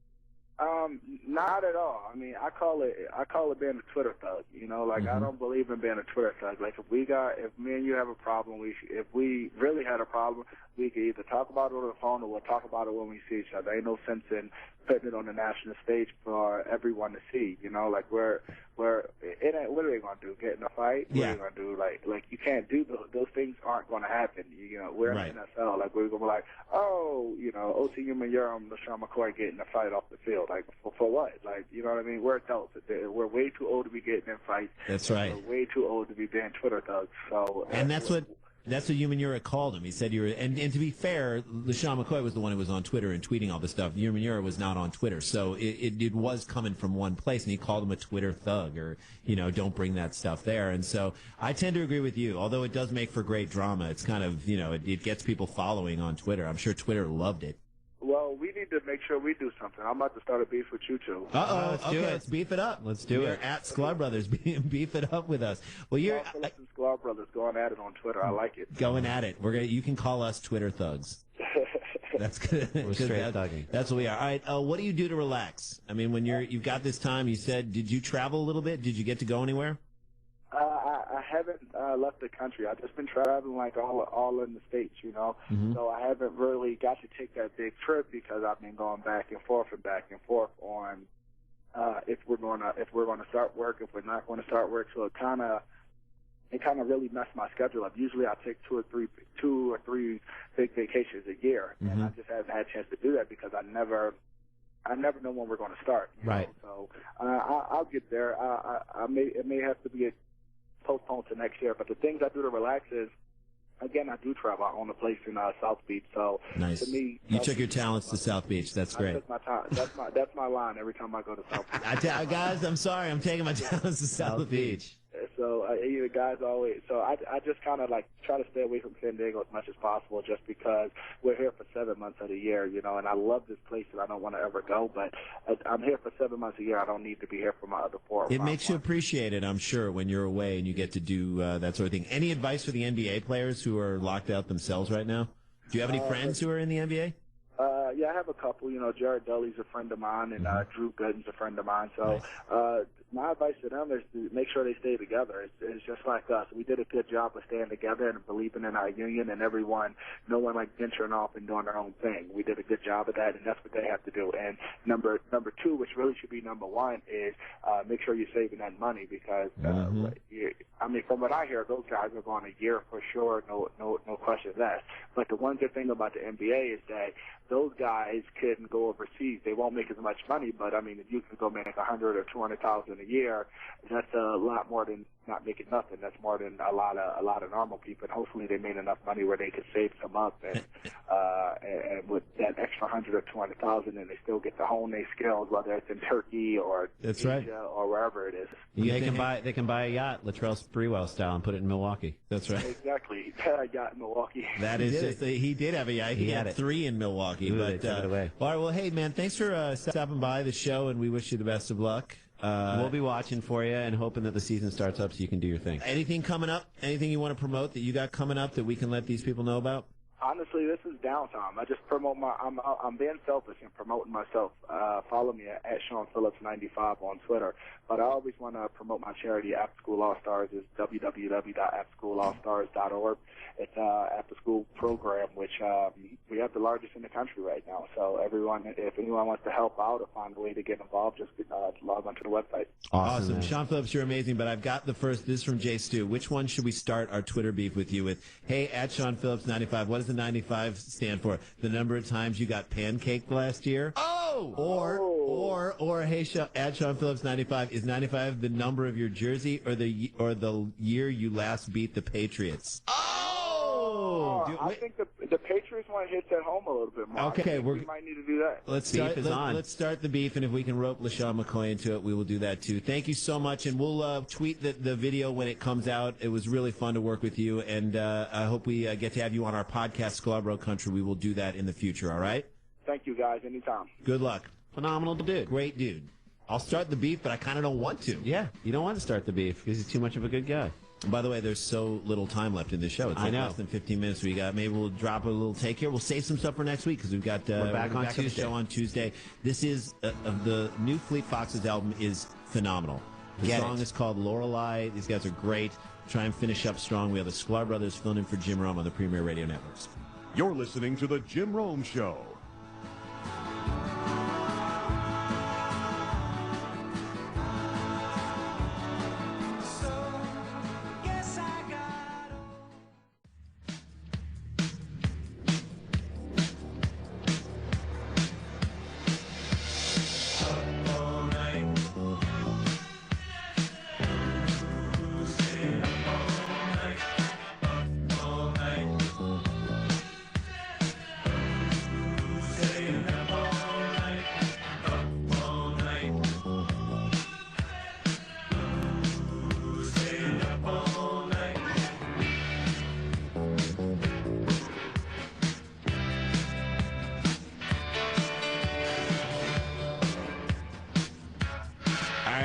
Not at all. I mean, I call it being a Twitter thug. You know, like I don't believe in being a Twitter thug. Like if me and you have a problem, if we really had a problem, we could either talk about it on the phone or we'll talk about it when we see each other. Ain't no sense in putting it on the national stage for everyone to see. You know, like what are they gonna do? Get in a fight? What are they gonna do? Like you can't do those things. Aren't gonna happen. You know, we're in the NFL. Like we're gonna be like, oh, you know, OCU Manura and LaShawn McCoy getting a fight off the field. Like for what? Like, you know what I mean? We're adults. We're way too old to be getting in fights. That's right. We're way too old to be being Twitter thugs. So and that's what Umanura called him. He said you were, and to be fair, LaShawn McCoy was the one who was on Twitter and tweeting all this stuff. Umanura was not on Twitter, so it was coming from one place, and he called him a Twitter thug, or, you know, don't bring that stuff there. And so I tend to agree with you, although it does make for great drama. It's kind of, you know, it gets people following on Twitter. I'm sure Twitter loved it. Well, we need to make sure we do something. I'm about to start a beef with you two. Let's do it. Let's beef it up. Let's do it. At Sklar Brothers. Beef it up with us. Well, you're Sklar Brothers going at it on Twitter. I like it. Going at it. You can call us Twitter thugs. That's good. We're straight thugging. That's what we are. All right. What do you do to relax? I mean, when you've got this time, you said, did you travel a little bit? Did you get to go anywhere? I haven't left the country. I've just been traveling like all in the States, you know. So I haven't really got to take that big trip because I've been going back and forth on if we're going to start work, if we're not going to start work. So it kind of really messed my schedule up. Usually I take two or three big vacations a year, and I just haven't had a chance to do that because I never know when we're going to start. Right. So I'll get there. It may have to be postponed to next year. But the things I do to relax is, again, I do travel. I own a place in South Beach. So nice. To me, you took your talents to South Beach. That's great. That's my line every time I go to South Beach. Guys, I'm sorry. I'm taking my talents to South Beach. So the guys always. So I just kind of like try to stay away from San Diego as much as possible, just because we're here for 7 months of the year, you know. And I love this place, and I don't want to ever go. But I'm here for 7 months a year. I don't need to be here for my other 4 or 5 It makes you appreciate it, I'm sure, when you're away and you get to do that sort of thing. Any advice for the NBA players who are locked out themselves right now? Do you have any friends who are in the NBA? I have a couple. You know, Jared Dudley's a friend of mine, and Drew Gooden's a friend of mine. So my advice to them is to make sure they stay together. It's just like us. We did a good job of staying together and believing in our union, and no one like venturing off and doing their own thing. We did a good job of that, and that's what they have to do. And number two, which really should be number one, is make sure you're saving that money because, from what I hear, those guys are going a year for sure, no question of that. But the one good thing about the NBA is that those guys can go overseas. They won't make as much money, but I mean, if you can go make $100,000 or $200,000 a year, that's a lot more than not making nothing. That's more than a lot of normal people. And hopefully, they made enough money where they could save some up, and with that extra $100,000 or $200,000, and they still get to hone their skills, whether it's in Turkey or Asia or wherever it is. They can buy a yacht, Latrell Sprewell style, and put it in Milwaukee. That's right. Exactly. Had a yacht in Milwaukee. That is just he did have a yacht. He had 3 in Milwaukee. Ooh, but they took it away. All right. Well, hey man, thanks for stopping by the show, and we wish you the best of luck. We'll be watching for you and hoping that the season starts up so you can do your thing. Anything coming up? Anything you want to promote that you got coming up that we can let these people know about? Honestly, this is downtime. I just promote I'm being selfish and promoting myself. Follow me at Sean Phillips 95 on Twitter. But I always want to promote my charity, After School All Stars. It's www.afterschoolallstars.org. It's an after-school program, which we have the largest in the country right now. So if anyone wants to help out or find a way to get involved, just log onto the website. Awesome. Sean Phillips, you're amazing. But I've got this is from Jay Stu. Which one should we start our Twitter beef with you with? Hey, at Sean Phillips 95. What does the 95 stand for? The number of times you got pancaked last year? Oh! Or hey, at Sean Phillips 95. Is 95 the number of your jersey or the year you last beat the Patriots? I think the Patriots one hits at home a little bit more. Okay, we might need to do that. Let's start the beef, and if we can rope LaShawn McCoy into it, we will do that too. Thank you so much, and we'll tweet the video when it comes out. It was really fun to work with you, and I hope we get to have you on our podcast, Sklar Bro Country. We will do that in the future, all right? Thank you, guys. Anytime. Good luck. Phenomenal dude. Great dude. I'll start the beef, but I kind of don't want to. Yeah, you don't want to start the beef because he's too much of a good guy. By the way, there's so little time left in this show. It's less than 15 minutes. Maybe we'll drop a little take here. We'll save some stuff for next week because we're back on Tuesday. The show on Tuesday. This is the new Fleet Foxes album is phenomenal. The song is called Lorelei. These guys are great. Try and finish up strong. We have the Sklar Brothers filling in for Jim Rome on the Premier Radio Networks. You're listening to the Jim Rome Show.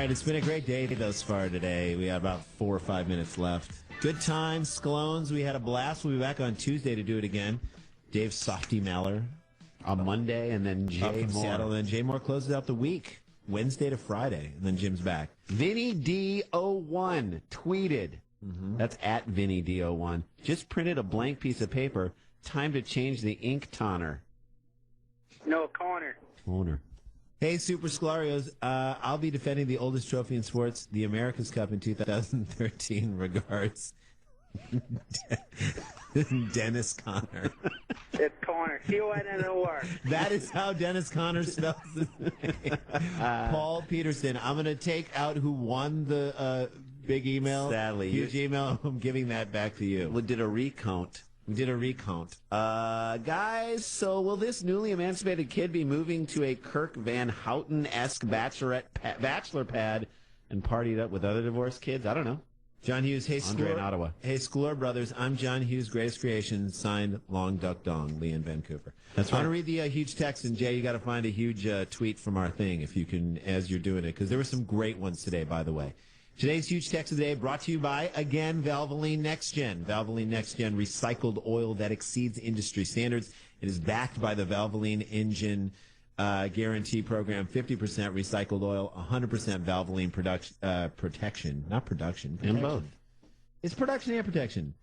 It's been a great day thus far today. We got about 4 or 5 minutes left. Good times, Sklones. We had a blast. We'll be back on Tuesday to do it again. Dave Softy Maller on Monday, and then Jay Moore. Seattle, and then Jay Moore closes out the week, Wednesday to Friday, and then Jim's back. Vinny D01 tweeted. That's at Vinny D01. Just printed a blank piece of paper. Time to change the ink toner. No, Connor. Hey, Super Sklarios, I'll be defending the oldest trophy in sports, the America's Cup in 2013. Regards, Dennis Conner. It's Connor. C-O-N-N-O-R. That is how Dennis Conner spells his name. Paul Peterson. I'm going to take out who won the big email. Sadly. Huge email. I'm giving that back to you. We did a recount. Guys, so will this newly emancipated kid be moving to a Kirk Van Houten-esque bachelor pad and partied up with other divorced kids? I don't know. John Hughes, hey, Andre in Ottawa. Hey, Sklar Brothers, I'm John Hughes, Greatest Creation, signed Long Duck Dong, Lee in Vancouver. That's right. I want to read the huge text, and Jay, you got to find a huge tweet from our thing if you can, as you're doing it, because there were some great ones today, by the way. Today's huge text of the day brought to you by, again, Valvoline Next Gen. Valvoline Next Gen, recycled oil that exceeds industry standards. It is backed by the Valvoline Engine Guarantee Program. 50% recycled oil, 100% Valvoline protection. Not production. And both. It's production and protection.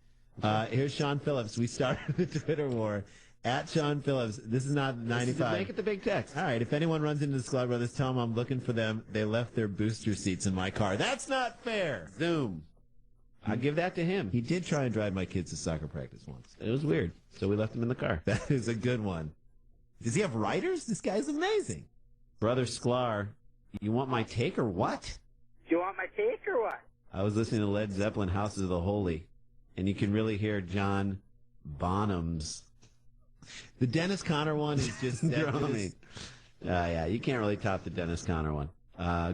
Here's Sean Phillips. We started the Twitter war. At Sean Phillips. This is not 95. Make it the big text. All right. If anyone runs into the Sklar Brothers, tell them I'm looking for them. They left their booster seats in my car. That's not fair. Zoom. I give that to him. He did try and drive my kids to soccer practice once. It was weird. So we left him in the car. That is a good one. Does he have riders? This guy's amazing. Brother Sklar, you want my take or what? Do you want my take or what? I was listening to Led Zeppelin, Houses of the Holy, and you can really hear John Bonham's. The Dennis Conner one is just drumming. Yeah, you can't really top the Dennis Conner one.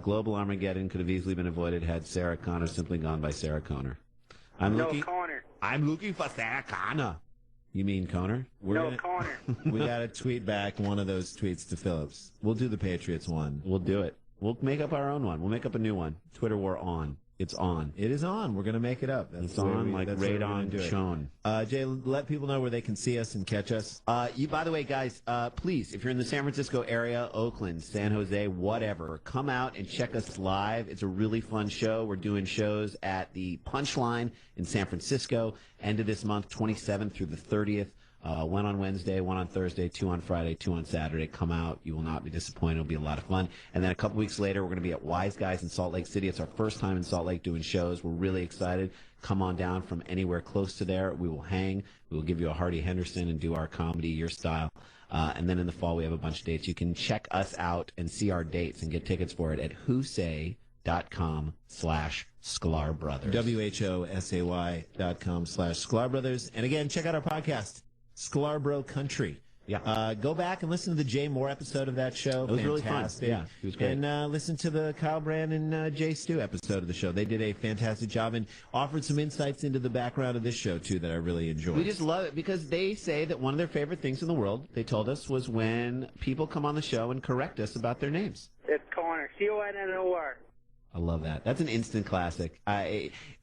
Global Armageddon could have easily been avoided had Sarah Connor simply gone by Sarah Connor. I'm looking for Sarah Connor. You mean Connor? Connor. We got to tweet back one of those tweets to Phillips. We'll do the Patriots one. We'll do it. We'll make up our own one. We'll make up a new one. Twitter war on. It's on. It is on. We're going to make it up. It's on like radon shown. Jay, let people know where they can see us and catch us. By the way, guys, please, if you're in the San Francisco area, Oakland, San Jose, whatever, come out and check us live. It's a really fun show. We're doing shows at the Punchline in San Francisco, end of this month, 27th through the 30th. One on Wednesday, one on Thursday, 2 on Friday, 2 on Saturday. Come out. You will not be disappointed. It'll be a lot of fun. And then a couple weeks later, we're going to be at Wise Guys in Salt Lake City. It's our first time in Salt Lake doing shows. We're really excited. Come on down from anywhere close to there. We will hang. We will give you a Hardy Henderson and do our comedy, your style. And then in the fall, we have a bunch of dates. You can check us out and see our dates and get tickets for it at whosay.com/Sklar Brothers. WHOSAY.com/Sklar Brothers. And again, check out our podcast. Sklar Bro Country. Yeah. Go back and listen to the Jay Moore episode of that show. It was really fun. Yeah, it was great. And listen to the Kyle Brand and Jay Stu episode of the show. They did a fantastic job and offered some insights into the background of this show, too, that I really enjoyed. We just love it because they say that one of their favorite things in the world, they told us, was when people come on the show and correct us about their names. It's Connor. C-O-N-N-O-R. I love that. That's an instant classic.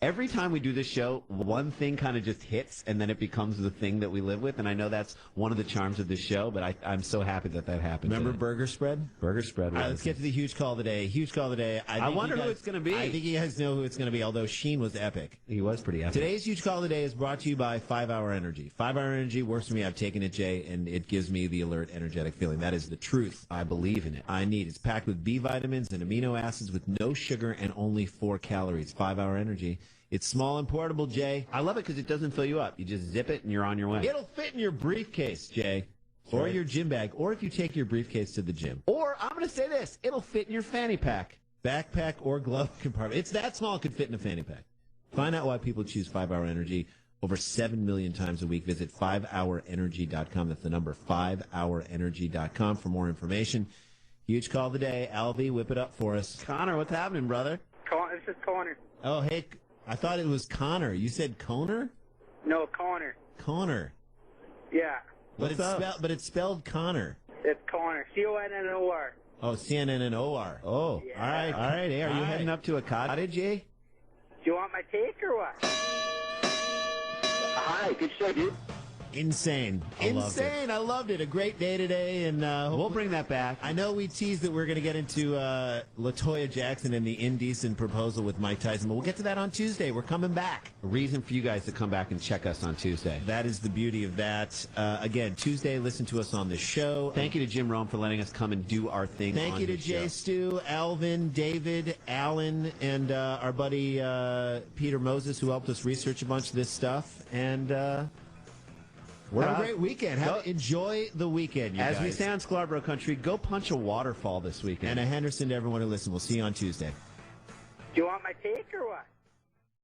Every time we do this show, one thing kind of just hits, and then it becomes the thing that we live with. And I know that's one of the charms of this show, but I'm so happy that happened. Remember today. Burger Spread? Burger Spread. All right, let's get to the huge call today. Huge call today. I wonder who it's going to be. I think you guys know who it's going to be, although Sheen was epic. He was pretty epic. Today's huge call today is brought to you by 5 Hour Energy. 5 Hour Energy works for me. I've taken it, Jay, and it gives me the alert, energetic feeling. That is the truth. I believe in it. I need. It's packed with B vitamins and amino acids with no sugar and only 4 calories. 5 Hour Energy. It's small and portable, Jay. I love it because it doesn't fill you up. You just zip it and you're on your way. It'll fit in your briefcase, Jay. Or your gym bag. Or if you take your briefcase to the gym. Or, I'm going to say this, it'll fit in your fanny pack. Backpack or glove compartment. It's that small, it could fit in a fanny pack. Find out why people choose 5 Hour Energy over 7 million times a week. Visit 5hourenergy.com. That's the number, 5hourenergy.com for more information. Huge call of the day. Alvy, whip it up for us. Connor, what's happening, brother? This is Connor. Oh, hey, I thought it was Connor. You said Conor? No, Connor. Connor. Yeah. But it's spelled Connor. It's Connor. C-O-N-N-O-R. Oh, C-N-N-N-O-R. Oh, yeah. All right. Hey, are you heading up to a cottage, eh? Do you want my take or what? Hi, good show, dude. Insane. I loved it. A great day today, and we'll bring that back. I know we teased that we're going to get into LaToya Jackson and the indecent proposal with Mike Tyson, but we'll get to that on Tuesday. We're coming back. A reason for you guys to come back and check us on Tuesday. That is the beauty of that. Again, Tuesday, listen to us on the show. Thank you to Jim Rome for letting us come and do our thing. Thank you to Jay Stu, Alvin, David, Alan, and our buddy Peter Moses, who helped us research a bunch of this stuff. And have a great weekend. Enjoy the weekend, you guys. As we say on Sklar Bro Country, go punch a waterfall this weekend. And a Henderson to everyone who listens. We'll see you on Tuesday. Do you want my take or what?